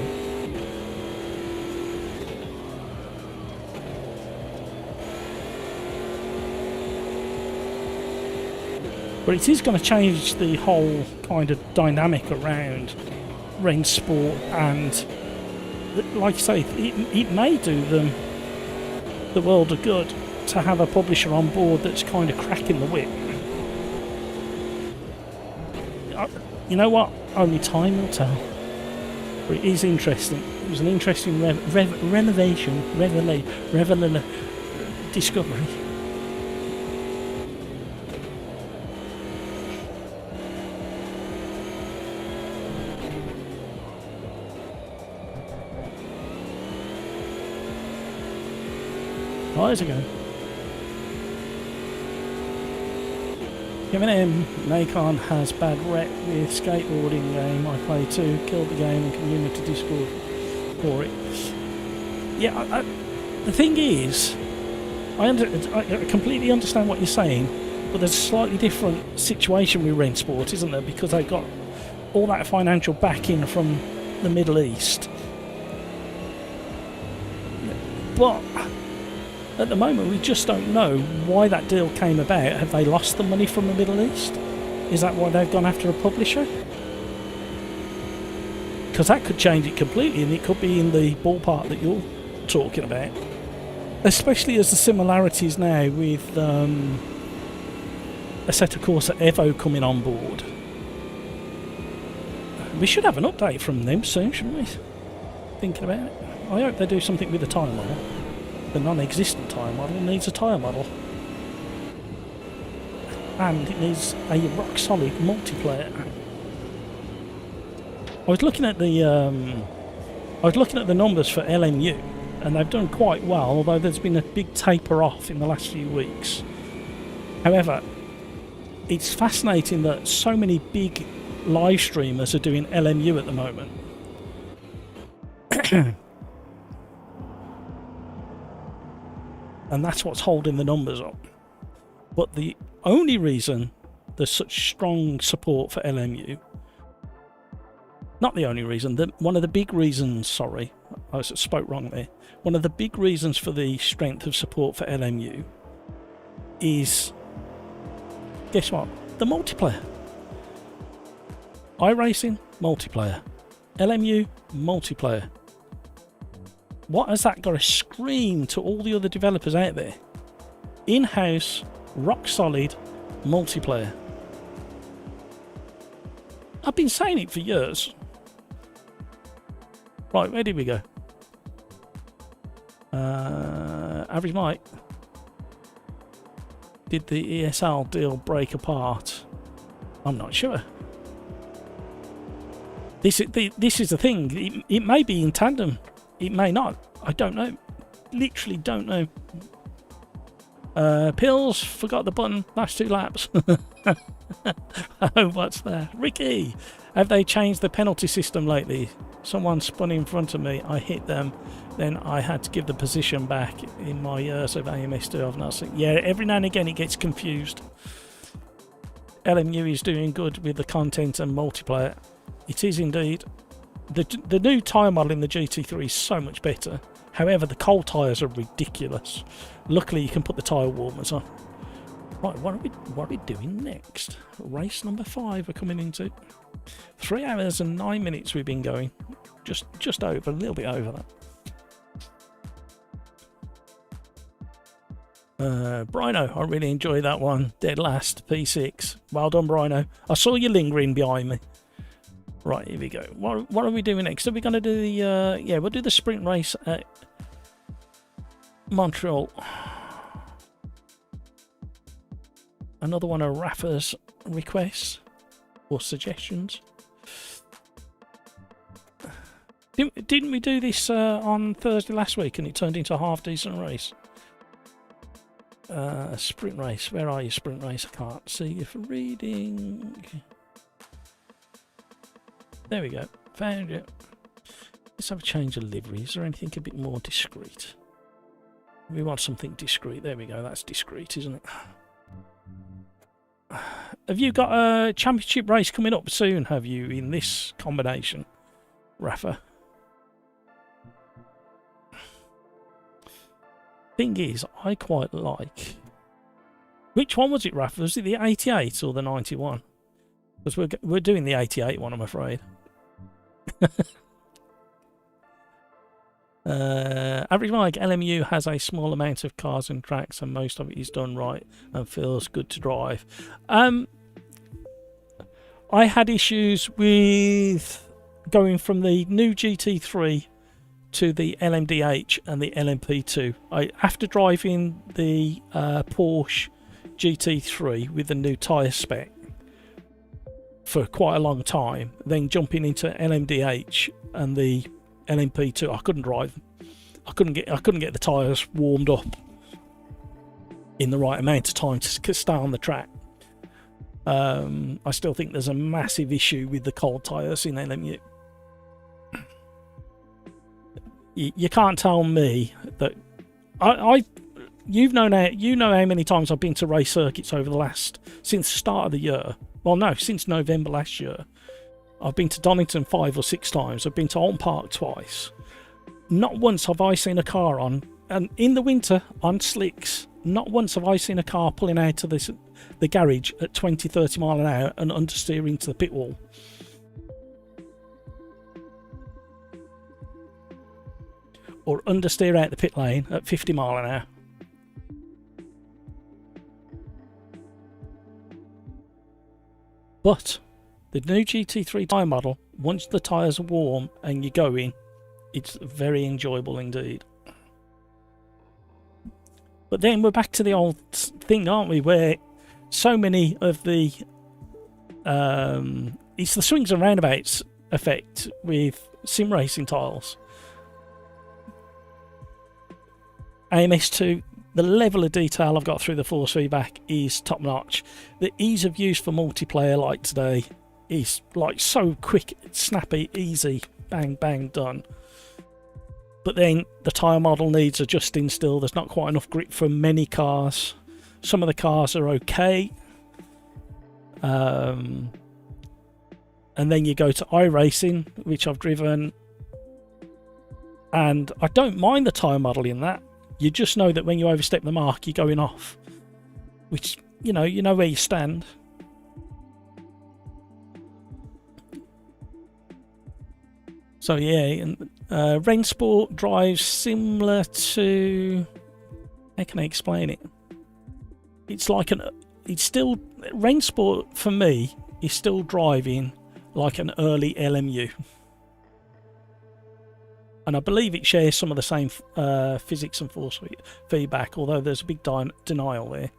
But it is going to change the whole kind of dynamic around Rennsport, and like I say, it may do them the world of good to have a publisher on board that's kind of cracking the whip. You know what? Only time will tell. But it is interesting. It was an interesting discovery. How's it going? Giving him, Nacon has bad rep with skateboarding game. I play too, killed the game and community Discord for it. Yeah, the thing is, I completely understand what you're saying, but there's a slightly different situation with Rennsport, isn't there? Because they've got all that financial backing from the Middle East. But at the moment, we just don't know why that deal came about. Have they lost the money from the Middle East? Is that why they've gone after a publisher? Because that could change it completely, and it could be in the ballpark that you're talking about. Especially as the similarities now with Assetto Corsa Evo coming on board. We should have an update from them soon, shouldn't we? Thinking about it. I hope they do something with the tyre model. The non-existent tyre model needs a tyre model, and it needs a rock-solid multiplayer. I was looking at the numbers for LMU, and they've done quite well. Although there's been a big taper off in the last few weeks. However, it's fascinating that so many big live streamers are doing LMU at the moment. And that's what's holding the numbers up. But the only reason there's such strong support for LMU, not the only reason, one of the big reasons, sorry, I spoke wrong there. One of the big reasons for the strength of support for LMU is, guess what? The multiplayer. iRacing, multiplayer. LMU, multiplayer. What has that got to scream to all the other developers out there? In-house, rock-solid, multiplayer. I've been saying it for years. Right, where did we go? Average Mike. Did the ESL deal break apart? I'm not sure. This is the thing. It may be in tandem. It may not. I don't know. Literally don't know. Pills, forgot the button. Last 2 laps. Oh, what's that? Ricky, have they changed the penalty system lately? Someone spun in front of me, I hit them, then I had to give the position back. In my years of AMS2, I've not seen... Yeah, every now and again it gets confused. LMU is doing good with the content and multiplayer. It is indeed. The new tyre model in the GT3 is so much better. However, the cold tyres are ridiculous. Luckily, you can put the tyre warmers on. Right, what are we doing next? Race number 5 we're coming into. 3 hours and 9 minutes we've been going. Just over, a little bit over that. Brino, I really enjoyed that one. Dead last, P6. Well done, Brino. I saw you lingering behind me. Right, here we go. What are we doing next? Are we going to do the... yeah, we'll do the sprint race at Montreal. Another one of Rafa's requests or suggestions. Didn't we do this on Thursday last week and it turned into a half-decent race? Sprint race. Where are you, sprint race? I can't see if reading... There we go. Found it. Let's have a change of livery. Is there anything a bit more discreet? We want something discreet. There we go. That's discreet, isn't it? Have you got a championship race coming up soon, have you, in this combination, Rafa? Thing is, I quite like... Which one was it, Rafa? Was it the 88 or the 91? Because we're doing the 88 one, I'm afraid. Average Mike, LMU has a small amount of cars and tracks and most of it is done right and feels good to drive. I had issues with going from the new GT3 to the LMDH and the LMP2. After driving the Porsche GT3 with the new tyre spec for quite a long time, then jumping into LMDH and the LMP2, I couldn't drive them. I couldn't get the tyres warmed up in the right amount of time to stay on the track. I still think there's a massive issue with the cold tyres in LMU. You can't tell me that you know how many times I've been to race circuits over since the start of the year. Well, no, since November last year. I've been to Donington 5 or 6 times. I've been to Alton Park twice. Not once have I seen a car and in the winter on slicks, not once have I seen a car pulling out of the garage at 20, 30 mile an hour and understeering to the pit wall. Or understeer out the pit lane at 50 mile an hour. But the new GT3 tyre model, once the tyres are warm and you go in, it's very enjoyable indeed. But then we're back to the old thing, aren't we, where so many of the... it's the swings and roundabouts effect with sim racing tiles. AMS2, the level of detail I've got through the force feedback is top notch. The ease of use for multiplayer like today is like so quick, snappy, easy, bang, bang, done. But then the tyre model needs adjusting still. There's not quite enough grip for many cars. Some of the cars are okay. And then you go to iRacing, which I've driven. And I don't mind the tyre model in that. You just know that when you overstep the mark, you're going off. Which, you know where you stand. So yeah, and Rensport drives similar to... How can I explain it? It's like Rensport for me is still driving like an early LMU. And I believe it shares some of the same physics and force feedback, although there's a big denial there.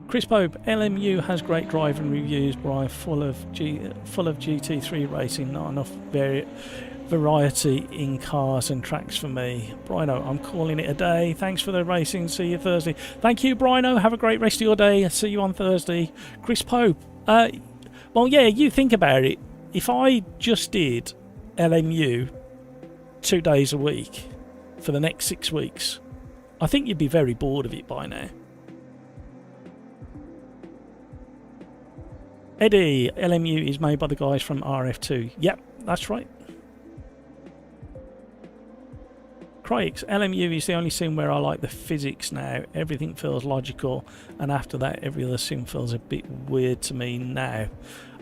Chris Pope, LMU has great driving reviews, Brian, full of GT3 racing, not enough variety in cars and tracks for me. Brino, I'm calling it a day. Thanks for the racing. See you Thursday. Thank you, Brino. Have a great rest of your day. See you on Thursday. Chris Pope. Well, yeah, you think about it. If I just did LMU 2 days a week for the next 6 weeks, I think you'd be very bored of it by now. Eddie, LMU is made by the guys from RF2. Yep, that's right. Craigs, LMU is the only sim where I like the physics now. Everything feels logical, and after that every other sim feels a bit weird to me now.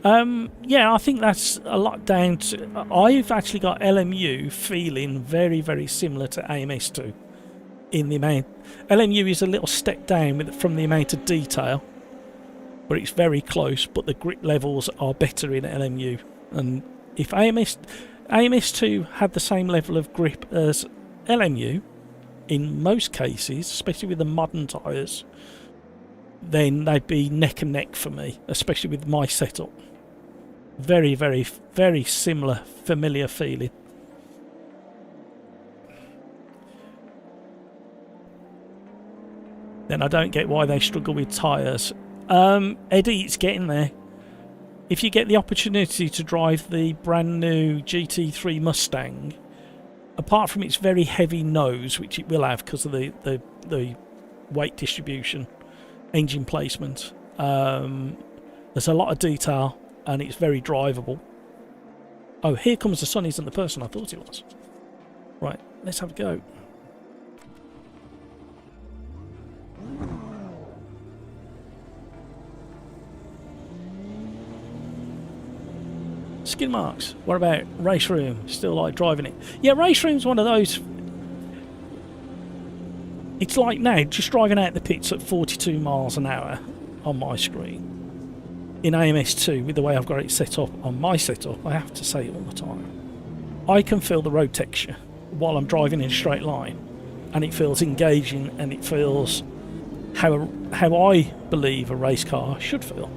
Yeah, I think that's a lot down to... I've actually got LMU feeling very, very similar to AMS2 in the amount... LMU is a little step down from the amount of detail, but it's very close, but the grip levels are better in LMU. And if AMS2 had the same level of grip as LMU, in most cases, especially with the modern tyres, then they'd be neck and neck for me, especially with my setup. Very, very, very similar, familiar feeling. Then I don't get why they struggle with tyres. Eddie, it's getting there. If you get the opportunity to drive the brand new GT3 Mustang, apart from its very heavy nose, which it will have because of the weight distribution, engine placement, there's a lot of detail and it's very drivable. Oh, here comes the sun isn't the person I thought it was. Right, let's have a go. Skin marks. What about race room? Still like driving it? Yeah, race room's one of those. It's like now, just driving out the pits at 42 miles an hour on my screen. In AMS2, with the way I've got it set up on my setup, I have to say it all the time. I can feel the road texture while I'm driving in a straight line, and it feels engaging, and it feels how I believe a race car should feel.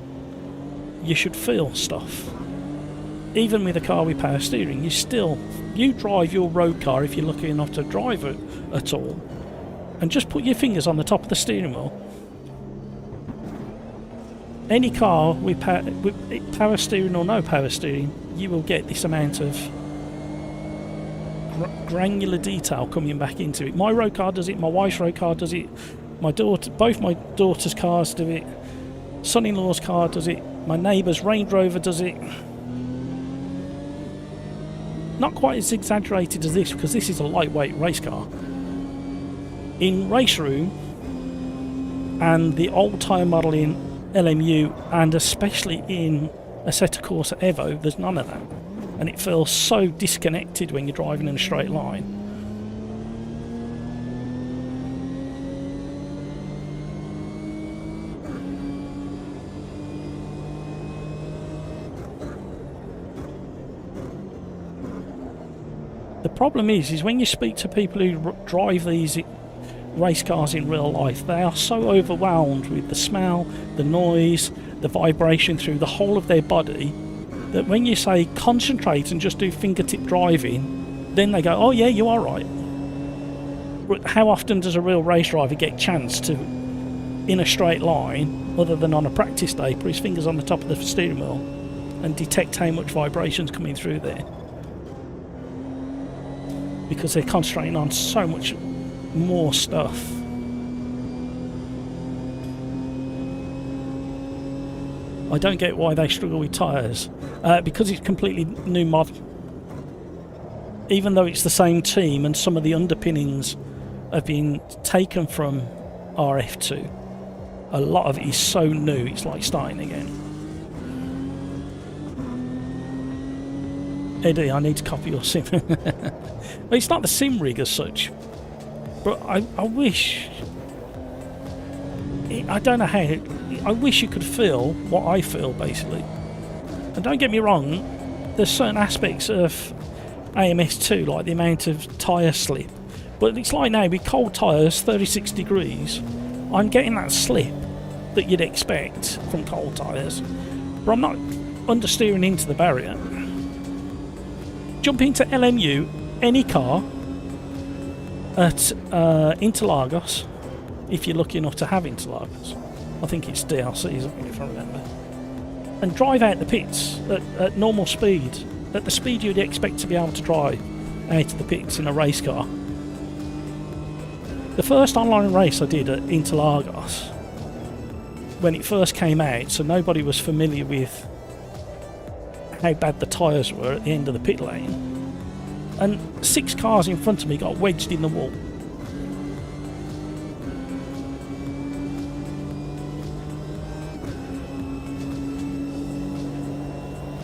You should feel stuff. Even with a car with power steering, you drive your road car if you're lucky enough to drive it at all, and just put your fingers on the top of the steering wheel. Any car with power steering or no power steering, you will get this amount of granular detail coming back into it. My road car does it, my wife's road car does it, both my daughter's cars do it, son-in-law's car does it, my neighbour's Range Rover does it. Not quite as exaggerated as this, because this is a lightweight race car. In Race Room and the old tyre model in LMU, and especially in Assetto Corsa Evo, there's none of that, and it feels so disconnected when you're driving in a straight line. The problem is when you speak to people who drive these race cars in real life, they are so overwhelmed with the smell, the noise, the vibration through the whole of their body, that when you say concentrate and just do fingertip driving, then they go, oh yeah, you are right. But how often does a real race driver get a chance to, in a straight line, other than on a practice day, put his fingers on the top of the steering wheel and detect how much vibration's coming through there? Because they're concentrating on so much more stuff. I don't get why they struggle with tyres. Because it's completely new mod. Even though it's the same team and some of the underpinnings have been taken from RF2, a lot of it is so new it's like starting again. Eddie, I need to copy your sim. Well, it's not the sim rig as such, but I wish... I don't know how... I wish you could feel what I feel, basically. And don't get me wrong, there's certain aspects of AMS2, like the amount of tyre slip. But it's like now, with cold tyres, 36 degrees, I'm getting that slip that you'd expect from cold tyres. But I'm not understeering into the barrier. jump into LMU, any car, at Interlagos, if you're lucky enough to have Interlagos. I think it's DLC, isn't it, if I remember. And drive out the pits at normal speed, at the speed you'd expect to be able to drive out of the pits in a race car. The first online race I did at Interlagos, when it first came out, so nobody was familiar with how bad the tyres were at the end of the pit lane, and 6 cars in front of me got wedged in the wall.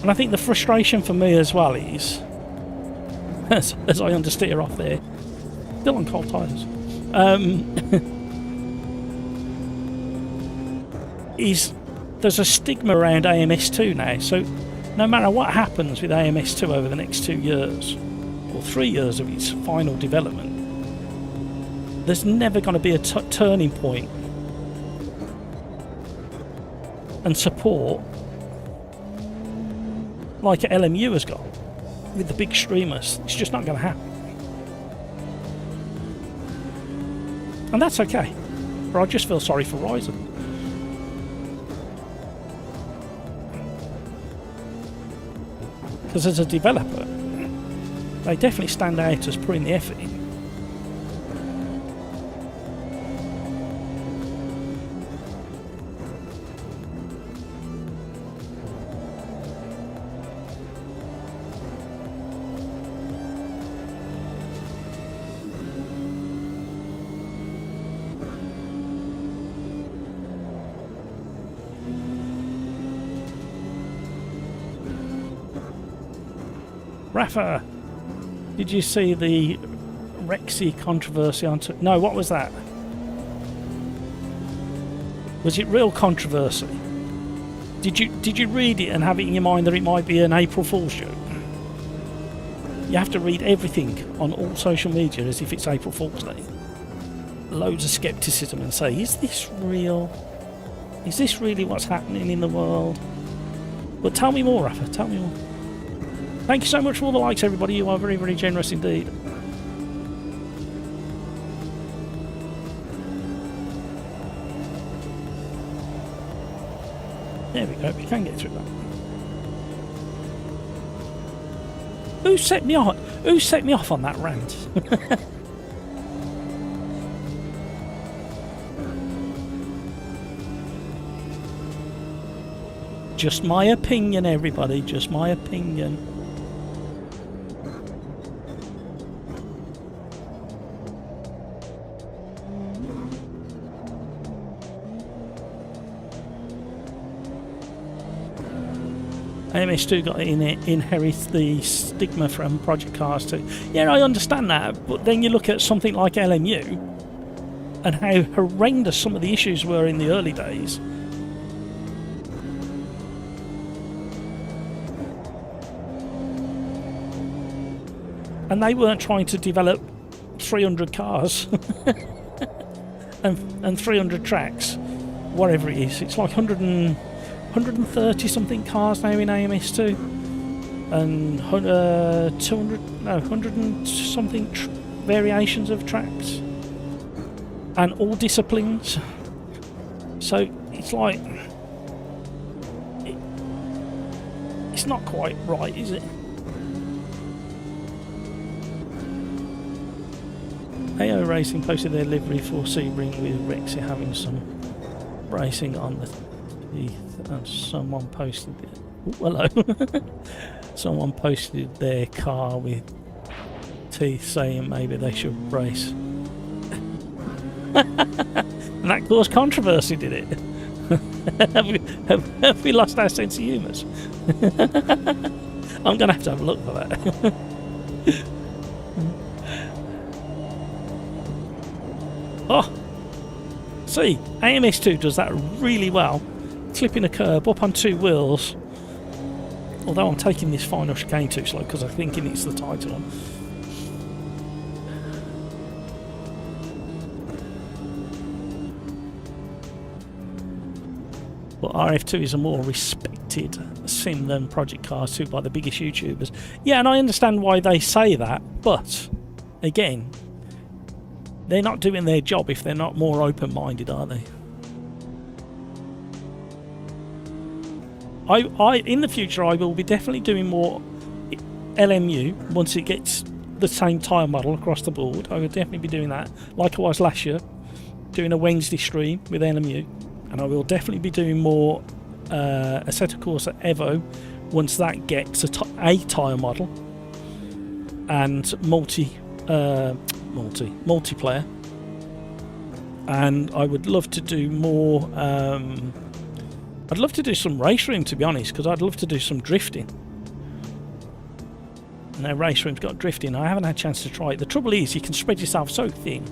And I think the frustration for me as well is, as I understeer off there, still on cold tyres, is there's a stigma around AMS2 now. So no matter what happens with AMS2 over the next 2 years, or 3 years of its final development, there's never going to be a turning point and support like LMU has got with the big streamers. It's just not going to happen. And that's okay. But I just feel sorry for Ryzen. Because as a developer, they definitely stand out as putting the effort in. Rafa, did you see the Rexy controversy on... No, what was that? Was it real controversy? Did you read it and have it in your mind that it might be an April Fool's joke? You have to read everything on all social media as if it's April Fool's Day. Loads of skepticism and say, is this real? Is this really what's happening in the world? But tell me more, Rafa, tell me more. Thank you so much for all the likes, everybody. You are very, very generous indeed. There we go. We can get through that. Who set me off? Who set me off on that rant? Just my opinion, everybody. Just my opinion. AMS2 got inherits the stigma from Project Cars 2. Yeah, I understand that, but then you look at something like LMU and how horrendous some of the issues were in the early days. And they weren't trying to develop 300 cars and 300 tracks, whatever it is. It's like 130 something cars now in AMS2 and 100 and something variations of tracks and all disciplines. So it's like it's not quite right, is it? AO Racing posted their livery for Sebring with Rexy having some racing on the teeth, and someone posted it. Ooh, hello. Someone posted their car with teeth saying maybe they should race. And that caused controversy, did it? have we lost our sense of humour? I'm going to have a look for that. Oh, see, AMS2 does that really well. Clipping a curb up on 2 wheels. Although I'm taking this final chicane too slow because I'm thinking it's the title one. But RF2 is a more respected sim than Project Cars 2 by the biggest YouTubers. Yeah, and I understand why they say that, but again, they're not doing their job if they're not more open-minded, are they? In the future, I will be definitely doing more LMU once it gets the same tyre model across the board. I will definitely be doing that, like I was last year, doing a Wednesday stream with LMU. And I will definitely be doing more Assetto Corsa Evo once that gets a tyre model and multiplayer. And I would love to do more. I'd love to do some race room, to be honest, because I'd love to do some drifting. Now race room's got drifting. I haven't had a chance to try it. The trouble is, you can spread yourself so thin.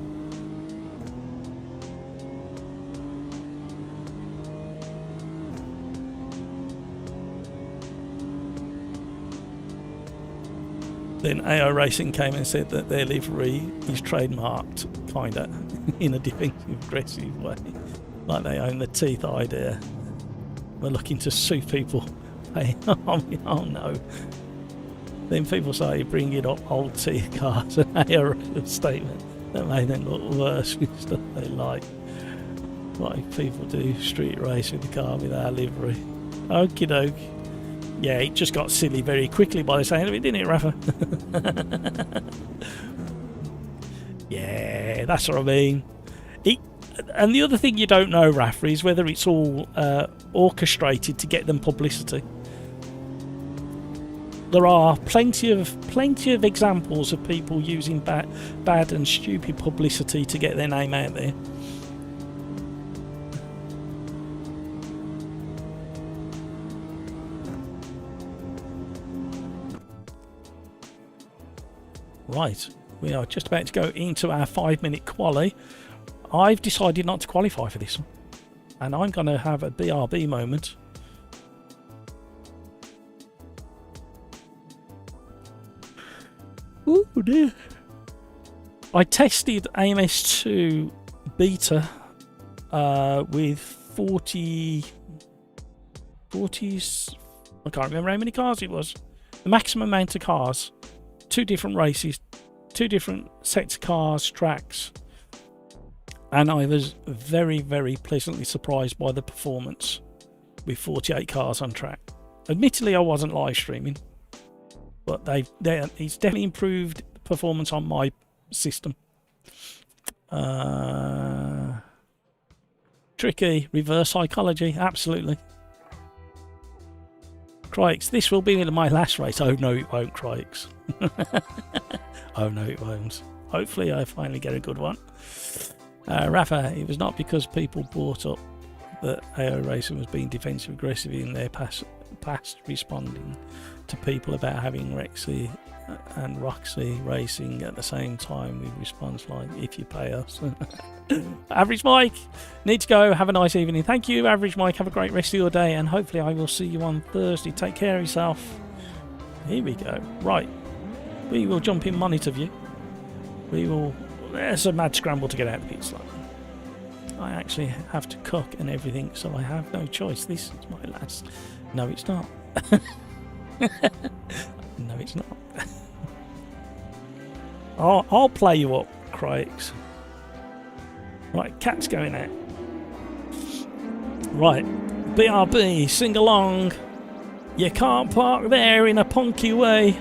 Then AO Racing came and said that their livery is trademarked, kinda, in a defensive, aggressive way. Like they own the teeth idea. We're looking to sue people. Hey, oh no. Then people started bringing up old teeth cars and AO statement that made them look worse with stuff they like people do street race with the car with our livery. Okie doke. Yeah, it just got silly very quickly by the sound of it, didn't it, Rafa? Yeah, that's what I mean. And the other thing you don't know, Rafa, is whether it's all orchestrated to get them publicity. There are plenty of examples of people using bad and stupid publicity to get their name out there. Right, we are just about to go into our 5-minute quali. I've decided not to qualify for this one, and I'm going to have a BRB moment. Oh dear. I tested AMS2 beta with 40s, I can't remember how many cars it was. The maximum amount of cars. 2 different races, 2 different sets of cars, tracks, and I was very, very pleasantly surprised by the performance with 48 cars on track. Admittedly, I wasn't live streaming, but it's definitely improved performance on my system. Tricky, reverse psychology, absolutely. Crikes, this will be my last race. Oh no, it won't, Crikes. Oh no, it won't. Hopefully I finally get a good one. Rafa, it was not because people brought up that AO Racing was being defensive aggressive in their past responding to people about having Rexy and Roxy racing at the same time with response like, if you pay us. Average Mike, need to go. Have a nice evening. Thank you, Average Mike. Have a great rest of your day, and hopefully I will see you on Thursday. Take care of yourself. Here we go. Right, we will jump in monitor view. There's a mad scramble to get out of the pit stop. I actually have to cook and everything, so I have no choice. This is my last. No, it's not. No, it's not. I'll play you up, Crikes. Right, cat's going out. Right, BRB, sing along. You can't park there in a punky way.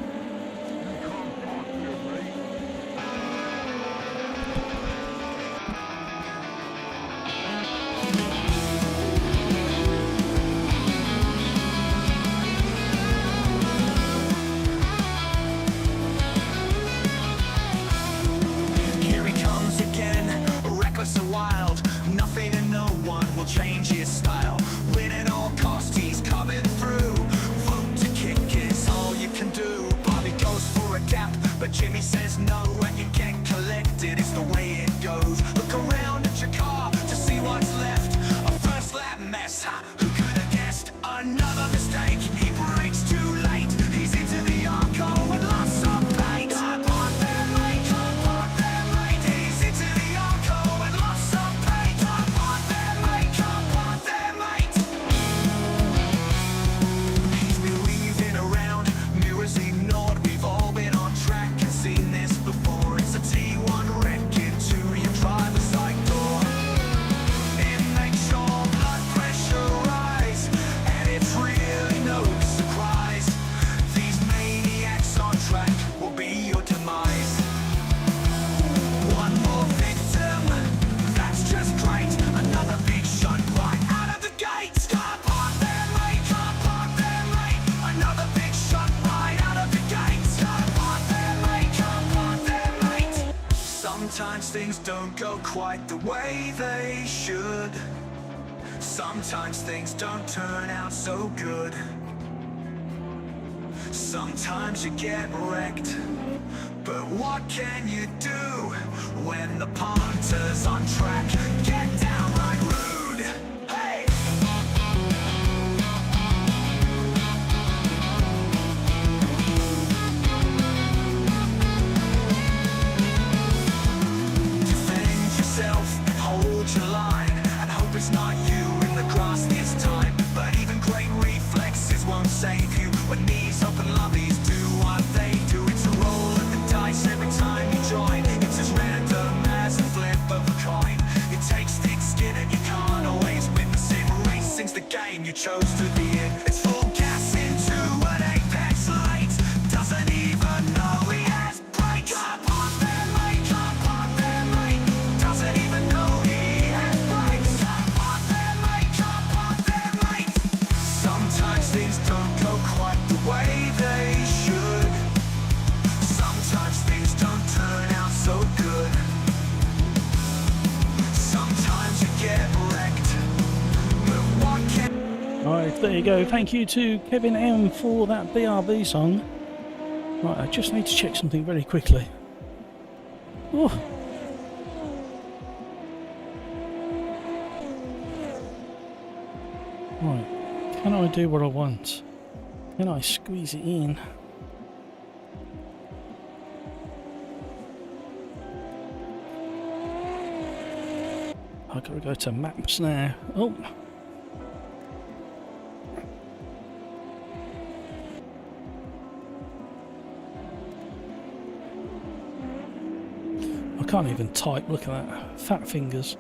Win at all costs, he's coming through. Vote to kick is all you can do. Sometimes things don't go quite the way they should. Sometimes things don't turn out so good. Sometimes you get wrecked, but what can you do when the punter's on track? Get downright rude. Hey! Defend yourself, hold your line, and hope it's not you in the grass this time. But even great reflexes won't save you when these open lobbies do what they do. It's a roll of the dice every time you join. It's as random as a flip of a coin. It takes thick skin and you can't always win. The Sim Racing's the game you chose to be in. It's full gas into an apex light. Doesn't even know he has brakes. Up on their lane, up on their lane. Doesn't even know he has brakes. Up on their lane, up on their lane. Sometimes things don't go quite the way they should. Sometimes things don't turn out so good. Sometimes you get wrecked, but what can... Alright, there you go. Thank you to Kevin M for that BRB song. Right, I just need to check something very quickly. Oh. Right, can I do what I want? Can I squeeze it in? I've got to go to maps now. Oh. I can't even type, look at that. Fat fingers.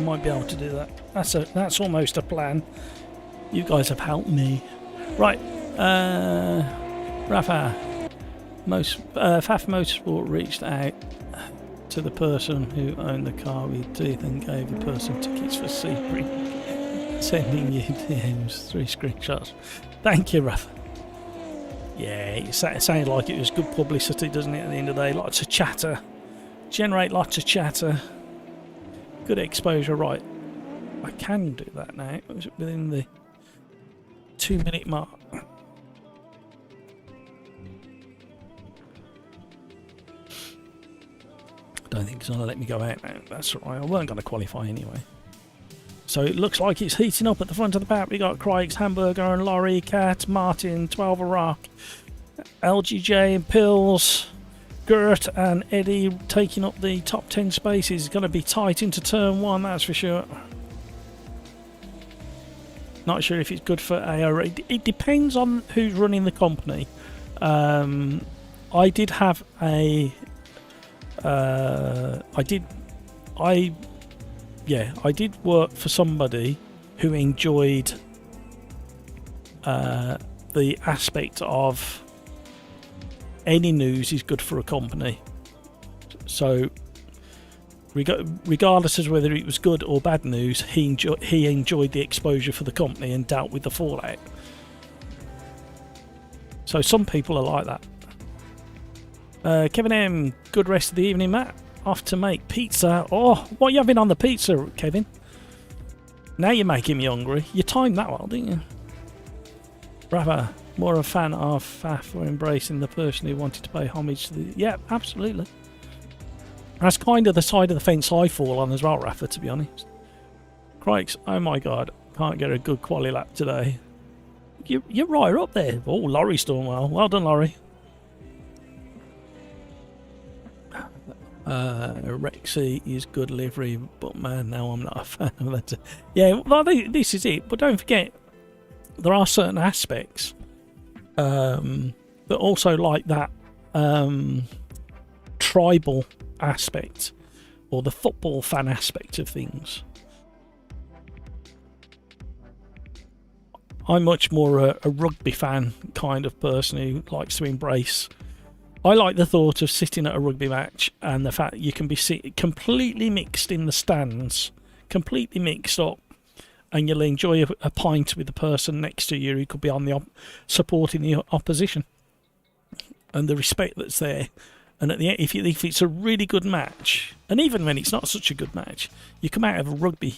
Might be able to do that. That's almost a plan. You guys have helped me. Right, Rafa, Faf Motorsport reached out to the person who owned the car we did and gave the person tickets for Sebring, sending you DMs 3 screenshots. Thank you, Rafa. Yeah, it sounded like it was good publicity, doesn't it? At the end of the day, lots of chatter, generate lots of chatter. Good exposure, right? I can do that now. Is it within the 2-minute mark? I don't think it's going to let me go out now. That's all right. I weren't going to qualify anyway. So it looks like it's heating up at the front of the pack. We got Craig's Hamburger and Laurie, Cat, Martin, 12 Rock, LGJ and Pills. Gert and Eddie taking up the top 10 spaces. Going to be tight into turn 1, that's for sure. Not sure if it's good for ARA. It depends on who's running the company. I did have a... I did work for somebody who enjoyed the aspect of any news is good for a company. So regardless of whether it was good or bad news, he enjoyed the exposure for the company and dealt with the fallout. So some people are like that. Kevin M, good rest of the evening, Matt. Off to make pizza. Oh, what are you having on the pizza, Kevin? Now you're making me hungry. You timed that well, didn't you? Rather more a fan of Faf for embracing the person who wanted to pay homage to the... Yeah, absolutely. That's kind of the side of the fence I fall on as well, Rafa, to be honest. Crikes, oh my god, can't get a good quali lap today. You're right up there. Oh, Laurie's doing well. Well done, Laurie. Rexy is good livery, but man, now I'm not a fan of that. Yeah, well, this is it. But don't forget, there are certain aspects that also like that tribal aspect, or the football fan aspect of things. I'm much more a rugby fan kind of person who likes to embrace. I like the thought of sitting at a rugby match and the fact that you can be completely mixed in the stands, completely mixed up, and you'll enjoy a pint with the person next to you who could be on the supporting the opposition, and the respect that's there. And at the end, if it's a really good match, and even when it's not such a good match, you come out of a rugby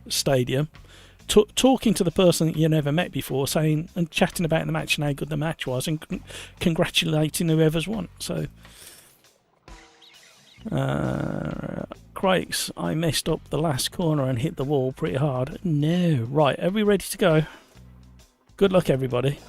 stadium talking to the person that you never met before, saying and chatting about the match and how good the match was, and congratulating whoever's won. So, Craigs, I messed up the last corner and hit the wall pretty hard. No, right, are we ready to go? Good luck, everybody.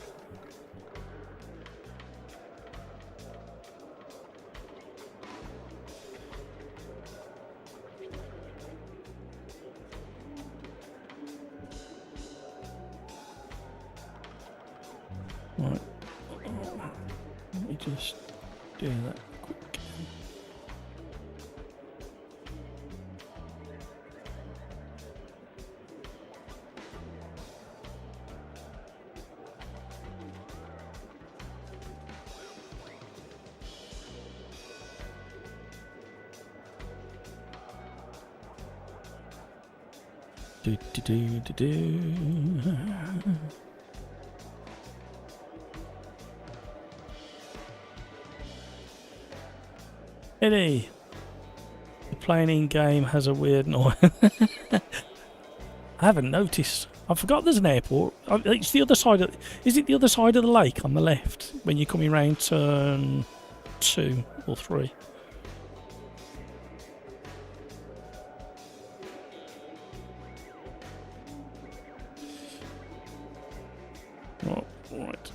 Right, let me just do that quick. Do do do do do. Eddie, the playing in game has a weird noise. I haven't noticed. I forgot there's an airport. It's the other side of. Is it the other side of the lake on the left when you're coming round turn 2 or 3? Oh, right.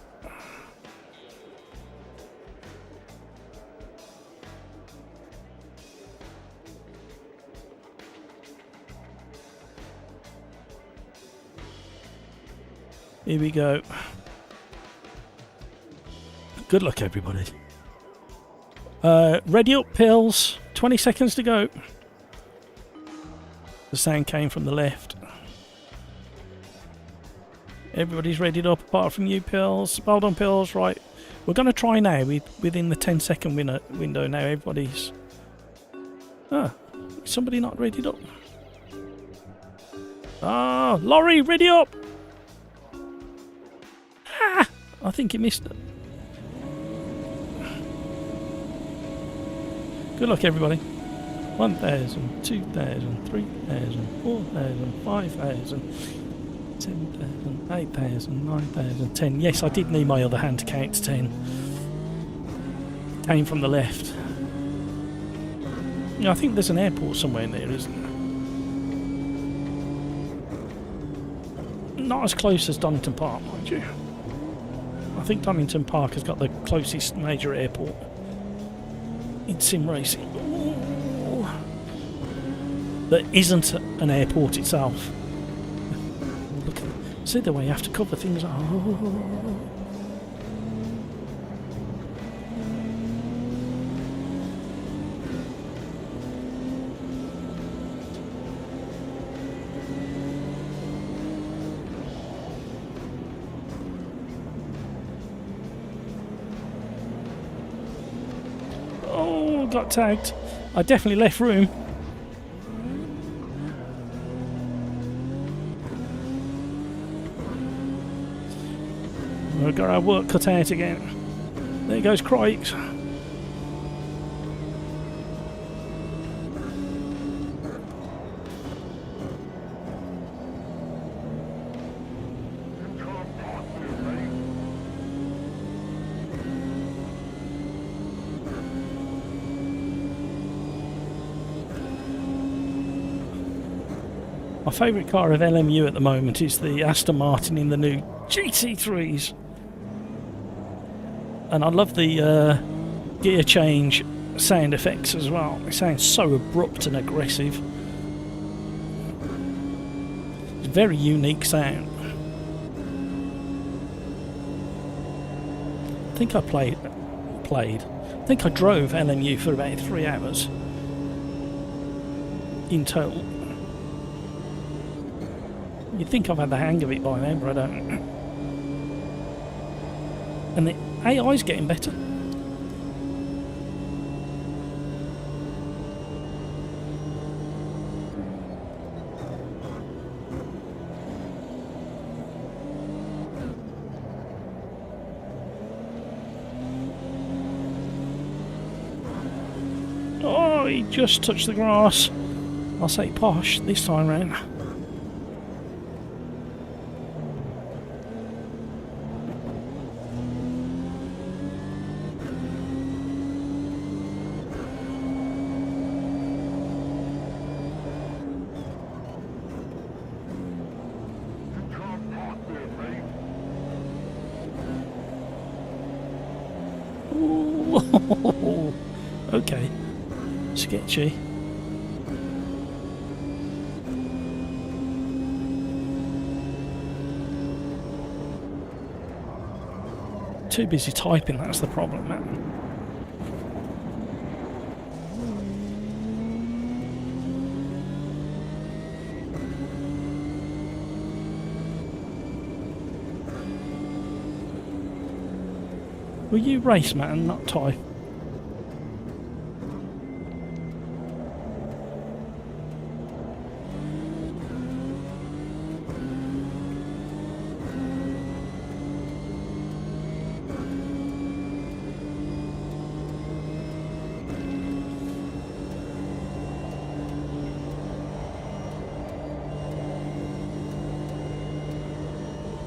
Here we go. Good luck, everybody. Ready up, pills. 20 seconds to go. The sound came from the left. Everybody's readied up apart from you, pills. Well done, pills. Right. We're going to try now within the 10-second window now. Everybody's... Ah, is somebody not readied up? Ah, Laurie, ready up! I think he missed it. Good luck, everybody. 1,000, 2,000, 3,000, 4,000, 5,000, 10,000, 8,000, 9,000, 10. Yes, I did need my other hand to count to 10. Came from the left. Yeah, I think there's an airport somewhere in there, isn't there? Not as close as Donington Park, mind you. I think Donington Park has got the closest major airport in sim racing. Ooh. That isn't an airport itself. Look at, see the way you have to cover things. Oh. Got tagged. I definitely left room. We've got our work cut out again. There goes Craigs. My favourite car of LMU at the moment is the Aston Martin in the new GT3s. And I love the gear change sound effects as well. It sounds so abrupt and aggressive. It's a very unique sound. I think I played. I think I drove LMU for about 3 hours in total. You'd think I've had the hang of it by now, but I don't. And the AI's getting better. Oh, he just touched the grass. I'll say posh this time round. Ooh, okay. Sketchy. Too busy typing, that's the problem, man. Will you race, man, not type?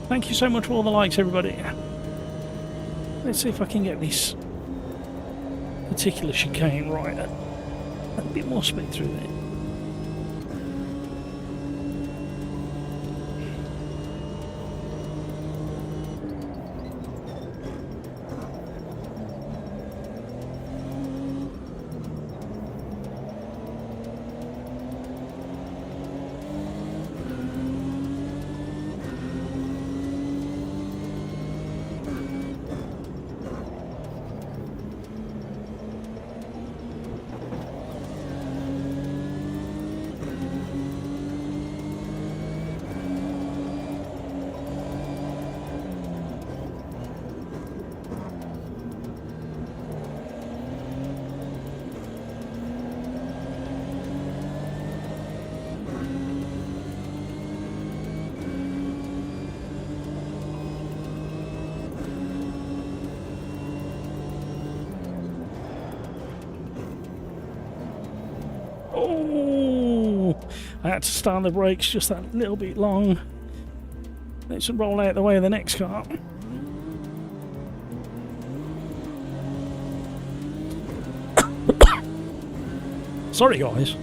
Thank you so much for all the likes, everybody. Let's see if I can get this particular chicane right. A bit more speed through there. Oh, I had to start the brakes just that little bit long. Let's roll out the way of the next car. Sorry, guys.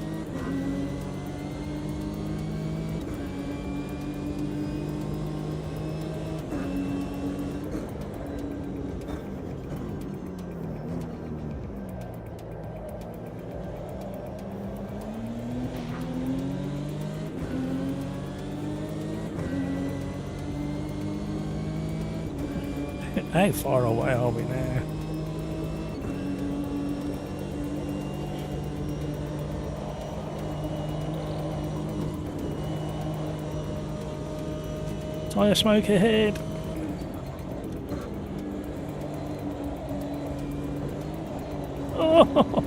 How far away are we now? Tyre smoke ahead. Oh!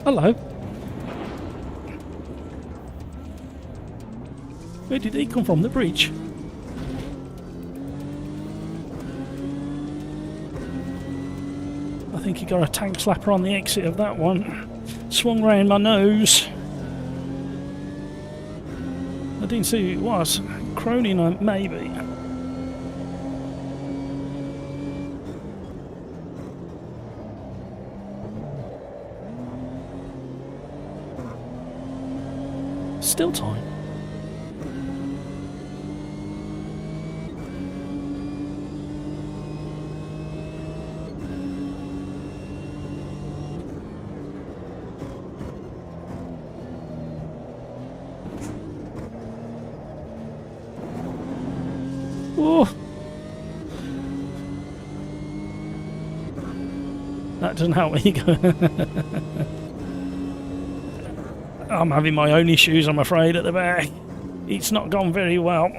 Hello. Where did he come from? The bridge? I think he got a tank slapper on the exit of that one. Swung round my nose. I didn't see who it was. Cronin, maybe. Still time. Oh. That doesn't help me go. I'm having my own issues, I'm afraid, at the back. It's not gone very well.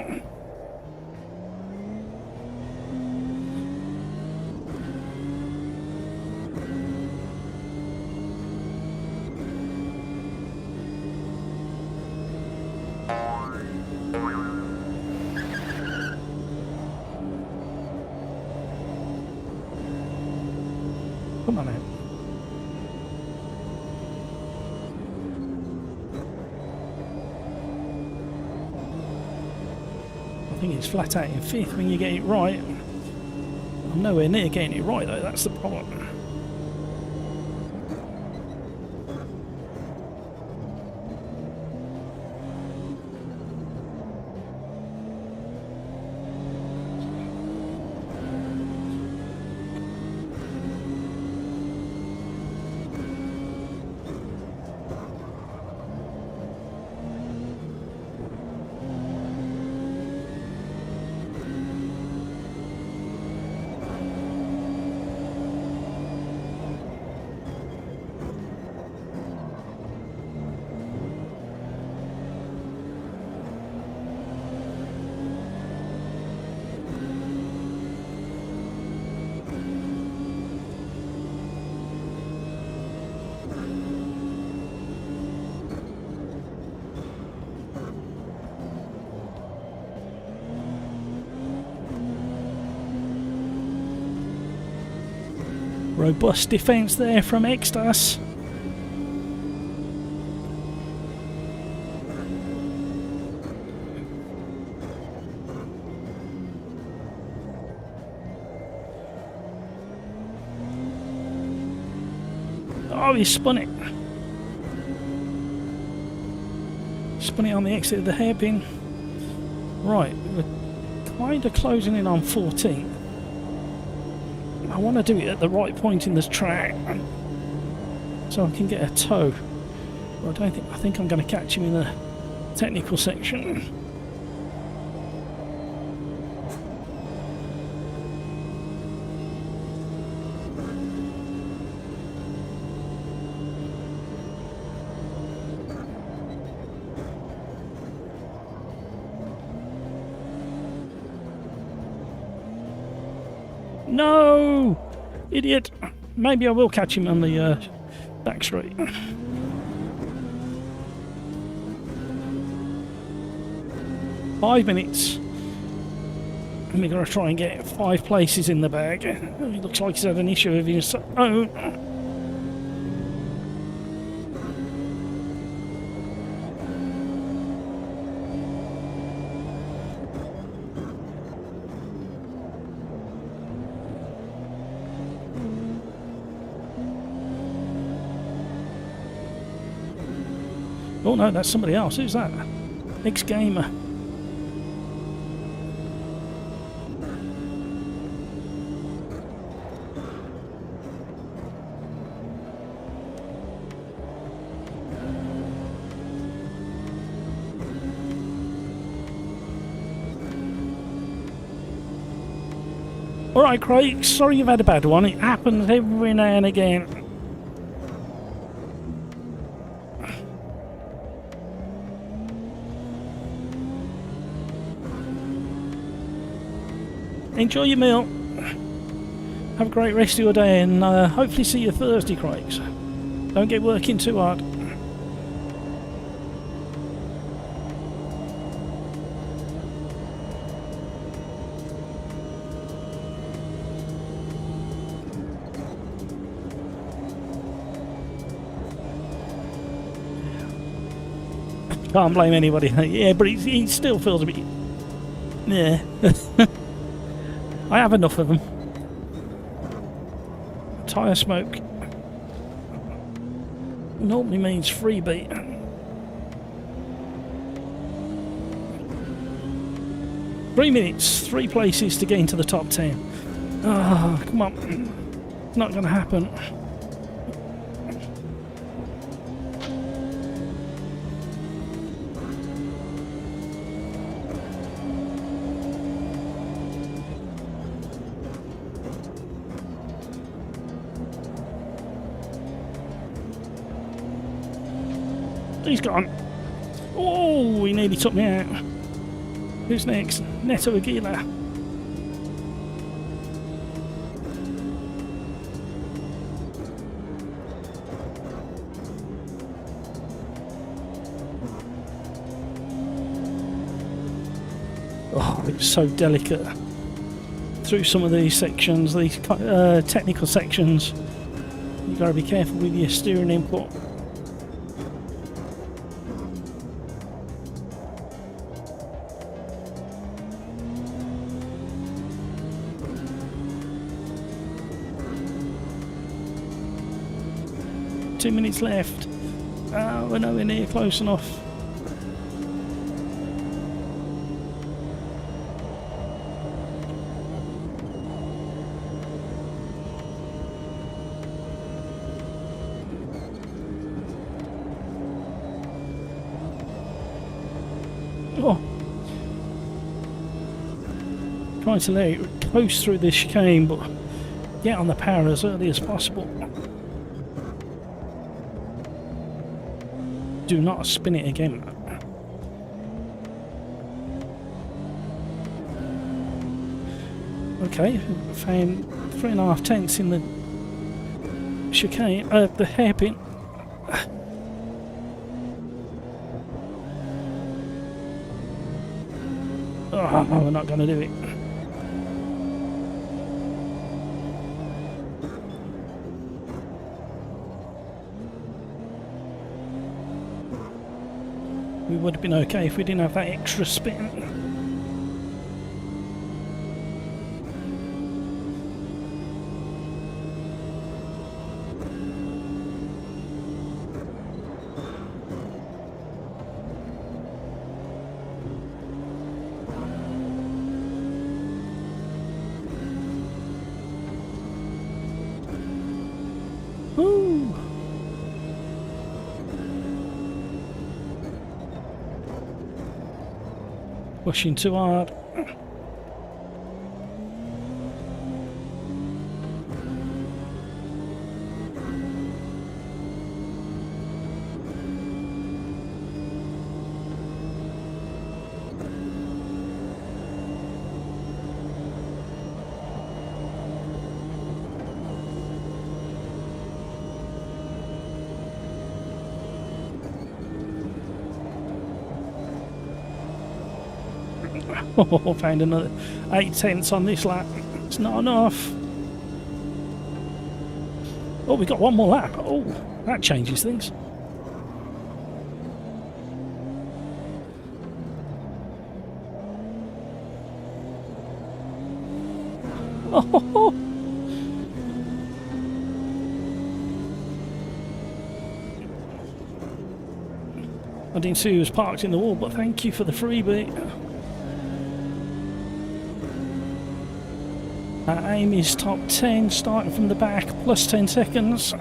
Come on out. I think it's flat out in fifth when you get it right. I'm nowhere near getting it right though, that's the problem. Robust defence there from Extas. Oh, he spun it. Spun it on the exit of the hairpin. Right, we're kind of closing in on 14th. I want to do it at the right point in this track so I can get a toe. But I think I'm going to catch him in the technical section. No! Idiot! Maybe I will catch him on the back straight. 5 minutes. And we're going to try and get 5 places in the bag. It looks like he's had an issue with his own. Oh no, that's somebody else. Who's that? Ex-gamer. Alright, Craig, sorry you've had a bad one. It happens every now and again. Enjoy your meal. Have a great rest of your day and hopefully see you Thursday, Craigs. Don't get working too hard. Can't blame anybody. Yeah, but he still feels a bit... Yeah. I have enough of them. Tyre smoke normally means freebie. 3 minutes, 3 places to get into the top 10. Oh, come on. It's not going to happen. He's gone. Oh, he nearly took me out. Who's next? Neto Aguila. Oh, it was so delicate through some of these sections, these technical sections. You've got to be careful with your steering input. Two minutes left. We're nowhere near close enough. Oh. Trying to let it coast through this chicane, but get on the power as early as possible. Do not spin it again. Okay, found 3.5 tenths in the chicane, the hairpin. Oh, we're not going to do it. We would have been okay if we didn't have that extra spin. Woo! Pushing too hard. Oh, found another 8 tenths on this lap. It's not enough. Oh, we got one more lap. Oh, that changes things. Oh, I didn't see who was parked in the wall, but thank you for the freebie. Aim is top 10, starting from the back, plus 10 seconds.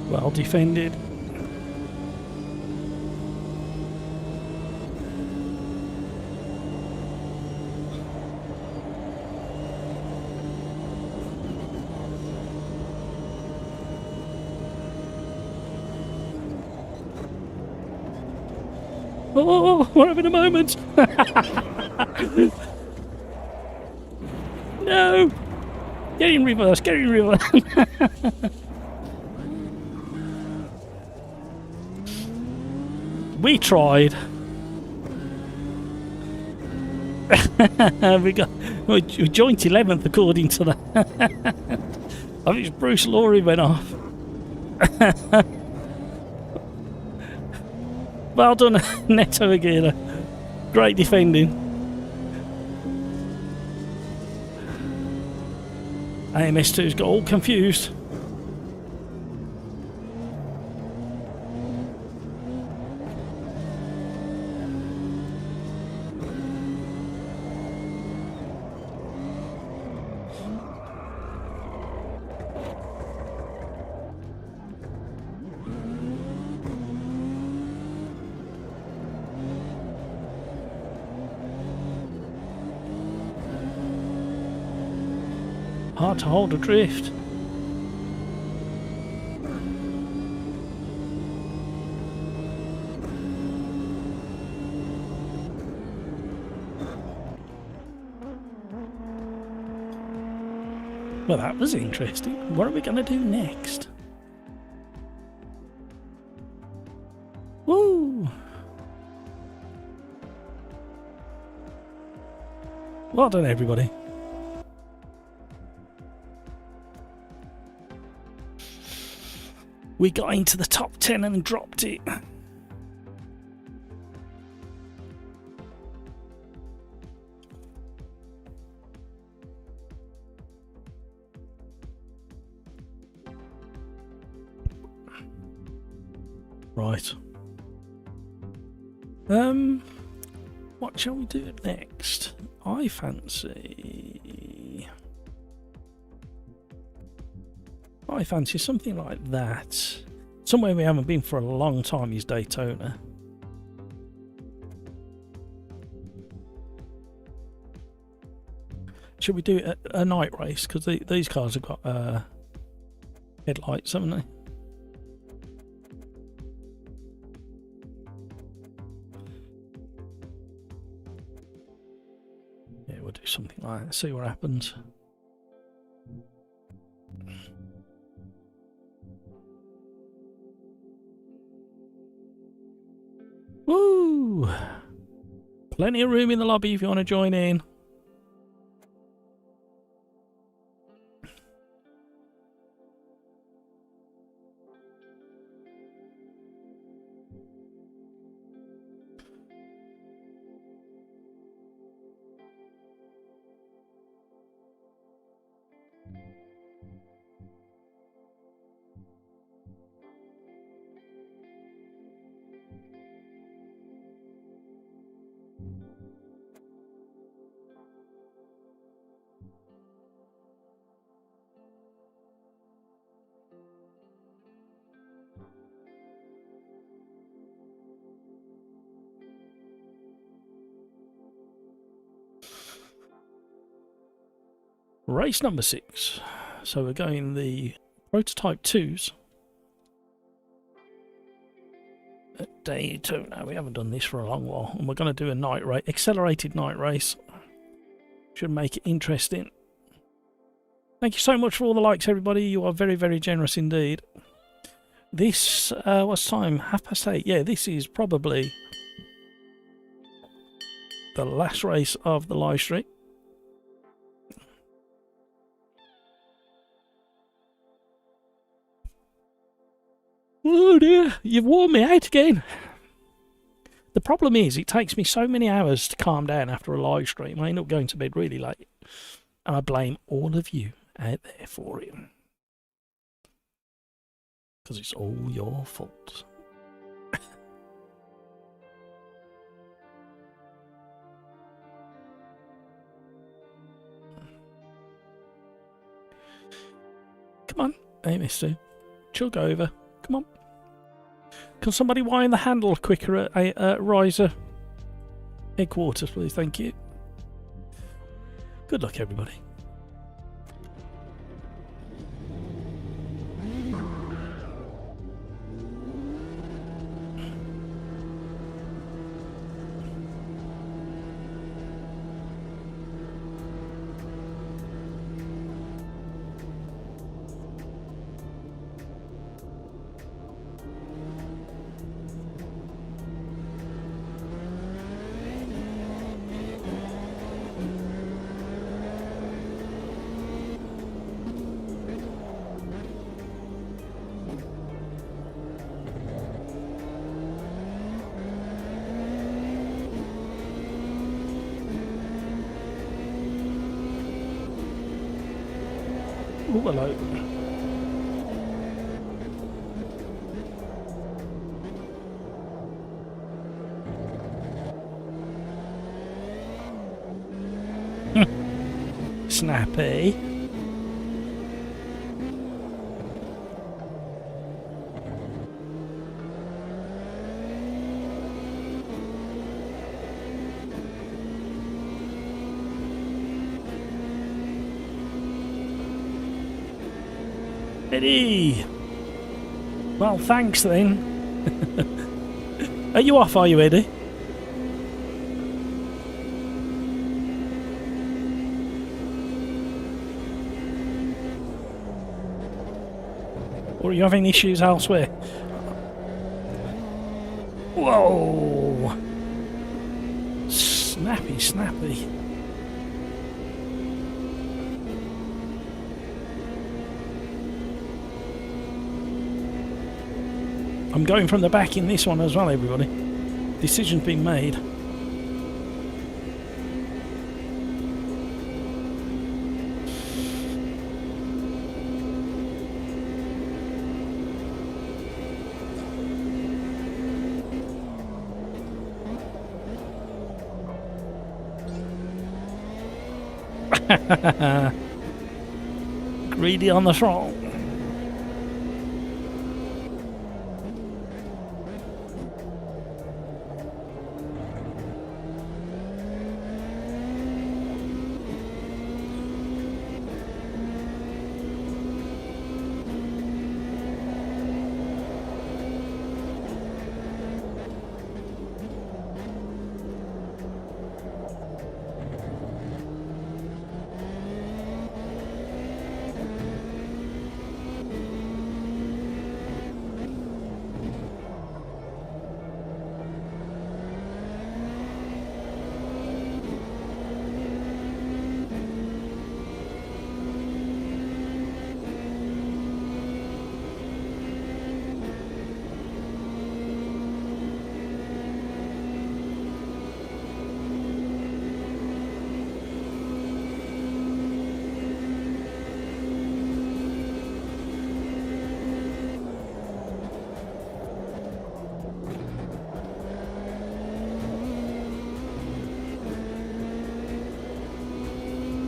Well defended. Oh, we're having a moment. No! Get in reverse, get in reverse. We tried. We're joint 11th according to that. I think it's Bruce Laurie went off. Well done, Neto Aguirre. Great defending. AMS2's got all confused. Hard to hold adrift. Well, that was interesting. What are we going to do next? Woo! Well done, everybody. We got into the top 10 and dropped it. Right. What shall we do next? I fancy something like that. Somewhere we haven't been for a long time is Daytona. Should we do a night race? Because these cars have got headlights, haven't they? Yeah, we'll do something like that. See what happens. Woo! Plenty of room in the lobby if you want to join in. Race number 6. So we're going the prototype 2s at Daytona. We haven't done this for a long while, and we're going to do a night race, accelerated night race. Should make it interesting. Thank you so much for all the likes, everybody. You are very, very generous indeed. This what's time? 8:30. Yeah, this is probably the last race of the live stream. Oh dear, you've worn me out again. The problem is, it takes me so many hours to calm down after a live stream. I end up going to bed really late. And I blame all of you out there for it. Because it's all your fault. Come on, AMS2. Chug over. Come on. Can somebody wind the handle quicker at Riser headquarters, please? Thank you. Good luck, everybody. Oh, hello. Snappy. Eddie. Well, thanks then. Are you off, are you, Eddie? Or are you having issues elsewhere? Whoa! Snappy, snappy. I'm going from the back in this one as well, everybody. Decision's been made. Greedy on the throttle.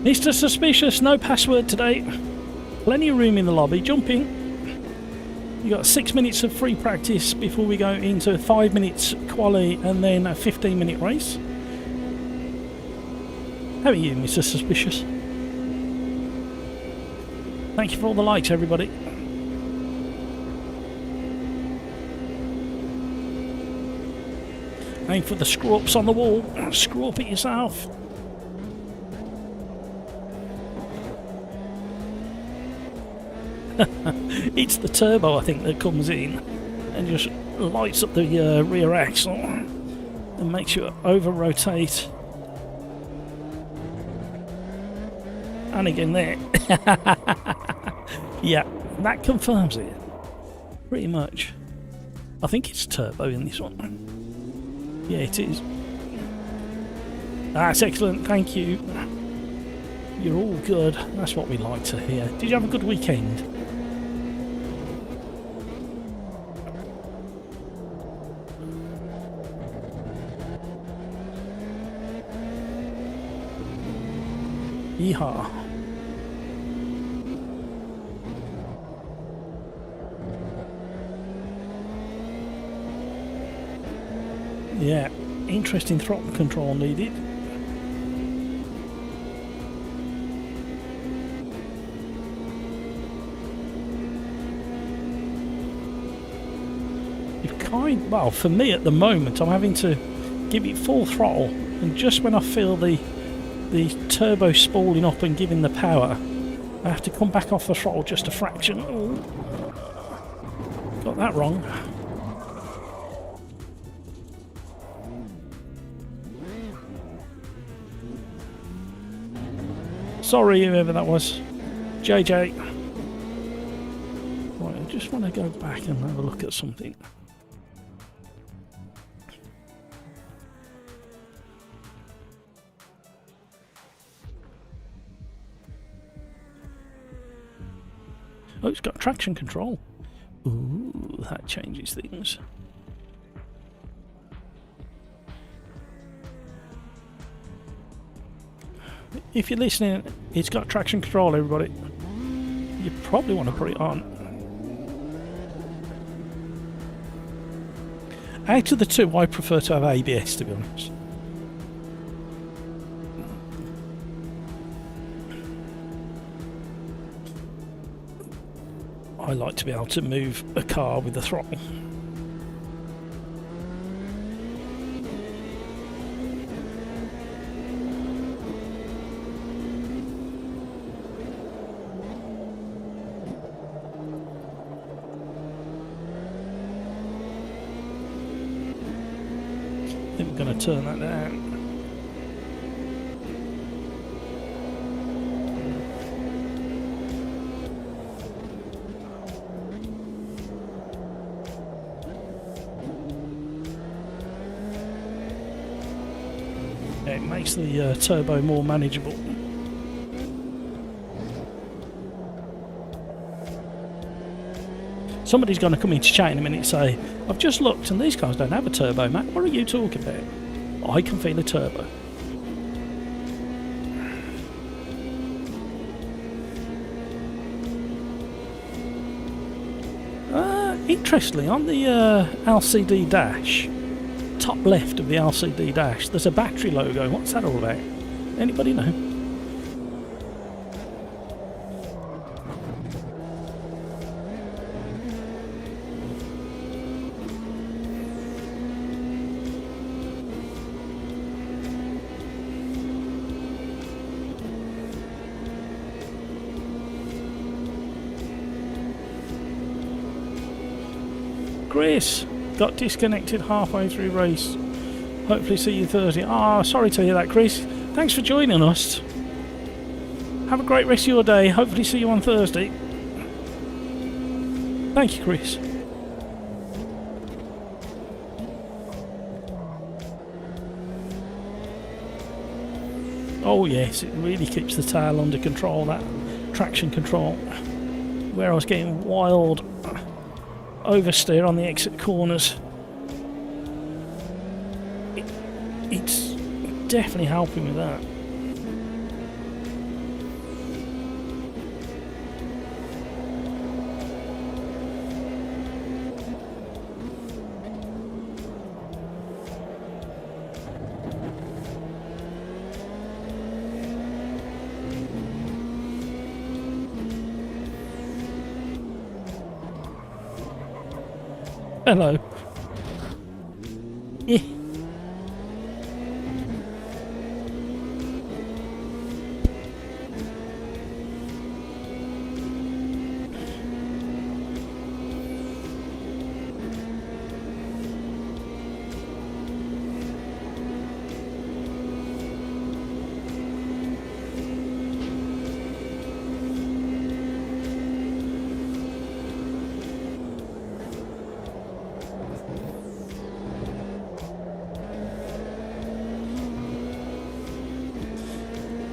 Mr. Suspicious, no password today. Plenty of room in the lobby. Jump in. You got 6 minutes of free practice before we go into 5 minutes quali and then a 15-minute race. How are you, Mr. Suspicious? Thank you for all the likes, everybody. Aim for the screw-ups on the wall. Screw up it yourself. It's the turbo, I think, that comes in and just lights up the rear axle and makes you over-rotate. And again there. Yeah, that confirms it. Pretty much. I think it's turbo in this one. Yeah, it is. That's excellent, thank you. You're all good. That's what we like to hear. Did you have a good weekend? Yeehaw. Yeah, interesting throttle control needed. Well, for me at the moment, I'm having to give it full throttle, and just when I feel the turbo spooling up and giving the power, I have to come back off the throttle just a fraction. Ooh. Got that wrong. Sorry, whoever that was. JJ. Right, I just want to go back and have a look at something. Oh, it's got traction control. Ooh, that changes things. If you're listening, it's got traction control, everybody. You probably want to put it on. Out of the two, I prefer to have ABS, to be honest. I like to be able to move a car with the throttle. I think we're going to turn that down. It makes the turbo more manageable. Somebody's going to come into chat in a minute and say, I've just looked and these cars don't have a turbo, Matt. What are you talking about? I can feel a turbo. Interestingly, on the LCD dash, top left of the LCD dash, there's a battery logo. What's that all about? Anybody know? Chris got disconnected halfway through race. Hopefully see you Thursday. Ah, sorry to hear that, Chris. Thanks for joining us. Have a great rest of your day. Hopefully see you on Thursday. Thank you, Chris. Oh yes, it really keeps the tail under control, that traction control. Where I was getting wild oversteer on the exit corners, it's definitely helping with that. Hello. Yeah.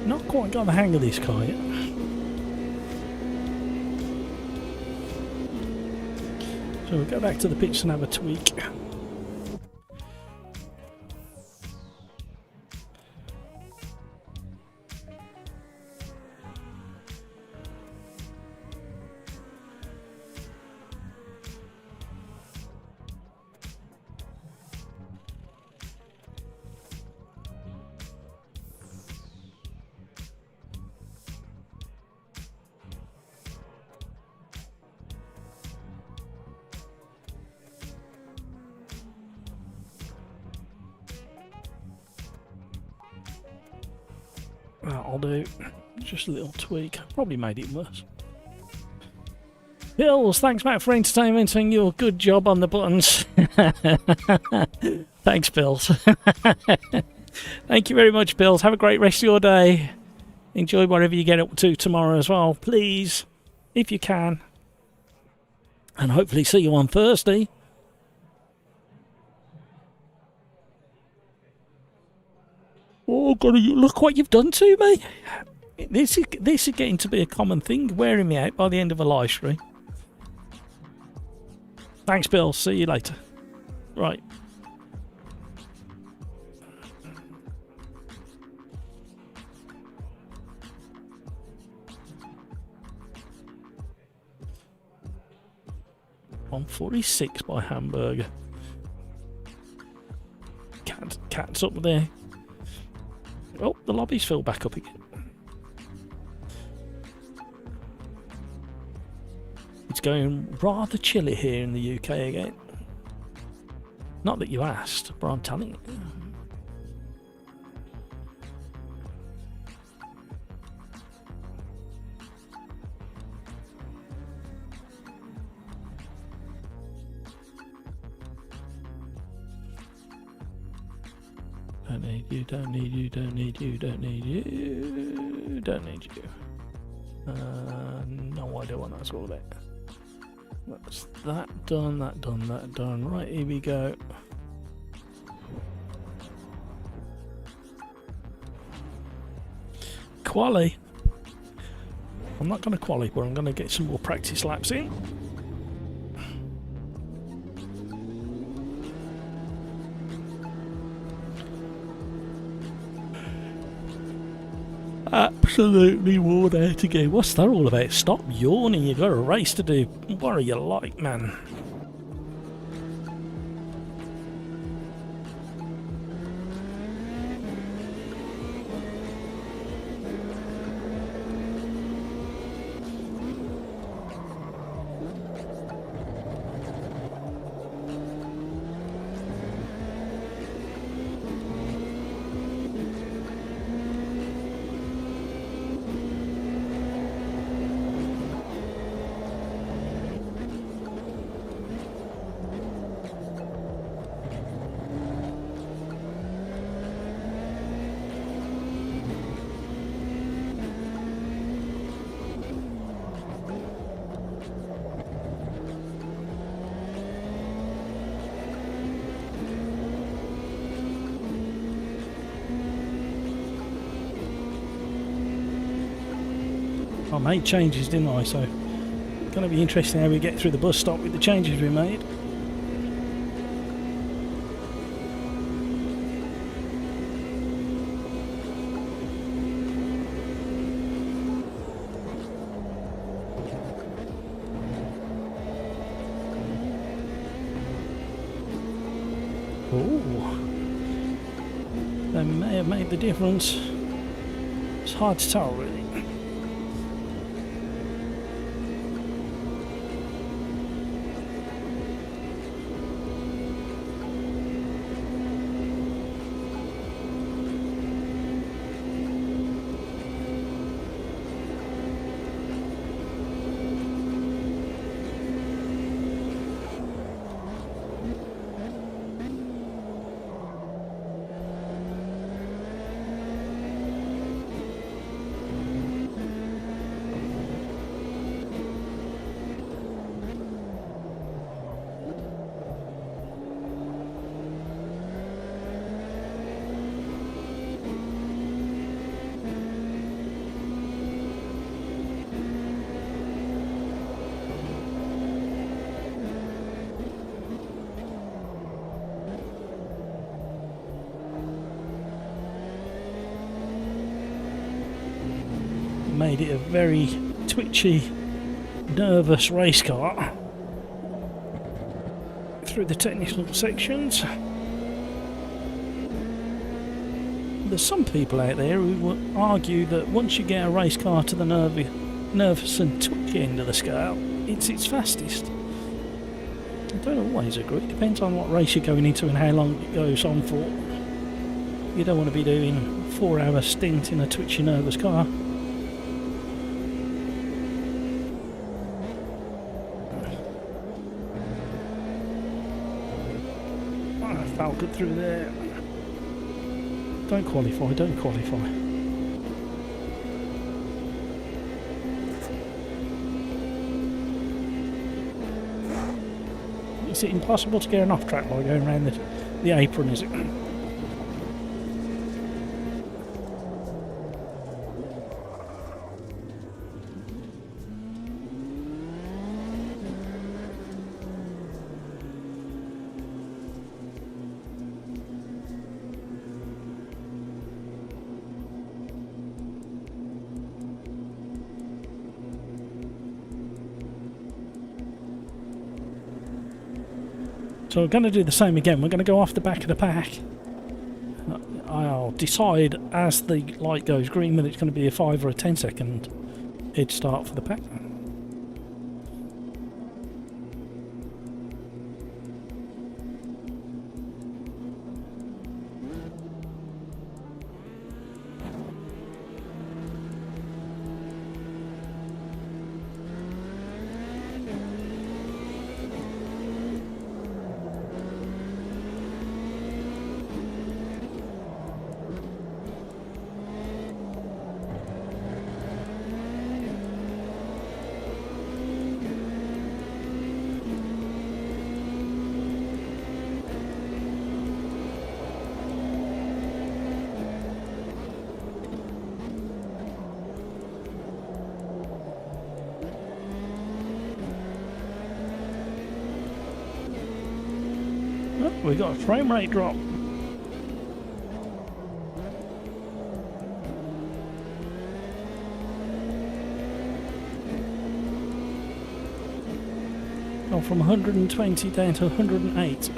Not quite got the hang of this car yet. So we'll go back to the pits and have a tweak. That'll do. Just a little tweak. Probably made it worse. Bills, thanks Matt for entertaining your good job on the buttons. Thanks, Bills. Thank you very much, Bills. Have a great rest of your day. Enjoy whatever you get up to tomorrow as well, please, if you can. And hopefully see you on Thursday. Oh, God, look what you've done to me. This is getting to be a common thing, wearing me out by the end of a live stream. Thanks, Bill. See you later. Right. $146 by Hamburger. Cat's up there. Oh, the lobby's filled back up again. It's going rather chilly here in the UK again. Not that you asked, but I'm telling you. Don't need you, don't need you, don't need you, don't need you, don't need you. No idea what that's all about. That's that done, that done, that done. Right, here we go. Quali. I'm not going to quali, but I'm going to get some more practice laps in. Absolutely worn out again. What's that all about? Stop yawning, you've got a race to do. What are you like, man? I made changes, didn't I? So it's going to be interesting how we get through the bus stop with the changes we made. Oh, they may have made the difference. It's hard to tell, really. Made it a very twitchy, nervous race car through the technical sections. There's some people out there who will argue that once you get a race car to the nervous and twitchy end of the scale, it's its fastest. I don't always agree. It depends on what race you're going into and how long it goes on for. You don't want to be doing a 4-hour stint in a twitchy, nervous car. Good through there. Don't qualify, don't qualify. Is it impossible to get an off track by going around the apron, is it? So we're going to do the same again. We're going to go off the back of the pack. I'll decide as the light goes green whether it's going to be a 5 or a 10-second head start for the pack. We got a frame rate drop. Gone from 120 down to 108.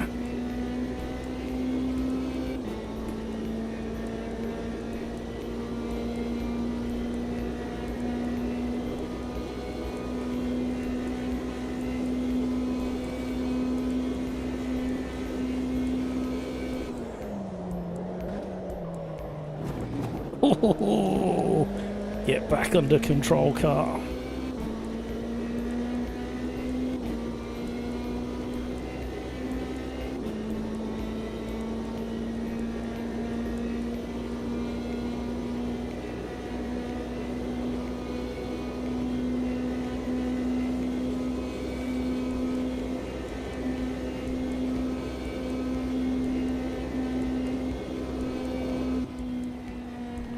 Oh, get back under control, car.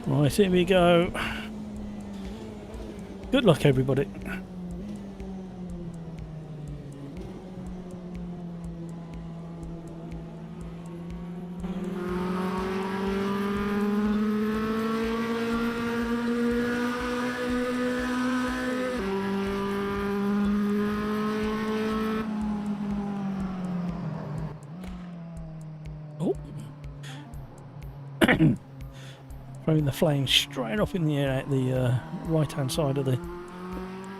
Right, here we go. Good luck, everybody. Oh. Throwing the flames straight up in the air at the right hand side of the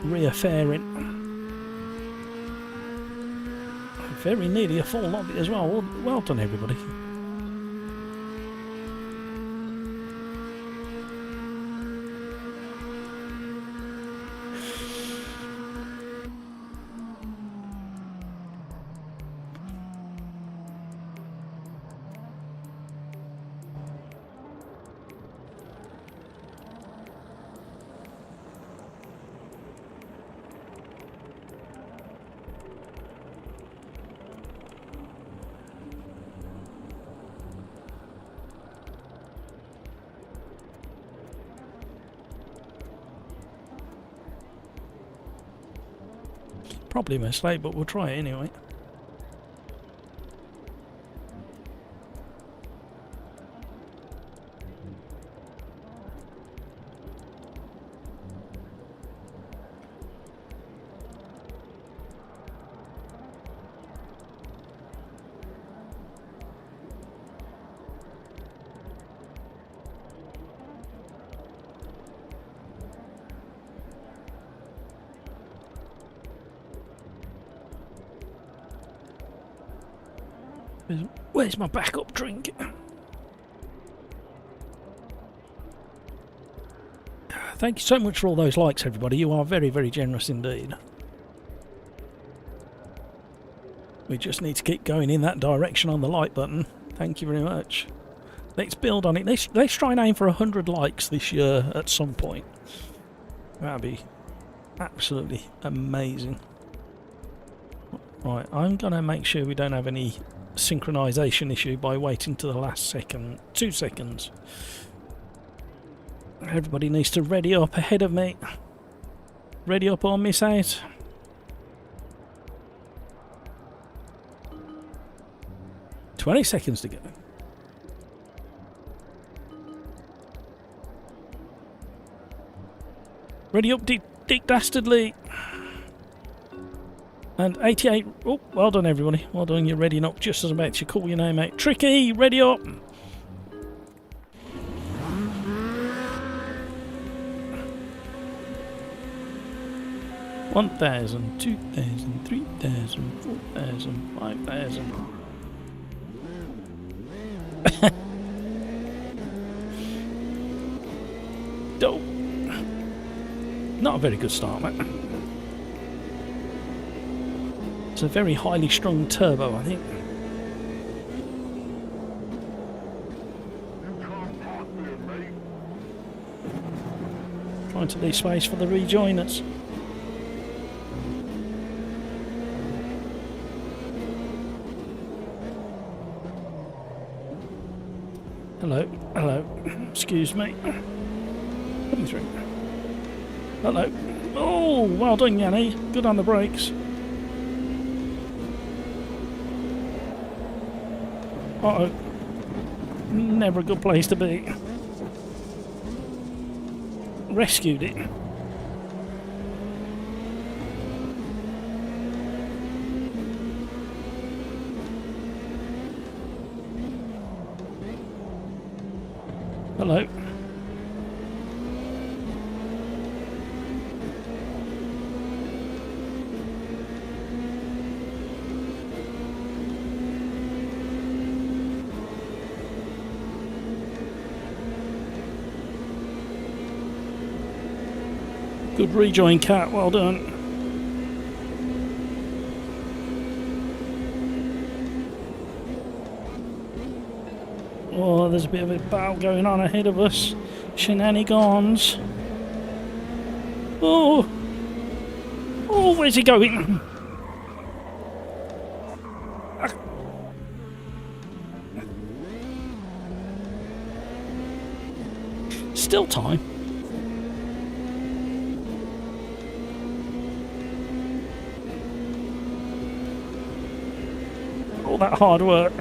rear fairing. Very nearly a full lobby as well. Well done, everybody. Probably a mistake, but we'll try it anyway. Where's my backup drink? Thank you so much for all those likes, everybody. You are very, very generous indeed. We just need to keep going in that direction on the like button. Thank you very much. Let's build on it. Let's try and aim for 100 likes this year at some point. That'd be absolutely amazing. Right, I'm going to make sure we don't have any synchronization issue by waiting to the last second, 2 seconds. Everybody needs to ready up ahead of me. Ready up or miss out. "20 seconds to go." Ready up, Dick Dastardly. And 88. Oh, well done, everybody. Well done. You're readying up just as I'm about to call your name out. Tricky, ready up. 1,000, 2,000, 3,000, 4,000, 5,000. Dope. Not a very good start, mate. It's a very highly strung turbo, I think. Trying to leave space for the rejoiners. Hello, hello, excuse me. Coming through. Hello. Oh, well done, Yanni. Good on the brakes. Uh-oh. Never a good place to be. Rescued it. Hello. Good rejoin, Cat. Well done. Oh, there's a bit of a battle going on ahead of us. Shenanigans. Oh! Oh, where's he going? Still time. All that hard work.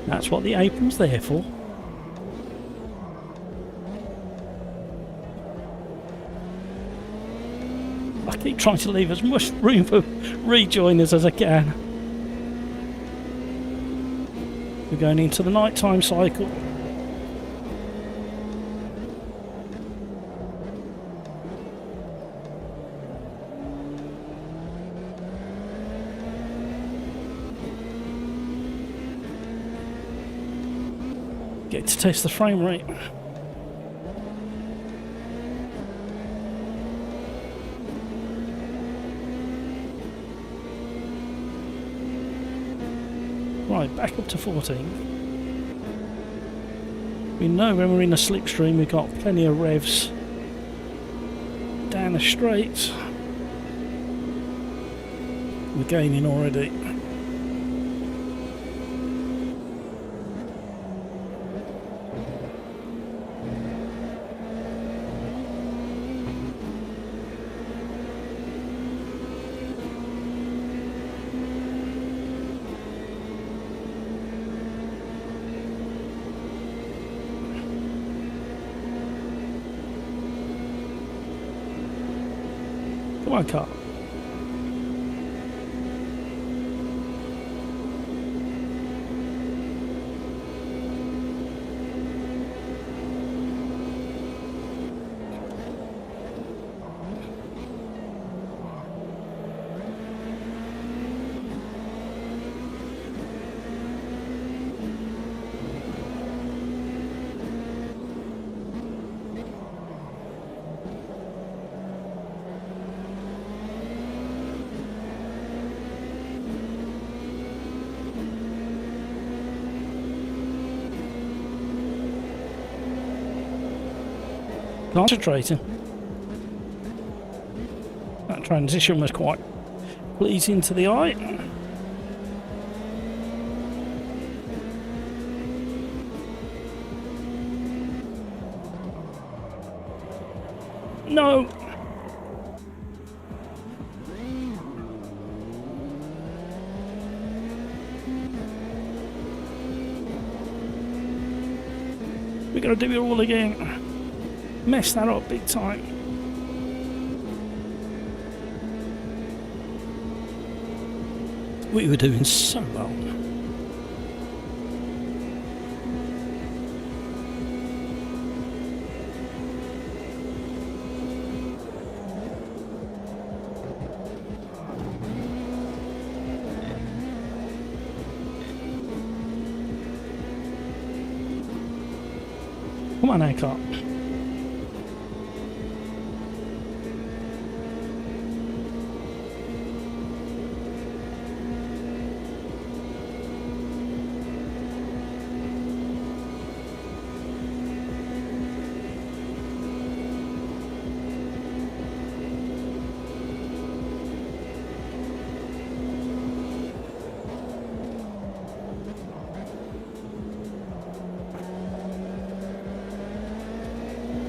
That's what the apron's there for. I keep trying to leave as much room for rejoiners as I can. We're going into the nighttime cycle. Get to test the frame rate. Right, back up to 14. We know when we're in a slipstream we've got plenty of revs down the straight. We're gaining already. Come on, car. Concentrating. That transition was quite pleasing to the eye. No! We gotta do it all again. Messed that up big time. We were doing so well. Come on, Eckhart.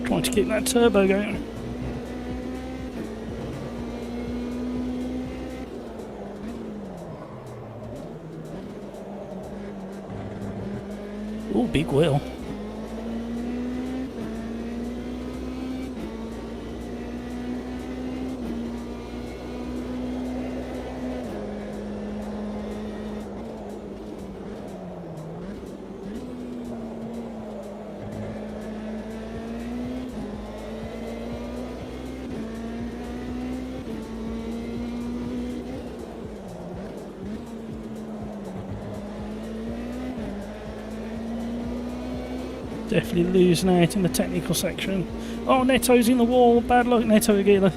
Trying to keep that turbo going. Oh, big wheel. Definitely losing out in the technical section. Oh, Neto's in the wall. Bad luck, Neto Aguila.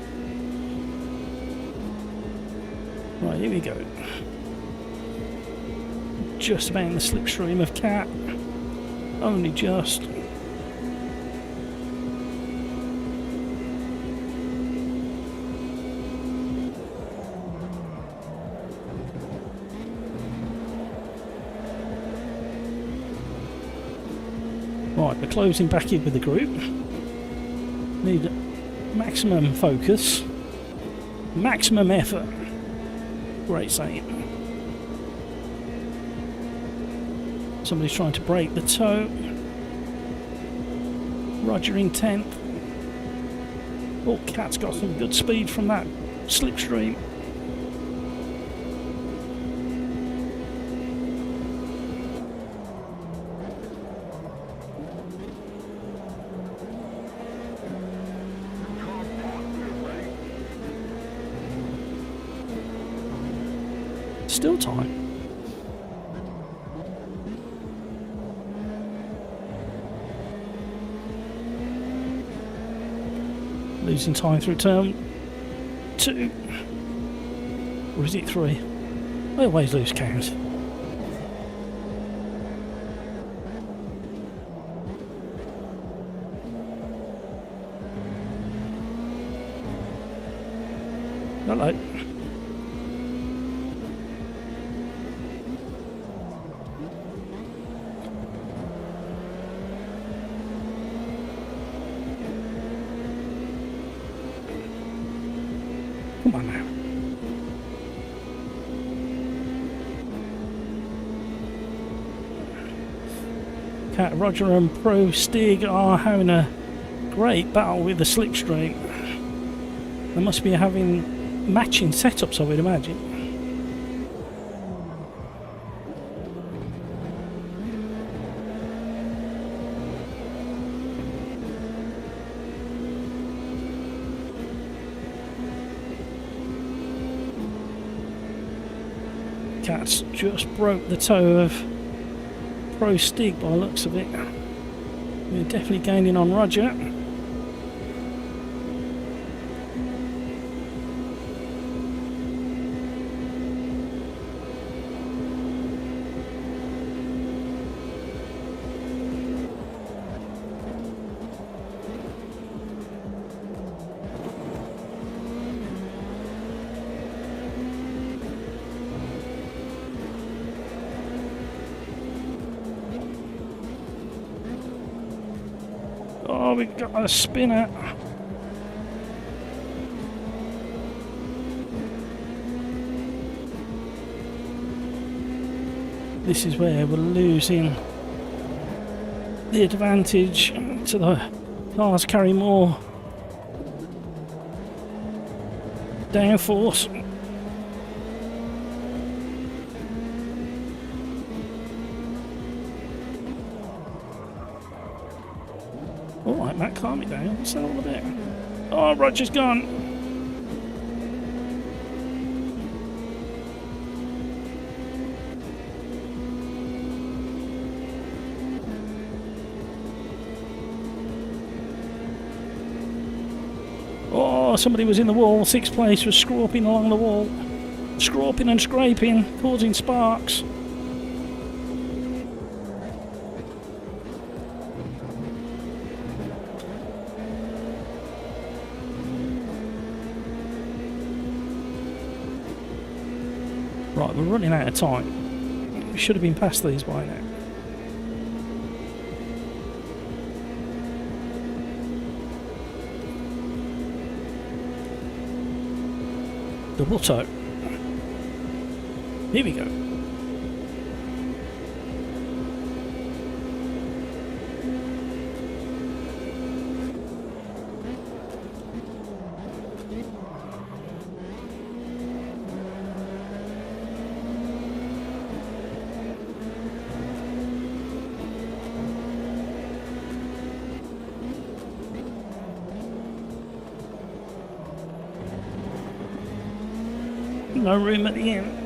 Right, here we go. Just about in the slipstream of Cat. Only just. Right, we're closing back in with the group. Need maximum focus, maximum effort. Great save. Somebody's trying to break the toe. Roger in 10th. Oh, Cat's got some good speed from that slipstream. Still time. Losing time through turn 2. Or is it 3? I always lose count. Hello. Come on now. Cat, Roger and Pro Stig are having a great battle with the slipstream. They must be having matching setups, I would imagine. Cat's just broke the toe of Pro Stig by the looks of it. We're definitely gaining on Roger. Oh, we got a spinner. this is where we're losing the advantage to the cars carry more downforce. Alright, Matt, calm it down. What's that all about? Oh, Roger's gone. Oh, somebody was in the wall. Sixth place was scrawping along the wall. Scrawping and scraping, causing sparks. Right, we're running out of time. We should have been past these by now. Double toe. Here we go. No room at the end.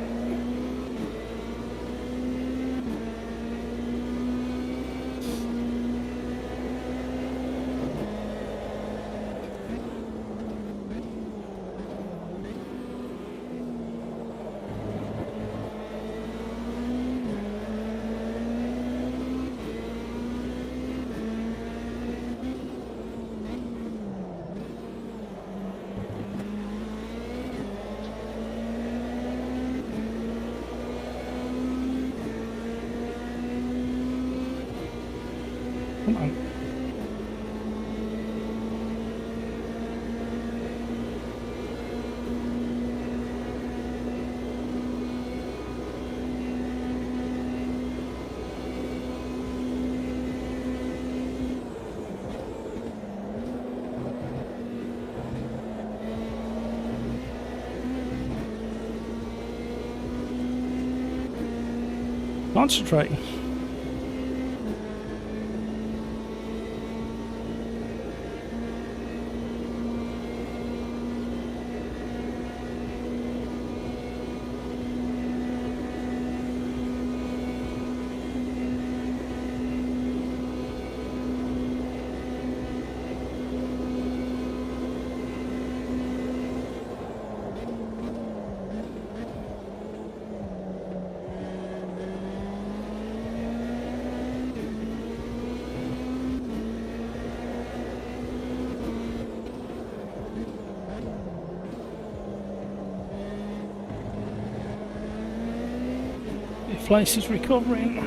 Come on. Concentrate. Place is recovering.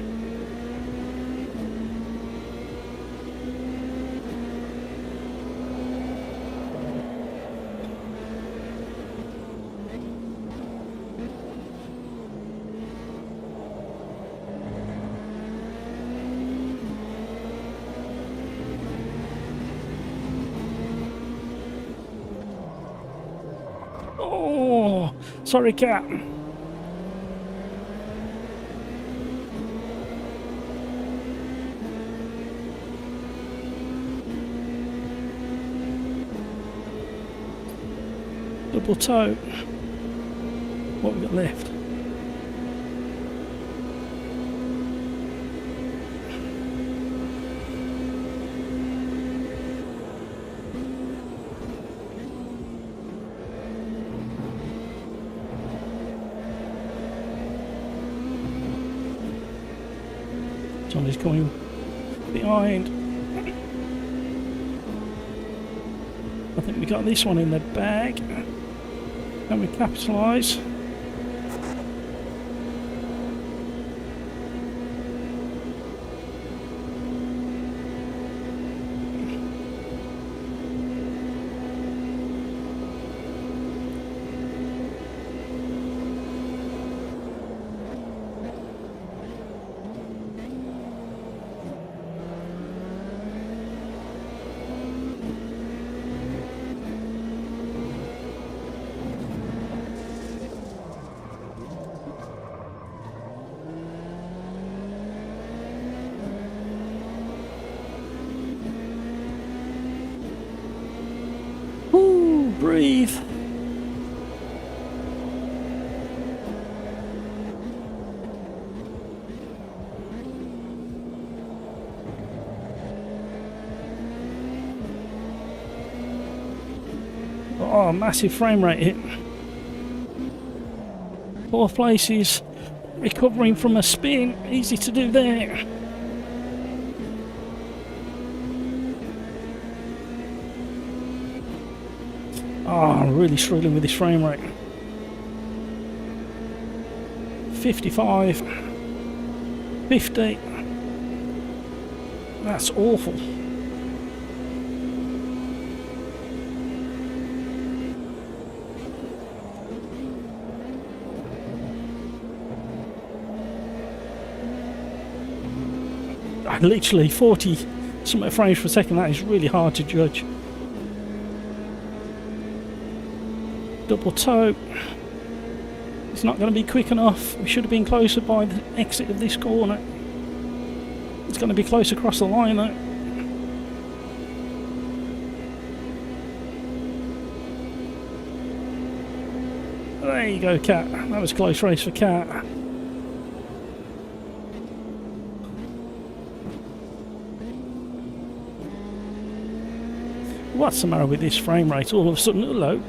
Oh, sorry, cat. Double toe. What have we got left? Johnny's coming behind. I think we got this one in the bag. Can we capitalise? breathe. Oh, massive frame rate hit. Fourth place is recovering from a spin. Easy to do there. Oh, I'm really struggling with this frame rate. 55. 50. That's awful. Literally 40 something frames per second. That is really hard to judge. Double toe. It's not going to be quick enough. We should have been closer by the exit of this corner. It's going to be close across the line though. There you go, Cat. That was a close race for Cat. What's the matter with this frame rate? All of a sudden, hello.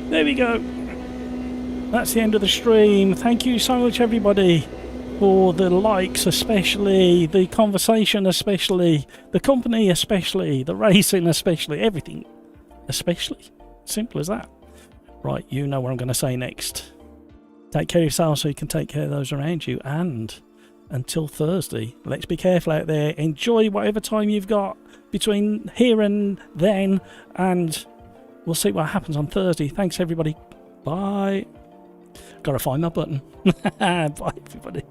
There we go. That's the end of the stream. Thank you so much, everybody, for the likes, especially the conversation, especially the company, especially the racing, especially everything, especially. Simple as that. Right, you know what I'm going to say next. Take care of yourself so you can take care of those around you. And until Thursday, let's be careful out there. Enjoy whatever time you've got between here and then, and we'll see what happens on Thursday. Thanks, everybody. Bye. Gotta find that button. Bye, everybody.